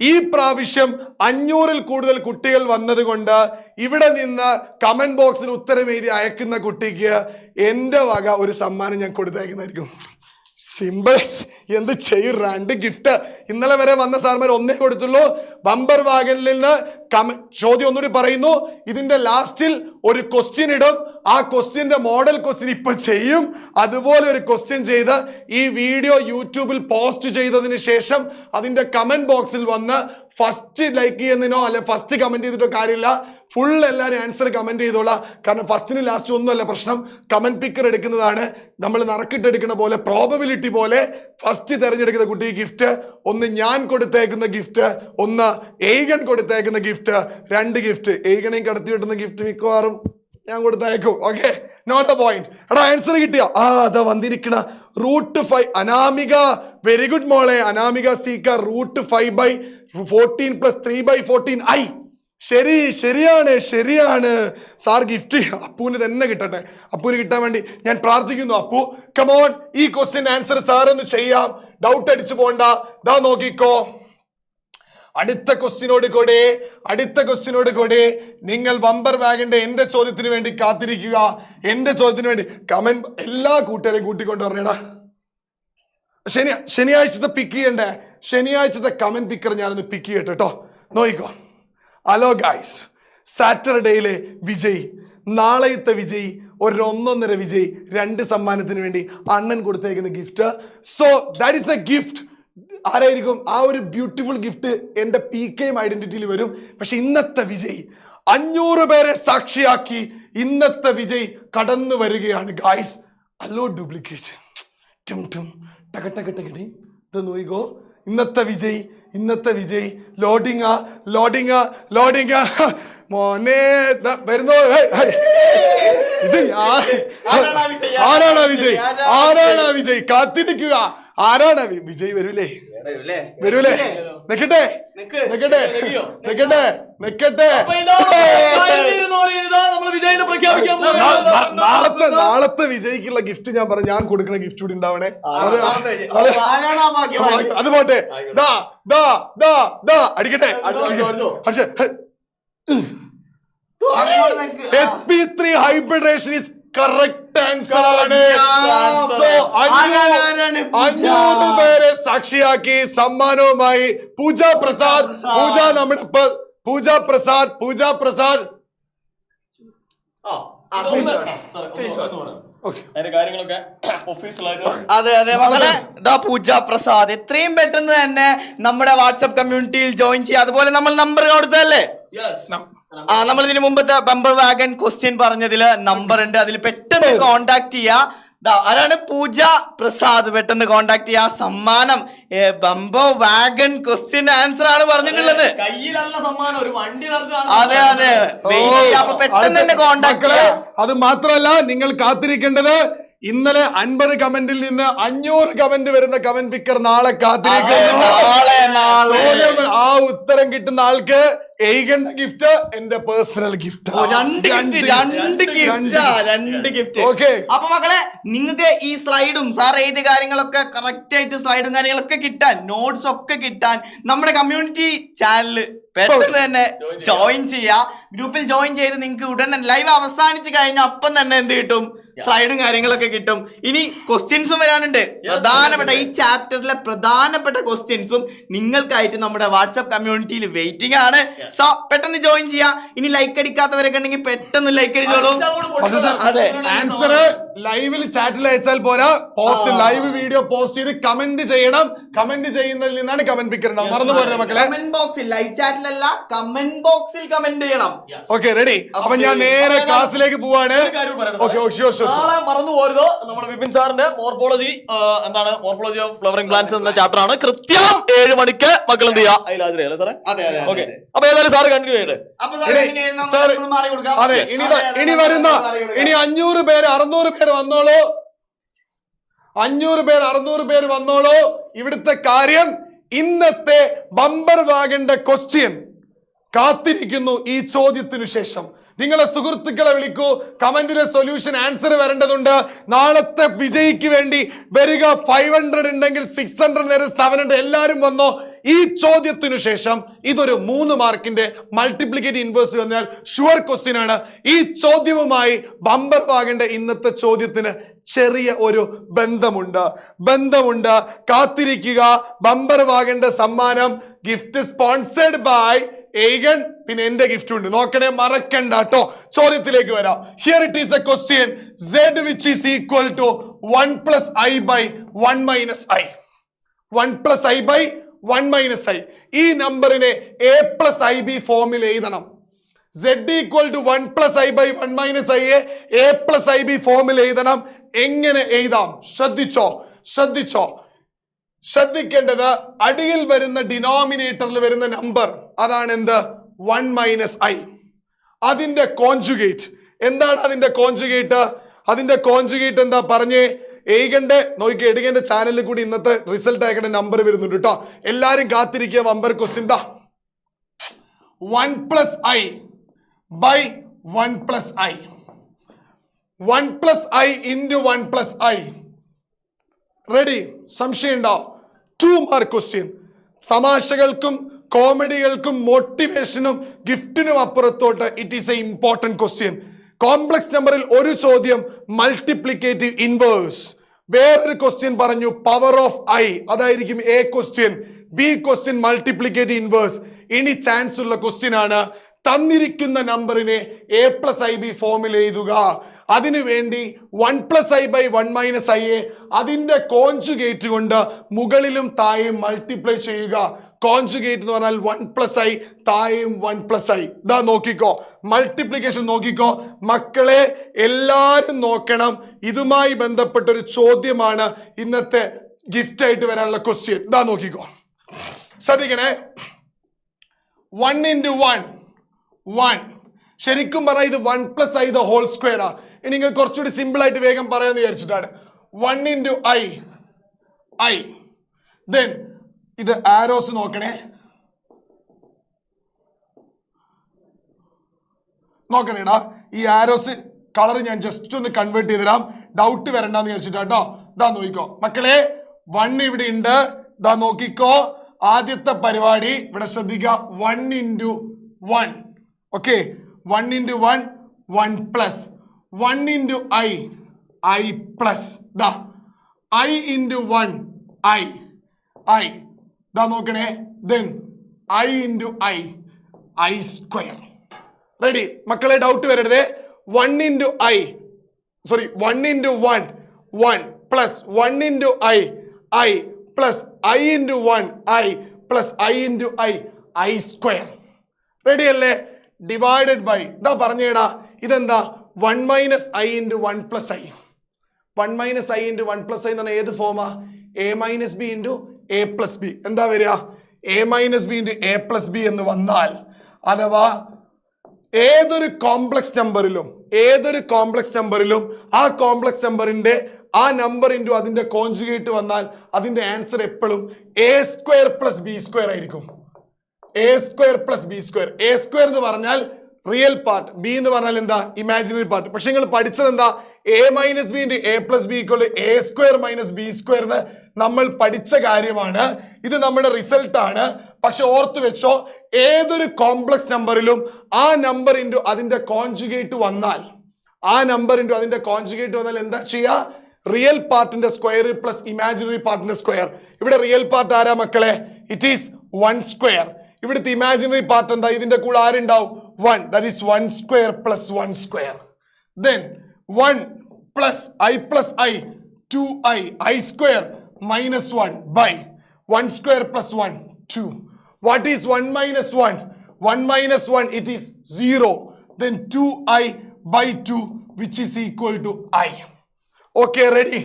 ഈ പ്രാവശ്യം 500-ൽ കൂടുതൽ കുട്ടികൾ വന്നതുകൊണ്ട് ഇവിടെ നിന്ന് കമന്റ് ബോക്സിൽ ഉത്തരം എഴുതി അയക്കുന്ന കുട്ടിക്ക് എന്റെ വക ഒരു സമ്മാനം ഞാൻ കൊടുത്തയക്കുന്നതായിരിക്കും. സിമ്പിൾ. എന്ത് ചെയ്യും? 2 ഗിഫ്റ്റ്. ഇന്നലെ വരെ വന്ന സാർമാർ 1 കൊടുത്തുള്ളൂ. ബമ്പർ വാഗനിൽ നിന്ന് ചോദ്യം ഒന്നുകൂടി പറയുന്നു. ഇതിന്റെ ലാസ്റ്റിൽ ഒരു ക്വസ്റ്റ്യൻ ഇടും. ആ ക്വസ്റ്റ്യന്റെ മോഡൽ ക്വസ്റ്റ്യൻ ഇപ്പൊ ചെയ്യും. അതുപോലെ ഒരു ക്വസ്റ്റ്യൻ ചെയ്ത് ഈ വീഡിയോ യൂട്യൂബിൽ പോസ്റ്റ് ചെയ്തതിന് ശേഷം അതിന്റെ കമന്റ് ബോക്സിൽ വന്ന് ഫസ്റ്റ് ലൈക്ക് ചെയ്യുന്നതിനോ അല്ലെ ഫസ്റ്റ് കമന്റ് ചെയ്തിട്ടോ കാര്യമില്ല. ഫുൾ എല്ലാവരും ആൻസർ കമന്റ് ചെയ്തോളാം. കാരണം ഫസ്റ്റിന് ലാസ്റ്റ് ഒന്നുമല്ല പ്രശ്നം. കമന്റ് പിക്കർ എടുക്കുന്നതാണ്. നമ്മൾ നറുക്കിട്ടെടുക്കുന്ന പോലെ പ്രോബബിലിറ്റി പോലെ ഫസ്റ്റ് തിരഞ്ഞെടുക്കുന്ന കുട്ടി ഗിഫ്റ്റ്. ഒന്ന് ഞാൻ കൊടുത്തേക്കുന്ന ഗിഫ്റ്റ്, ഒന്ന് ഏഗൺ കൊടുത്തേക്കുന്ന ഗിഫ്റ്റ്, 2 ഗിഫ്റ്റ്. ഏഗണയും കടത്തി വിട്ടുന്ന ഗിഫ്റ്റ് മിക്കവാറും ഞാൻ കൊടുത്തയക്കും. Okay, note a point. എടാ ആൻസർ കിട്ടിയ അതാ വന്നിരിക്കണ √5. അനാമിക, വെരി ഗുഡ് മോളെ. അനാമിക സീക്ക √5/14 + 3/14 I. ശരിയാണ്. സാർ ഗിഫ്റ്റ് അപ്പൂന് തന്നെ കിട്ടട്ടെ. അപ്പൂന് കിട്ടാൻ വേണ്ടി ഞാൻ പ്രാർത്ഥിക്കുന്നു. അപ്പു കമോൺ, ഈ ക്വസ്റ്റ്യൻ ആൻസർ സാർ ഒന്ന് ചെയ്യാം. ഡൗട്ട് അടിച്ചു പോണ്ട. ദാ നോക്കിക്കോ. അടുത്ത ക്വസ്റ്റ്യനോട് കൂടെ നിങ്ങൾ ബമ്പർ വാഗന്റെ എന്റെ ചോദ്യത്തിന് വേണ്ടി കാത്തിരിക്കുക. എന്റെ ചോദ്യത്തിന് വേണ്ടി കമന്റ് എല്ലാ കൂട്ടുകാരെയും കൂട്ടിക്കൊണ്ട് പറഞ്ഞേടാ. ശനിയാഴ്ചത്തെ പിക്ക് ചെയ്യണ്ടേ? ശനിയാഴ്ചത്തെ കമന്റ് പിക്കർ ഞാനൊന്ന് പിക്ക് ചെയ്യട്ടെ കേട്ടോ. നോക്കിക്കോ. ഹലോ ഗൈസ്, സാറ്റർഡേയിലെ വിജയ്, നാളെയത്തെ വിജയ്, ഒരു 1.5 വിജയ്, 2 സമ്മാനത്തിന് വേണ്ടി അണ്ണൻ കൊടുത്തേക്കുന്ന gift. So that is the gift. ആരായിരിക്കും ആ ഒരു ബ്യൂട്ടിഫുൾ ഗിഫ്റ്റ്? എന്റെ PK ഐഡന്റിറ്റിയിൽ വരും. പക്ഷെ ഇന്നത്തെ വിജയ് 500 പേരെ സാക്ഷിയാക്കി ഇന്നത്തെ വിജയ് കടന്നു വരികയാണ് ഗൈസ്. അല്ലോ ഡ്യൂപ്ലിക്കേറ്റ് നോയിക്കോ. ഇന്നത്തെ വിജയ് ലോഡിങ് മോനെ വരുന്നോ. ഇത് ആരാണ് വിജയ്? കാത്തിരിക്കുക. ആരാണ് വിജയ്? വരൂലേ? നിക്കട്ടെ. നാളത്തെ വിജയ്ക്കുള്ള ഗിഫ്റ്റ് ഞാൻ പറഞ്ഞു. ഞാൻ കൊടുക്കുന്ന ഗിഫ്റ്റ് കൂടി ഉണ്ടാവണേ. അത് പോട്ടെ. അടിക്കട്ടെ. SP3 hybridation is correct answer ആണ്. So 500 പേരെ സാക്ഷിയാക്കി സമ്മാനവുമായി പൂജ പ്രസാദ്. നമ്മുടെ പൂജ പ്രസാദ് അതെ മക്കളെ, പൂജ പ്രസാദ് എത്രയും പെട്ടെന്ന് തന്നെ നമ്മുടെ വാട്സ്ആപ്പ് കമ്മ്യൂണിറ്റിയിൽ ജോയിൻ ചെയ്യുക. അതുപോലെ നമ്മൾ നമ്പർ കൊടുത്തതല്ലേ? നമ്മൾ ഇതിനു മുമ്പത്തെ ബമ്പർ വാഗൻ ക്വസ്റ്റ്യൻ പറഞ്ഞതില് നമ്പർ ഉണ്ട്. അതിൽ പെട്ടെന്ന് കോണ്ടാക്ട് ചെയ്യാ. ആരാണ്? പൂജ പ്രസാദ്. പെട്ടെന്ന് കോണ്ടാക്ട് ചെയ്യാ. സമ്മാനം ബമ്പർ വാഗൻ ക്വസ്റ്റ്യൻ ആൻസർ ആണ് പറഞ്ഞിട്ടുള്ളത്. അതെ അപ്പൊ പെട്ടെന്ന് തന്നെ കോണ്ടാക്ട് ചെയ്യാ. അത് മാത്രമല്ല, നിങ്ങൾ കാത്തിരിക്കേണ്ടത് ഇന്നലെ 50 കമന്റിൽ നിന്ന് 500 കമന്റ് വരുന്ന കമന്റ് പിക്കർ നാളെ കാത്തിരിക്കുന്നു. ആ ഉത്തരം കിട്ടുന്ന ആൾക്ക് ഏഗന്റെ ഗിഫ്റ്റ്, എന്റെ പേഴ്സണൽ ഗിഫ്റ്റ്. 2 ഗിഫ്റ്റ്. അപ്പൊ മക്കളെ, നിങ്ങൾക്ക് ഈ സ്ലൈഡും സാർ എഴുതിയ കാര്യങ്ങളൊക്കെ കറക്റ്റ് ആയിട്ട് സ്ലൈഡും കാര്യങ്ങളൊക്കെ കിട്ടാൻ, നോട്ട്സ് ഒക്കെ കിട്ടാൻ നമ്മുടെ കമ്മ്യൂണിറ്റി ചാനൽ പെട്ടെന്ന് തന്നെ ജോയിൻ ചെയ്യാ. ഗ്രൂപ്പിൽ ജോയിൻ ചെയ്ത് നിങ്ങൾക്ക് ഉടൻ തന്നെ ലൈവ് അവസാനിച്ച് കഴിഞ്ഞാൽ അപ്പം തന്നെ എന്ത് കിട്ടും? സ്ലൈഡും കാര്യങ്ങളൊക്കെ കിട്ടും. ഇനി ക്വസ്റ്റ്യൻസും വരാനുണ്ട്. പ്രധാനപ്പെട്ട ഈ ചാപ്റ്ററിലെ പ്രധാനപ്പെട്ട ക്വസ്റ്റ്യൻസും നിങ്ങൾക്കായിട്ട് നമ്മുടെ വാട്സ്ആപ്പ് കമ്മ്യൂണിറ്റിയിൽ വെയിറ്റിംഗ് ആണ്. സോ പെട്ടെന്ന് ജോയിൻ ചെയ്യാ. ഇനി ലൈക്ക് അടിക്കാത്തവരൊക്കെ ഉണ്ടെങ്കിൽ പെട്ടെന്ന് ലൈക്ക് അടിച്ചോളൂ. അതെ, ആൻസർ ലൈവിൽ ചാറ്റിൽ അയച്ചാൽ പോരാ. ലൈവ് വീഡിയോ പോസ്റ്റ് ചെയ്ത് കമന്റ് ചെയ്യണം. കമന്റ് ചെയ്യുന്നതിൽ നിന്നാണ് കമന്റ് പിക്കർ ഉണ്ടാവും. മറന്നു പോരുന്ന മക്കളെ. കമന്റ് ബോക്സിൽ, ലൈവ് ചാറ്റിലല്ല, കമന്റ് ബോക്സിൽ കമന്റ് ചെയ്യണം. Okay, ready. അപ്പൊ ഞാൻ നേരെ ക്ലാസ്സിലേക്ക് പോവാണ്. മറന്നു പോരുതോ, നമ്മുടെ വിപിൻ സാറിന്റെ morphology morphology of flowering plants എന്ന ചാപ്റ്റർ ആണ്. കൃത്യം 7 മണിക്ക് മക്കൾ എന്ത് ചെയ്യാം? അതിൽ ഹാജരല്ലേ സാറേ? ഓക്കെ, അപ്പൊ ഏതായാലും സാറ് കണ്ടിന്യൂ ചെയ്യട്ടെ. അതെ, ഇനി വരുന്ന 500 പേര് 600 പേര് വന്നോളൂ. 500 പേര് 600 പേര് വന്നോളൂ. ഇവിടുത്തെ കാര്യം ഇന്നത്തെ ബമ്പർ വാഗന്റെ ക്വസ്റ്റ്യൻ കാത്തിരിക്കുന്നു. ഈ ചോദ്യത്തിനു ശേഷം നിങ്ങളെ സുഹൃത്തുക്കളെ വിളിക്കൂ. കമന്റിലെ സൊല്യൂഷൻ ആൻസർ വരേണ്ടതുണ്ട്. നാളത്തെ വിജയിക്ക് വേണ്ടി വരിക. 500 ഉണ്ടെങ്കിൽ 600 നേരെ 700 എല്ലാരും വന്നോ. ഈ ചോദ്യത്തിനു ശേഷം ഇതൊരു 3 മാർക്കിന്റെ മൾട്ടിപ്ലിക്കേറ്റീവ് ഇൻവേഴ്സ് വന്നാൽ ഷുവർ ക്വസ്റ്റ്യൻ ആണ്. ഈ ചോദ്യവുമായി ബമ്പർ വാഗന്റെ ഇന്നത്തെ ചോദ്യത്തിന് ചെറിയ ഒരു ബന്ധമുണ്ട്. കാത്തിരിക്കുക. ബമ്പർ വാഗന്റെ സമ്മാനം ഗിഫ്റ്റ് സ്പോൺസേഡ് ബൈ Aegon. പിന്നെ എന്റെ ഗിഫ്റ്റ് ഉണ്ട്, നോക്കണേ, മറക്കണ്ട കേട്ടോ. ചോദ്യത്തിലേക്ക് വരാം. Here it is A question. Z which is equal to 1 plus I by 1 minus I. 1 plus I by 1 minus I. ഈ നമ്പറിനെ A plus IB ഫോമിൽ എഴുതണം. Z equal to 1 plus I by 1 minus I A plus IB ഫോമിൽ എഴുതണം. എങ്ങനെ എഴുതാം? ശ്രദ്ധിക്കേണ്ടത് അടിയിൽ വരുന്ന ഡിനോമിനേറ്ററിൽ വരുന്ന നമ്പർ അതാണ് എന്ത്? 1 minus I. അതിന്റെ കോൺജുഗേറ്റ് എന്താണ്? അതിന്റെ കോൺജുഗേറ്റ് എന്താ പറഞ്ഞേ? എയ്ഗന്റെ നോക്കിക്കേ, എയ്ഗന്റെ ചാനലിൽ കൂടി ഇന്നത്തെ റിസൾട്ട് അയക്കേണ്ട നമ്പർ വരുന്നുണ്ട് കേട്ടോ. എല്ലാരും കാത്തിരിക്കുക. Bumper question 1 plus I by 1 plus I. 1 plus I into 1 plus I. Ready? സംശയം ഉണ്ടോ? 2 മാർക്ക് ക്വസ്റ്റ്യൻ. തമാശകൾക്കും കോമഡികൾക്കും മോട്ടിവേഷനും ഗിഫ്റ്റിനും അപ്പുറത്തോട്ട് it is A important question. Complex നമ്പറിൽ ഒരു ചോദ്യം മൾട്ടിപ്ലിക്കേറ്റീവ് ഇൻവേഴ്സ്. വേറൊരു ക്വസ്റ്റ്യൻ പറഞ്ഞു പവർ ഓഫ് I. അതായിരിക്കും A question. B question multiplicative inverse. ഇനി ചാൻസ് ഉള്ള ക്വസ്റ്റ്യൻ ആണ്. തന്നിരിക്കുന്ന നമ്പറിനെ A plus IB ഫോമിൽ എഴുതുക. അതിനുവേണ്ടി 1 plus I by 1 minus I അതിന്റെ കോൺജുഗേറ്റ് കൊണ്ട് മുകളിലും താഴെയും മൾട്ടിപ്ലൈ ചെയ്യുക. കോൺജുഗേറ്റ് എന്ന് പറഞ്ഞാൽ 1 plus I, താഴെയും 1 plus I. ഇതാ നോക്കിക്കോ, മൾട്ടിപ്ലിക്കേഷൻ നോക്കിക്കോ മക്കളെ, എല്ലാരും നോക്കണം. ഇതുമായി ബന്ധപ്പെട്ട ഒരു ചോദ്യമാണ് ഇന്നത്തെ ഗിഫ്റ്റ് ആയിട്ട് വരാനുള്ള ക്വസ്റ്റ്യൻ. ഇതാ നോക്കിക്കോ, ശ്രദ്ധിക്കണേ. 1 into 1 1. ശരിക്കും പറഞ്ഞാൽ ഇത് 1 plus I the whole square ആ. ഇനി നിങ്ങൾ കുറച്ചുകൂടി സിമ്പിൾ ആയിട്ട് വേഗം പറയാന്ന് വിചാരിച്ചിട്ടാണ്. 1 into I. Then ഇത് ആരോസ് നോക്കണേ, നോക്കണേടാ. ഈ ആരോസ് കളർ ഞാൻ ജസ്റ്റ് ഒന്ന് കൺവേർട്ട് ചെയ്ത് തരാം, ഡൗട്ട് വരണ്ടെന്ന് വിചാരിച്ചിട്ടാട്ടോ. ഇതാ നോക്കിക്കോ മക്കളെ, 1 ഇവിടെ ഉണ്ട്. ഇതാ നോക്കിക്കോ, ആദ്യത്തെ പരിപാടി ഇവിടെ ശ്രദ്ധിക്കുക. 1 into 1. Okay, 1 into 1 1 plus 1 into I plus ദാ I into 1 I ദാ നോക്കണേ. Then I into I square. Ready മക്കളെ, doubt വരരുതേ. 1 into 1 into 1 plus 1 into I plus I into 1 I plus I into I square. Ready അല്ലേ? Divided by ഇതാ പറഞ്ഞേടാ, ഇതെന്താ? 1 minus I into 1 plus I. 1 minus I into 1 plus I എന്ന് പറഞ്ഞാൽ ഏത് FOMAA? A minus B into A plus B. എന്താ വരിക? A minus B into A plus B എന്ന് വന്നാൽ, അഥവാ ഏതൊരു കോംപ്ലക്സ് നമ്പറിലും ആ കോംപ്ലക്സ് നമ്പറിന്റെ ആ നമ്പർ ഇൻറ്റു അതിന്റെ കോൺജുഗേറ്റ് വന്നാൽ അതിന്റെ ആൻസർ എപ്പോഴും A square plus B square ആയിരിക്കും. A square plus B square. A square എന്ന് പറഞ്ഞാൽ റിയൽ പാർട്ട്, B എന്ന് പറഞ്ഞാൽ എന്താ? Imaginary part. പക്ഷെ നിങ്ങൾ പഠിച്ചത് എന്താ? A minus B into A plus B equal to A square minus B square എന്ന് നമ്മൾ പഠിച്ച കാര്യമാണ്. ഇത് നമ്മുടെ റിസൾട്ട് ആണ്. പക്ഷെ ഓർത്തു വെച്ചോ, ഏതൊരു കോംപ്ലക്സ് നമ്പറിലും ആ നമ്പർ ഇൻറ്റു അതിന്റെ കോൺജുഗേറ്റ് വന്നാൽ എന്താ ചെയ്യാ? റിയൽ പാർട്ടിന്റെ സ്ക്വയർ പ്ലസ് ഇമാജിനറി പാർട്ടിന്റെ സ്ക്വയർ. ഇവിടെ റിയൽ പാർട്ട് ആരാ മക്കളെ? It is 1 square. ഇവിടുത്തെ ഇമാജിനറി പാർട്ട് എന്താ? ഇതിന്റെ കൂടെ ആരുണ്ടാവും? 1. That is 1 square plus 1 square. Then 1 plus I 2I square minus 1 by 1 square plus 1 2. What is 1 minus 1? 1 minus 1 it is 0. Then 2I by 2 which is equal to I. Okay, ready?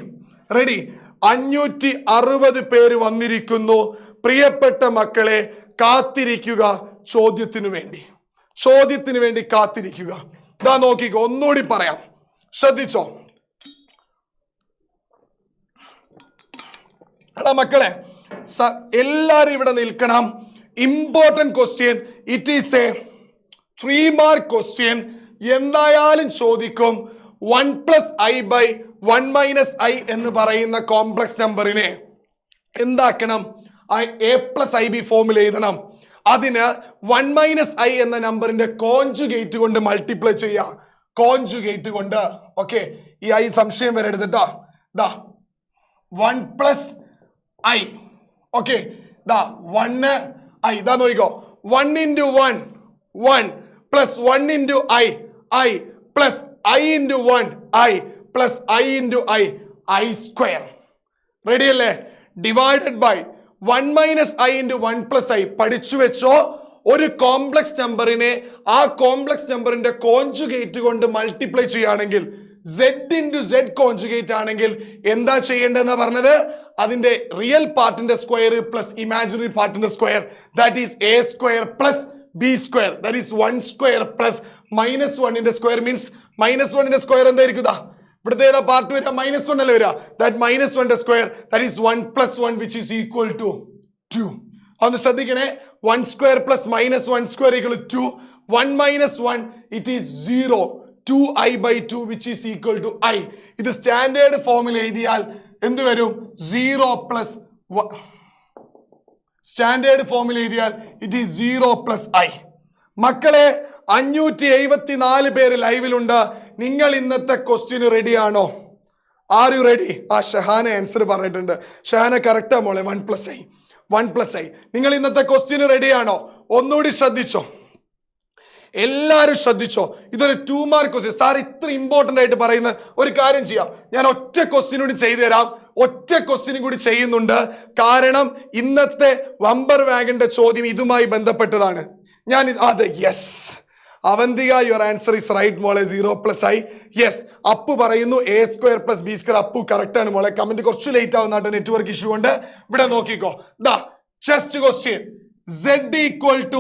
560 പേര് വന്നിരിക്കുന്നു. പ്രിയപ്പെട്ട മക്കളെ, കാത്തിരിക്കുക. ചോദ്യത്തിനു വേണ്ടി കാത്തിരിക്കുക. ഇതാ നോക്കിക്കോ, ഒന്നുകൂടി പറയാം, ശ്രദ്ധിച്ചോ. എടാ മക്കളെ എല്ലാരും ഇവിടെ നിൽക്കണം. Important question. It is a 3 mark question. എന്തായാലും ചോദിക്കും. 1 + i/1 - i എന്ന് പറയുന്ന കോംപ്ലക്സ് നമ്പറിനെ എന്താക്കണം? a+ib ഫോമിൽ എഴുതണം. അതിന് 1 - i എന്ന നമ്പറിന്റെ കോൺജുഗേറ്റ് കൊണ്ട് മൾട്ടിപ്ലൈ ചെയ്യാം. കോൺജുഗേറ്റ് കൊണ്ട്. ഓക്കെ, ഈ i സംശയം വരരുത് കേട്ടോ. ദാ 1 + i. ഓക്കെ, ദാ 1 i. ദാ നോക്കിക്കോ. 1 × 1 1 + 1 × i i + i × 1 i + i × i i². Ready അല്ലേ? Divided by 1 - i × 1 + i. പഠിച്ചു വെച്ചോ. ഒരു കോംപ്ലക്സ് നമ്പറിനെ ആ കോംപ്ലക്സ് നമ്പറിന്റെ കോൺജുഗേറ്റ് കൊണ്ട് മൾട്ടിപ്ലൈ ചെയ്യുകയാണെങ്കിൽ z × z കോൺജുഗേറ്റ് ആണെങ്കിൽ എന്താ ചെയ്യേണ്ടതെന്ന് പറഞ്ഞത്? അതിന്റെ റിയൽ പാർട്ടിന്റെ സ്ക്വയർ പ്ലസ് ഇമാജിനറി പാർട്ടിന്റെ square, that is a² + b². That is 1² + -1 square means -1 square എന്തായിരിക്കും? ഇവിടുത്തെ ഏതാ പാർട്ട് വരിക? -1 അല്ലേ വരിക? That -1 square, that is 1 + 1 which is equal to 2. ഒന്ന് ശ്രദ്ധിക്കണേ. 1² + -1² = 2. 1 - 1 it is 0. 2i/2 which is equal to i. ഇത് സ്റ്റാൻഡേർഡ് ഫോമിൽ എഴുതിയാൽ എന്ത് വരും? 0 + 1. സ്റ്റാൻഡേർഡ് ഫോമിൽ എഴുതിയാൽ ഇറ്റ് ഈസ് 0 + i. മക്കളെ 574 പേര് ലൈവിലുണ്ട്. നിങ്ങൾ ഇന്നത്തെ ക്വസ്റ്റ്യന് റെഡിയാണോ? Are you ready? Shahana answer പറഞ്ഞിട്ടുണ്ട്. ഷഹാന കറക്റ്റാ മോളെ. 1 + i 1 + i. നിങ്ങൾ ഇന്നത്തെ ക്വസ്റ്റ്യന് റെഡിയാണോ? ഒന്നുകൂടി ശ്രദ്ധിച്ചോ, എല്ലാരും ശ്രദ്ധിച്ചോ. ഇതൊരു 2 മാർക്ക് ക്വസ്റ്റ്യൻ. സാർ ഇത്ര ഇമ്പോർട്ടന്റ് ആയിട്ട് പറയുന്ന ഒരു കാര്യം ചെയ്യാം. ഞാൻ ഒറ്റ ക്വസ്റ്റ്യൻ കൂടി ചെയ്തു തരാം. ഒറ്റ ക്വസ്റ്റ്യനും കൂടി ചെയ്യുന്നുണ്ട്. കാരണം ഇന്നത്തെ വമ്പർ വാഗന്റെ ചോദ്യം ഇതുമായി ബന്ധപ്പെട്ടതാണ്. ഞാൻ അതെ, yes Avantika, your answer is right മോളെ. 0 + i. യെസ്, അപ്പു പറയുന്നു a² + b². അപ്പു കറക്റ്റ് ആണ് മോളെ. കമന്റ് കുറച്ച് ലേറ്റ് ആവുന്ന നെറ്റ്വർക്ക് ഇഷ്യൂ ഉണ്ട്. ഇവിടെ നോക്കിക്കോ. ദാ test question. z =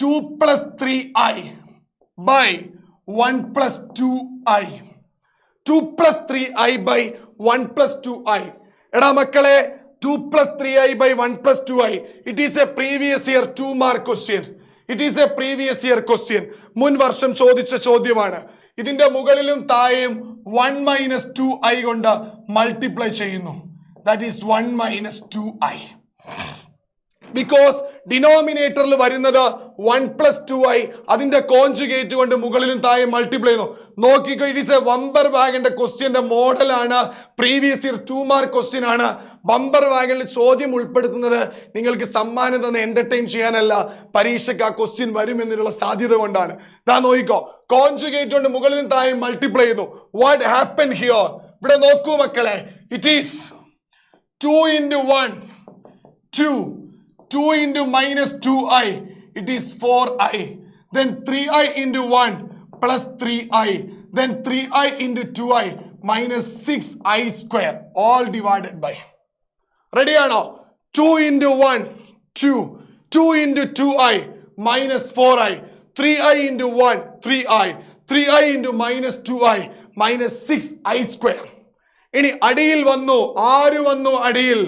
2 + 3i / 1 + 2i. 2 + 3i / 1 + 2i. എടാ മക്കളെ, 2 + 3i / 1 + 2i. It is a previous year 2 mark question. It is a previous year question. മുൻ വർഷം ചോദിച്ച ചോദ്യമാണ്. ഇതിന്റെ മുകളിലും താഴെയും 1 - 2i കൊണ്ട് മൾട്ടിപ്ലൈ ചെയ്യുന്നു. That is 1 - 2i. ബിക്കോസ് ഡിനോമിനേറ്ററിൽ വരുന്നത് 1 + 2i, അതിന്റെ കോൺജുഗേറ്റ് കൊണ്ട് മുകളിലും താഴെ മൾട്ടിപ്ലൈ ചെയ്യുന്നു. നോക്കിക്കോ, ഇറ്റ് ഈസ് എ ബമ്പർ വാഗന്റെ ക്വസ്റ്റ്യന്റെ മോഡലാണ്. പ്രീവിയസ് ഇയർ 2 മാർക്ക് ക്വസ്റ്റ്യൻ ആണ്. ബമ്പർ വാഗനിൽ ചോദ്യം ഉൾപ്പെടുത്തുന്നത് നിങ്ങൾക്ക് സമ്മാനം തന്ന് എന്റർടൈൻ ചെയ്യാനല്ല, പരീക്ഷയ്ക്ക് ആ ക്വസ്റ്റ്യൻ വരുമെന്നുള്ള സാധ്യത കൊണ്ടാണ്. ദാ നോക്കിക്കോ, കോൺജുഗേറ്റ് കൊണ്ട് മുകളിലും താഴെ മൾട്ടിപ്ലൈ ചെയ്യുന്നു. What happen here? ഇവിടെ നോക്കൂ മക്കളെ, it is 2 × 1 2 2 × -2i, it is 4i. Then 3i × 1 plus 3i. Then 3i × 2i minus 6i². All divided by. Ready or no? 2 × 1 2 2 × 2i minus 4i. 3i × 1 3i. 3i × -2i minus 6i². ഇനി അടിയിൽ വന്നു. ആര് വന്നു അടിയിൽ?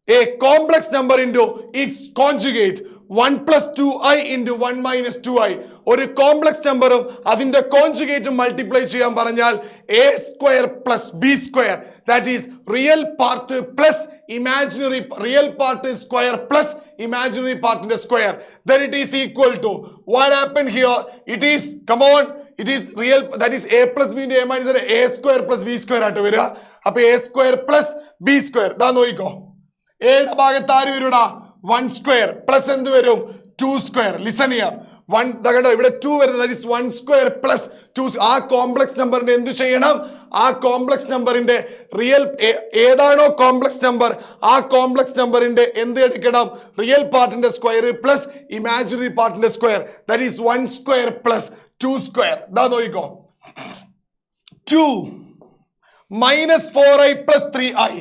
A complex number into its conjugate. 1 + 2i × 1 - 2i. ഒരു complex നമ്പറും അതിന്റെ കോൺജുഗേറ്റും multiply ചെയ്യാൻ പറഞ്ഞാൽ a² + b². That is real part plus imaginary real part square plus imaginary പാർട്ടിന്റെ square. Then it is equal to what happened here? It is, come on, it is real, that is a + b × a - a² + b² ആയിട്ട് വരിക. അപ്പൊ a² + b². ദാ നോക്കിക്കോ, എയുടെ ഭാഗത്ത് ആര് വരൂടാ? 1² plus എന്ത് വരും? 2². Listen here. 1 കണ്ടോ, ഇവിടെ 2 വരുന്നത്. That is 1² + 2. ആ കോംപ്ലക്സ് നമ്പറിന്റെ എന്ത് ചെയ്യണം? ആ കോംപ്ലക്സ് നമ്പറിന്റെ റിയൽ ഏതാണോ കോംപ്ലക്സ് നമ്പർ, ആ കോംപ്ലക്സ് നമ്പറിന്റെ എന്ത് എടുക്കണം? റിയൽ പാർട്ടിന്റെ സ്ക്വയർ പ്ലസ് ഇമാജിനറി പാർട്ടിന്റെ സ്ക്വയർ. That is 1² + 2². ദാ നോക്കിക്കോ, 2 -4i + 3i.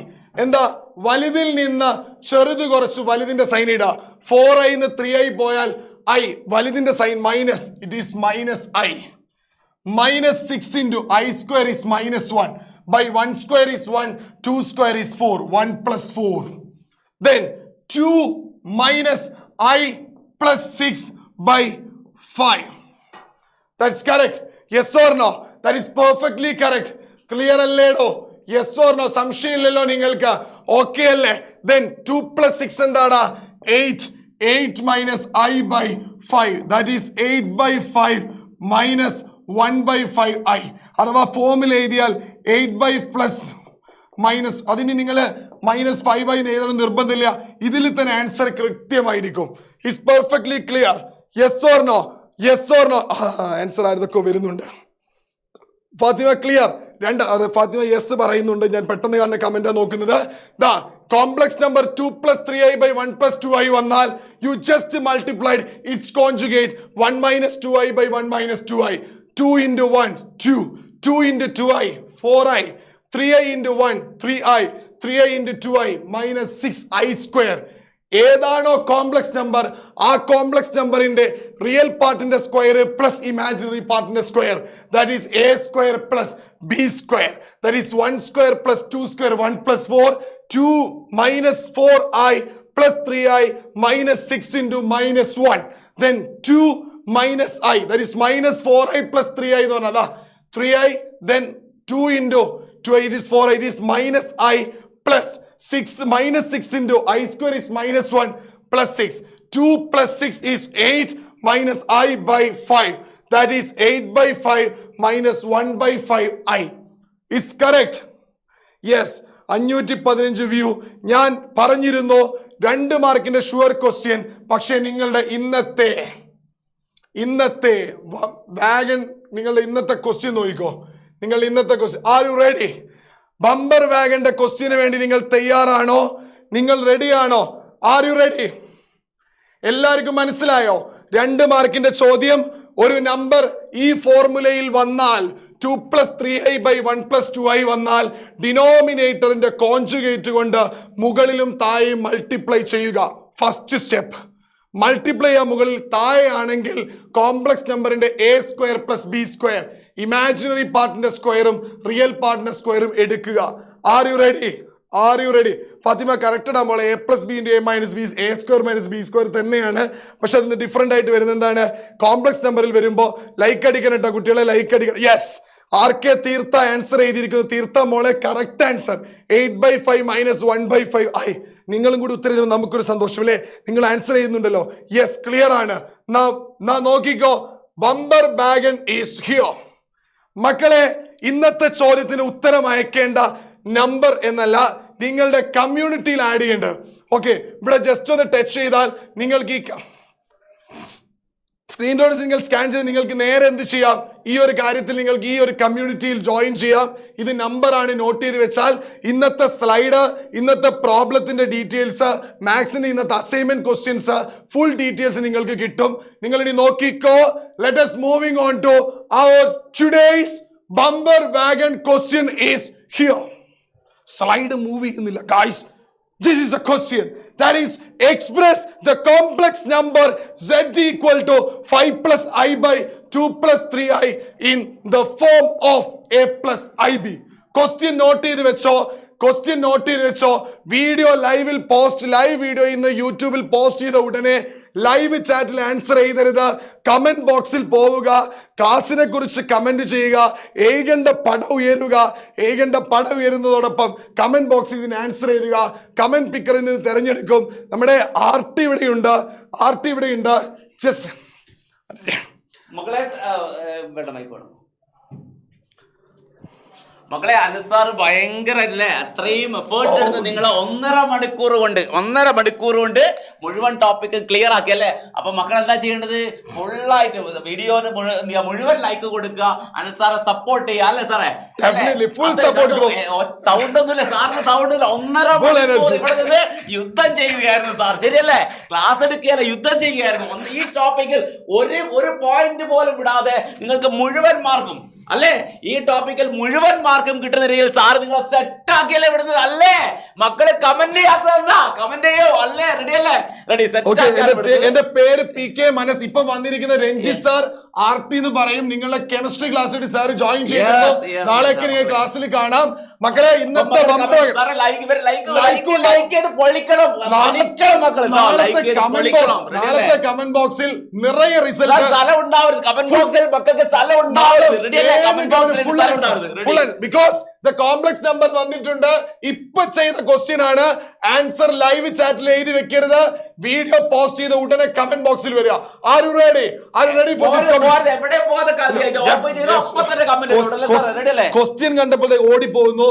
എന്താ? വലുതിൽ നിന്ന് ചെറുത് കുറച്ച് വലുതിന്റെ സൈൻ ഇടുക. 4i ന്ന് 3i പോയാൽ i, വലുതിന്റെ sign minus, it is -i. -6 × i² is -1 by 1² is 1, 2² is 4, 1 + 4. then 2 minus I plus 6 by 5. That's correct. Yes or no? That is perfectly correct. Clear alledo? Yes or no? സംശയമില്ലല്ലോ നിങ്ങൾക്ക്? Okay അല്ലേ? Then 2 plus 6 എന്താടാ? 8. 8 minus I by 5. That is 8 by 5 minus 1 by 5I. അഥവാ ഫോമിൽ എഴുതിയാൽ 8 by plus minus, അതിന് നിങ്ങൾ -5 ആയി എഴുതാൻ നിർബന്ധമില്ല. ഇതിൽ തന്നെ ആൻസർ കൃത്യമായിരിക്കും. Is perfectly clear. Yes or no? Yes or no? Answer ആരതൊക്കെ വരുന്നുണ്ട്. ഫാത്തിമ ക്ലിയർ? ഫാത്തിമ യെസ് പറയുന്നുണ്ട്. ഞാൻ പെട്ടെന്ന് കാണുന്ന കമന്റ് നോക്കുന്നത്. ദാ complex number 2 plus 3i by 1 plus 2i വന്നാൽ you just multiplied it's conjugate 1 minus 2i by 1 minus 2i. 2 into 1 2, 2 into 2i 4i, 3i into 1 3i, 3i into 2i minus 6i square. ഏതാണോ complex number, ആ complex നമ്പറിന്റെ real പാർട്ടിന്റെ square plus imaginary പാർട്ടിന്റെ square, that is a square plus b square, that is 1 square plus 2 square 1 plus 4, 2 minus 4i plus 3i minus 6 into minus 1, then 2 minus i, that is minus 4i plus 3i എന്ന് പറഞ്ഞാ 3i, then 2 into 2i, it is 4i, it is minus I plus 6 minus 6 into I square is minus 1 plus 6. 2 plus 6 is 8 minus I by 5. That is 8 by 5 minus 1 by 5I. Is correct? Yes. 515 view. ഞാൻ പറഞ്ഞിരുന്നു 2 മാർക്കിന്റെ sure question. പക്ഷെ നിങ്ങളുടെ ഇന്നത്തെ wagon, നിങ്ങളുടെ ഇന്നത്തെ question നോക്കിക്കോ. നിങ്ങൾ ഇന്നത്തെ question, are you ready? Bumper വാഗന്റെ ക്വസ്റ്റ്യന് വേണ്ടി നിങ്ങൾ തയ്യാറാണോ? നിങ്ങൾ റെഡിയാണോ? Are you ready? എല്ലാവർക്കും മനസ്സിലായോ? 2 മാർക്കിന്റെ ചോദ്യം. ഒരു നമ്പർ ഈ ഫോർമുലയിൽ വന്നാൽ 2 plus 3i by 1 plus 2i വന്നാൽ ഡിനോമിനേറ്ററിന്റെ കോൺജുഗേറ്റ് കൊണ്ട് മുകളിലും താഴെയും മൾട്ടിപ്ലൈ ചെയ്യുക. First step. മൾട്ടിപ്ലൈ ആ മുകളിൽ താഴെ ആണെങ്കിൽ കോംപ്ലക്സ് നമ്പറിന്റെ a square plus b square, imaginary പാർട്ടിന്റെ സ്ക്വയറും റിയൽ പാർട്ടിന്റെ സ്ക്വയറും എടുക്കുക. Are you ready? Are you ready? Fathima corrected ആകുമ്പോൾ a plus b into a minus b is a square minus b square തന്നെയാണ്. പക്ഷെ അതിന് ഡിഫറെന്റ് ആയിട്ട് വരുന്നത് എന്താണ്? കോംപ്ലക്സ് നമ്പറിൽ വരുമ്പോൾ ലൈക്ക് അടിക്കണം കേട്ടോ കുട്ടികളെ, ലൈക്ക് അടിക്കണം. യെസ്, ആർ കെ തീർത്ത ആൻസർ ചെയ്തിരിക്കുന്നു. തീർത്ത മോളെ correct answer 8 by 5 minus 1 by 5 ആയി. നിങ്ങളും കൂടി ഉത്തരം ചെയ്തപ്പോൾ നമുക്കൊരു സന്തോഷം അല്ലേ? നിങ്ങൾ ആൻസർ ചെയ്യുന്നുണ്ടല്ലോ. യെസ്, ക്ലിയർ ആണ്. നോക്കിക്കോ, ബമ്പർ ബാഗൻ ഈസ് ഹിയർ. മക്കളെ, ഇന്നത്തെ ചോദ്യത്തിന് ഉത്തരം അയക്കേണ്ട നമ്പർ എന്നല്ല, നിങ്ങളുടെ കമ്മ്യൂണിറ്റിയിൽ ആഡ് ചെയ്യേണ്ടത്. ഓക്കെ, ഇവിടെ ജസ്റ്റ് ഒന്ന് ടച്ച് ചെയ്താൽ നിങ്ങൾക്ക് ഈ സ്ക്രീനിലൂടെ നിങ്ങൾ സ്കാൻ ചെയ്ത് നിങ്ങൾക്ക് നേരെ എന്ത് ചെയ്യാം? ഈ ഒരു കാര്യത്തിൽ നിങ്ങൾക്ക് ഈ ഒരു കമ്മ്യൂണിറ്റിയിൽ ജോയിൻ ചെയ്യാം. ഇത് നമ്പറാണ്, നോട്ട് ചെയ്ത് വെച്ചാൽ ഇന്നത്തെ സ്ലൈഡ്, ഇന്നത്തെ പ്രോബ്ലത്തിന്റെ ഡീറ്റെയിൽസ്, മാത്സിന്റെ ഇന്നത്തെ അസൈൻമെന്റ് ക്വസ്റ്റ്യൻസ്, ഫുൾ ഡീറ്റെയിൽസ് നിങ്ങൾക്ക് കിട്ടും. നിങ്ങൾ ഇനി നോക്കിക്കോ. Let us moving on to our today's bumper wagon question is here. Slide move ചെയ്യുന്നില്ല guys. This is a question, that is express the complex number z equal to 5 plus I by 2 plus 3i in the form of a plus ib. Question note ചെയ്ത് വെച്ചോ. Question not ചെയ്ത് വെച്ചോ. Video live video ഇന്ന് യൂട്യൂബിൽ post ചെയ്ത ഉടനെ live ചാറ്റിൽ answer ചെയ്തരുത്. Comment ബോക്സിൽ പോവുക, ക്ലാസിനെ കുറിച്ച് കമന്റ് ചെയ്യുക, ഏകന്റെ പടം ഉയരുന്നതോടൊപ്പം കമന്റ് ബോക്സിൽ ഇതിന് ആൻസർ ചെയ്യുക. കമന്റ് പിക്കറിൽ നിന്ന് തിരഞ്ഞെടുക്കും. നമ്മുടെ RT ഇവിടെയുണ്ട്. മക്കളെ, അനുസാർ ഭയങ്കര അല്ലേ, അത്രയും എഫേർട്ട് എടുത്ത് നിങ്ങളെ 1.5 മണിക്കൂർ കൊണ്ട് മുഴുവൻ ടോപ്പിക് ക്ലിയർ ആക്കി അല്ലേ. അപ്പൊ മക്കൾ എന്താ ചെയ്യേണ്ടത്? ഫുള്ളായിട്ട് വീഡിയോന് മുഴുവൻ ലൈക്ക് കൊടുക്കുക, അനുസാറെ സപ്പോർട്ട് ചെയ്യുക അല്ലേ സാറേ? സൗണ്ട് ഒന്നുമില്ല സാറിന്, സൗണ്ട് ഇല്ല. 1.5 മണിക്കൂർ ഇവിടെ നിന്ന് യുദ്ധം ചെയ്യുകയായിരുന്നു സാർ, ശരിയല്ലേ? ക്ലാസ് എടുക്കുകയല്ല, യുദ്ധം ചെയ്യുകയായിരുന്നു. ഈ ടോപ്പിക്കിൽ ഒരു പോയിന്റ് പോലും വിടാതെ നിങ്ങൾക്ക് മുഴുവൻ മാർക്കും അല്ലേ, ഈ ടോപ്പിക്കിൽ മുഴുവൻ മാർക്കും കിട്ടുന്ന രീതിയിൽ സാർ നിങ്ങൾ സെറ്റ് ആക്കിയല്ലേ വിടുന്നത് അല്ലേ? മക്കളെ കമന്റ് ചെയ്യോ അല്ലേ? റെഡി അല്ലേ? റെഡി. എന്റെ പേര് PK മനസ്. ഇപ്പൊ വന്നിരിക്കുന്ന രഞ്ജിത്ത് സാർ, RT എന്ന് പറയും. നിങ്ങളുടെ കെമിസ്ട്രി ക്ലാസ്സിൽ സാർ ജോയിൻ ചെയ്യുന്നു. നാളെയൊക്കെ നിങ്ങൾ ക്ലാസ്സിൽ കാണാം മക്കളെ. ഇന്നത്തെ നാളത്തെ കമന്റ് ബോക്സിൽ നിറയെ result because the complex number വന്നിട്ടുണ്ട്. ഇപ്പൊ ചെയ്ത ക്വസ്റ്റ്യൻ ആണ്. ആൻസർ ലൈവ് ചാറ്റിൽ എഴുതി വെക്കരുത്. വീഡിയോ പോസ്റ്റ് ചെയ്ത ഉടനെ കമന്റ് ബോക്സിൽ വരിക. R you ready? ക്വസ്റ്റ്യൻ കണ്ടപ്പോൾ ഓടി പോകുന്നു.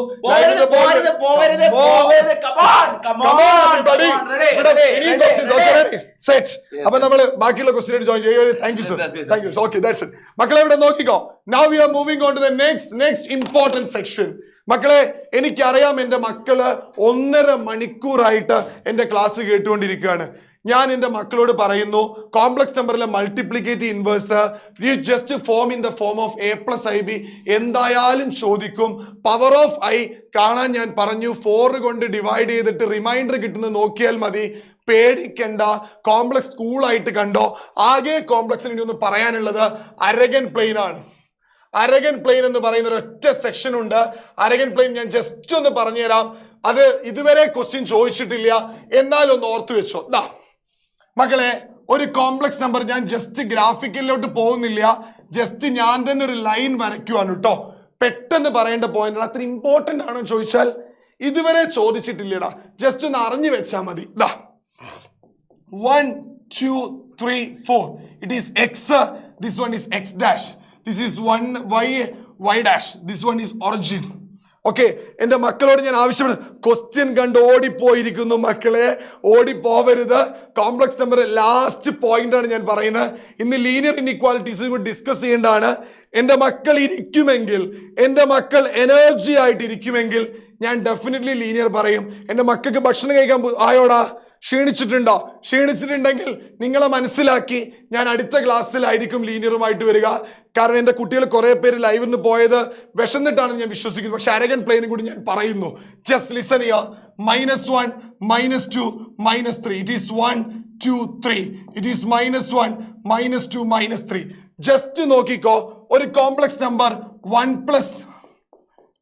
അപ്പൊ നമ്മള് ബാക്കിയുള്ള ക്വസ്റ്റ്യൻ ജോയിൻ ചെയ്യും. Thank you sir. Thank you. Okay, that's it. മക്കളെ ഇവിടെ നോക്കിക്കോ. Now we are moving on to the next important section. മക്കളെ എനിക്കറിയാം എന്റെ മക്കള് 1.5 മണിക്കൂറായിട്ട് എന്റെ ക്ലാസ് കേട്ടുകൊണ്ടിരിക്കുകയാണ്. ഞാൻ എന്റെ മക്കളോട് പറയുന്നു, കോംപ്ലക്സ് നമ്പറിലെ multiplicative inverse you just form in the form of a+ib എന്തായാലും ചോദിക്കും. പവർ ഓഫ് i കാണാൻ ഞാൻ പറഞ്ഞു. 4 കൊണ്ട് ഡിവൈഡ് ചെയ്തിട്ട് റിമൈൻഡർ കിട്ടുന്നത് നോക്കിയാൽ മതി. പേടിക്കണ്ട, കോംപ്ലക്സ് കൂളായിട്ട് കണ്ടോ. ആകെ കോംപ്ലക്സിന് ഇനി ഒന്ന് പറയാനുള്ളത് അരഗൻ പ്ലെയിൻ ആണ്. അരഗൻ പ്ലെയിൻ എന്ന് പറയുന്ന ഒരു ഒറ്റ സെക്ഷൻ ഉണ്ട്. അരഗൻ പ്ലെയിൻ ഞാൻ ജസ്റ്റ് ഒന്ന് പറഞ്ഞുതരാം. അത് ഇതുവരെ ക്വസ്റ്റ്യൻ ചോദിച്ചിട്ടില്ല, എന്നാലും ഒന്ന് ഓർത്തു വെച്ചോ. മക്കളെ, ഒരു കോംപ്ലക്സ് നമ്പർ ഞാൻ ജസ്റ്റ് ഗ്രാഫിക്കലിലോട്ട് പോകുന്നില്ല, ജസ്റ്റ് ഞാൻ തന്നെ ഒരു ലൈൻ വരയ്ക്കുവാണ് കേട്ടോ. പെട്ടെന്ന് പറയേണ്ട പോയിന്റ്. അത്ര ഇമ്പോർട്ടന്റ് ആണോ ചോദിച്ചാൽ ഇതുവരെ ചോദിച്ചിട്ടില്ലടാ, ജസ്റ്റ് ഒന്ന് അറിഞ്ഞു വെച്ചാൽ മതി. 1 2 3 4 it is x. This one is x dash. This is 1 y dash. This one is origin. Okay, എന്റെ മക്കളോട് ഞാൻ ആവശ്യപ്പെടും, ക്വസ്റ്റ്യൻ കണ്ട് ഓടിപ്പോയിരിക്കുന്നു മക്കളെ, ഓടിപ്പോവരുത്. കോംപ്ലക്സ് നമ്പർ ലാസ്റ്റ് പോയിന്റ് ആണ് ഞാൻ പറയുന്നത്. ഇന്ന് ലീനിയർ ഇൻഇക്വാലിറ്റീസ് ഡിസ്കസ് ചെയ്യേണ്ടതാണ്. എന്റെ മക്കൾ ഇരിക്കുമെങ്കിൽ, എന്റെ മക്കൾ എനർജി ആയിട്ട് ഇരിക്കുമെങ്കിൽ ഞാൻ ഡെഫിനറ്റ്ലി ലീനിയർ പറയും. എന്റെ മക്കൾക്ക് ഭക്ഷണം കഴിക്കാൻ ആയോടാ? ക്ഷീണിച്ചിട്ടുണ്ടോ? ക്ഷീണിച്ചിട്ടുണ്ടെങ്കിൽ നിങ്ങളെ മനസ്സിലാക്കി ഞാൻ അടുത്ത ക്ലാസ്സിലായിരിക്കും ലീനിയറുമായിട്ട് വരിക. കാരണം എൻ്റെ കുട്ടികൾ കുറെ പേര് ലൈവിൽ നിന്ന് പോയത് വിശന്നിട്ടാണെന്ന് ഞാൻ വിശ്വസിക്കുന്നു. പക്ഷെ അരഗൻ പ്ലെയിനും കൂടി ഞാൻ പറയുന്നു. Just listen here. -1 -2 -3. It is 1 2 3. It is -1 -2 -3. Just നോക്കിക്കോ. ഒരു കോംപ്ലക്സ് നമ്പർ 1 +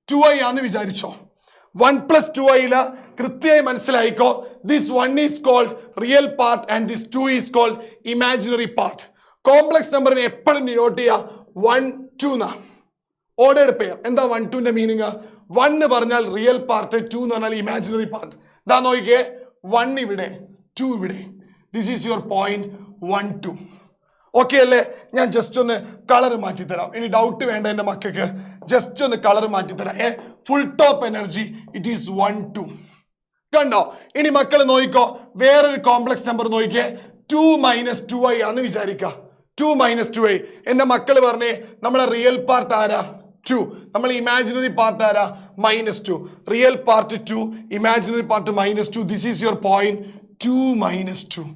2i ആണെന്ന് വിചാരിച്ചോ. 1 + 2i കൃത്യമായി മനസ്സിലായിക്കോ. This 1 is called real part and this 2 is called imaginary part. Complex നമ്പറിനെ എപ്പോഴും ഡിനോട്ട് ചെയ്യുക 1 2 എന്നാ. Ordered pair. എന്താ 1 2ന്റെ മീനിങ്? 1 പറഞ്ഞാൽ റിയൽ പാർട്ട്, 2 എന്ന് പറഞ്ഞാൽ ഇമാജിനറി പാർട്ട്. ഇതാ നോക്കിക്കേ, 1 ഇവിടെ, 2 ഇവിടെ. This is your point 1 2. Okay അല്ലേ? ഞാൻ ജസ്റ്റ് ഒന്ന് കളർ മാറ്റിത്തരാം. ഇനി ഡൗട്ട് വേണ്ട എൻ്റെ മക്കൾക്ക്. ജസ്റ്റ് ഒന്ന് കളർ മാറ്റിത്തരാം. Full top energy it is 1 2. കണ്ടോ? ഇനി മക്കൾ നോക്കിക്കോ, വേറൊരു കോംപ്ലക്സ് നമ്പർ നോക്കിക്കേ. 2 - 2i ആന്ന് വിചാരിക്കുക. 2 - 2i. എന്റെ മക്കൾ പറഞ്ഞേ, നമ്മളെ റിയൽ പാർട്ട് ആരാ? 2. നമ്മൾ ഇമാജിനറി പാർട്ട് ആരാ? -2. Real part 2, imaginary part -2. This is your point 2 - 2.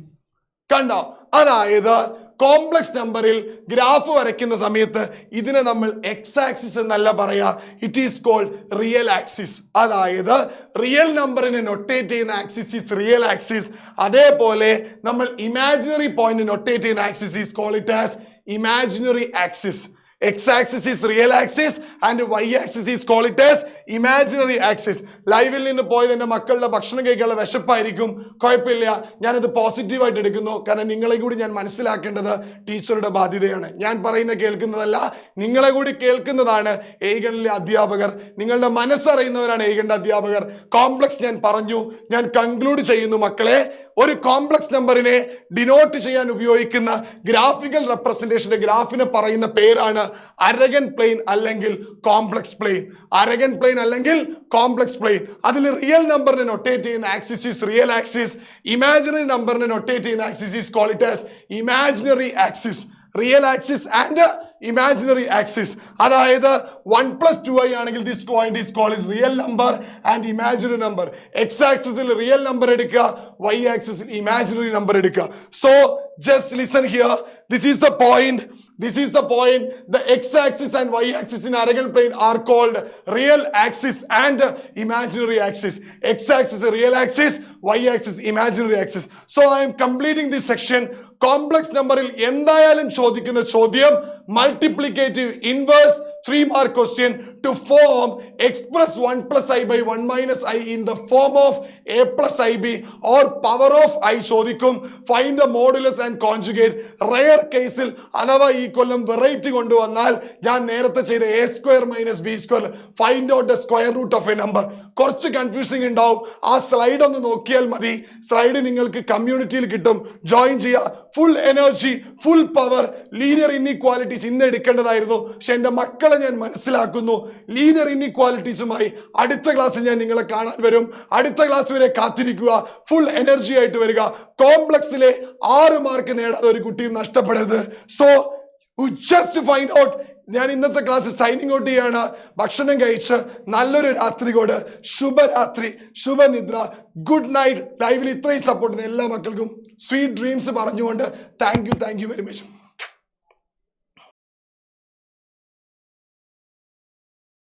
കണ്ടോ? അതായത് കോംപ്ലക്സ് നമ്പറിൽ ഗ്രാഫ് വരയ്ക്കുന്ന സമയത്ത് ഇതിനെ നമ്മൾ എക്സ് ആക്സിസ് എന്നല്ല പറയാ, it is called real axis. അതായത് റിയൽ നമ്പറിനെ നൊട്ടേറ്റ് ചെയ്യുന്ന ആക്സിസ് ഈസ് റിയൽ ആക്സിസ്. അതേപോലെ നമ്മൾ ഇമാജിനറി പോയിന്റ് നൊട്ടേറ്റ് ചെയ്യുന്ന axis is call it as imaginary axis. X axis is real axis and y axis is call it as imaginary axis. ലൈവിൽ നിന്ന് പോയത് എൻ്റെ മക്കളുടെ ഭക്ഷണം കഴിക്കാനുള്ള വിശപ്പായിരിക്കും, കുഴപ്പമില്ല, ഞാനത് പോസിറ്റീവായിട്ട് എടുക്കുന്നു. കാരണം നിങ്ങളെ കൂടി ഞാൻ മനസ്സിലാക്കേണ്ടത് ടീച്ചറുടെ ബാധ്യതയാണ്. ഞാൻ പറയുന്ന കേൾക്കുന്നതല്ല, നിങ്ങളെ കൂടി കേൾക്കുന്നതാണ് ഏഗണിലെ അധ്യാപകർ. നിങ്ങളുടെ മനസ്സറിയുന്നവരാണ് ഏഗണിന്റെ അധ്യാപകർ. കോംപ്ലക്സ് ഞാൻ പറഞ്ഞു, ഞാൻ കൺക്ലൂഡ് ചെയ്യുന്നു മക്കളെ. ഒരു കോംപ്ലക്സ് നമ്പറിനെ ഡിനോട്ട് ചെയ്യാൻ ഉപയോഗിക്കുന്ന ഗ്രാഫിക്കൽ റെപ്രസെന്റേഷന്റെ ഗ്രാഫിനെ പറയുന്ന പേരാണ് അരഗൻ പ്ലെയിൻ അല്ലെങ്കിൽ കോംപ്ലക്സ് പ്ലെയിൻ. അരഗൻ പ്ലെയിൻ അല്ലെങ്കിൽ കോംപ്ലക്സ് പ്ലെയിൻ. അതിൽ റിയൽ നമ്പറിനെ നൊട്ടേറ്റ് ചെയ്യുന്ന axis is real axis. Imaginary നമ്പറിനെ നൊട്ടേറ്റ് ചെയ്യുന്ന axis is called it as imaginary axis. Real axis and imaginary axis. അതായത് 1 + 2i ആണെങ്കിൽ this point is called real number and imaginary number. X ആക്സിസിൽ real number എടുക്കുക, y ആക്സിസിൽ imaginary number എടുക്കുക. So just listen here, this is the point, this is the point. The x-axis and y-axis in Aegon plane are called real axis and imaginary axis. X-axis is real axis, y-axis imaginary axis. So I am completing this section. Complex നമ്പറിൽ എന്തായാലും ചോദിക്കുന്ന ചോദ്യം multiplicative inverse 3 mark question to form express 1 plus I by 1 minus I in the form of a plus ib or power of I ചോദിക്കും. Find the modulus and conjugate. Rare കേസിൽ അഥവാ ഈ കൊല്ലം variety കൊണ്ടുവന്നാൽ ഞാൻ നേരത്തെ ചെയ്ത a square minus b square find out the square root of a number. കുറച്ച് confusing ഉണ്ടാവും. ആ സ്ലൈഡ് ഒന്ന് നോക്കിയാൽ മതി. സ്ലൈഡ് നിങ്ങൾക്ക് കമ്മ്യൂണിറ്റിയിൽ കിട്ടും. ജോയിൻ ചെയ്യുക. Full energy, full power, linear inequalities ഇന്ന് എടുക്കേണ്ടതായിരുന്നു. പക്ഷെ എന്റെ മക്കളെ ഞാൻ മനസ്സിലാക്കുന്നു. ലീനിയർ ഇൻഇക്വാലിറ്റീസുമായി അടുത്ത ക്ലാസ്സിൽ ഞാൻ നിങ്ങളെ കാണാൻ വരും. അടുത്ത ക്ലാസ് വരെ കാത്തിരിക്കുക. ഫുൾ എനർജി ആയിട്ട് വരിക. കോംപ്ലക്സിലെ 6 മാർക്ക് നേടാതെ ഒരു കുട്ടിയും നഷ്ടപ്പെടരുത്. So just find out. ഞാൻ ഇന്നത്തെ ക്ലാസ് സൈനിങ് ഔട്ട് ചെയ്യാണ്. ഭക്ഷണം കഴിച്ച് നല്ലൊരു രാത്രിയോട് ശുഭരാത്രി, ശുഭനിദ്ര, ഗുഡ് നൈറ്റ്. ലൈവിൽ ഇത്രയും സപ്പോർട്ട് ചെയ്യുന്ന എല്ലാ മക്കൾക്കും സ്വീറ്റ് ഡ്രീംസ് പറഞ്ഞുകൊണ്ട് താങ്ക് യു വെരി മച്ച്.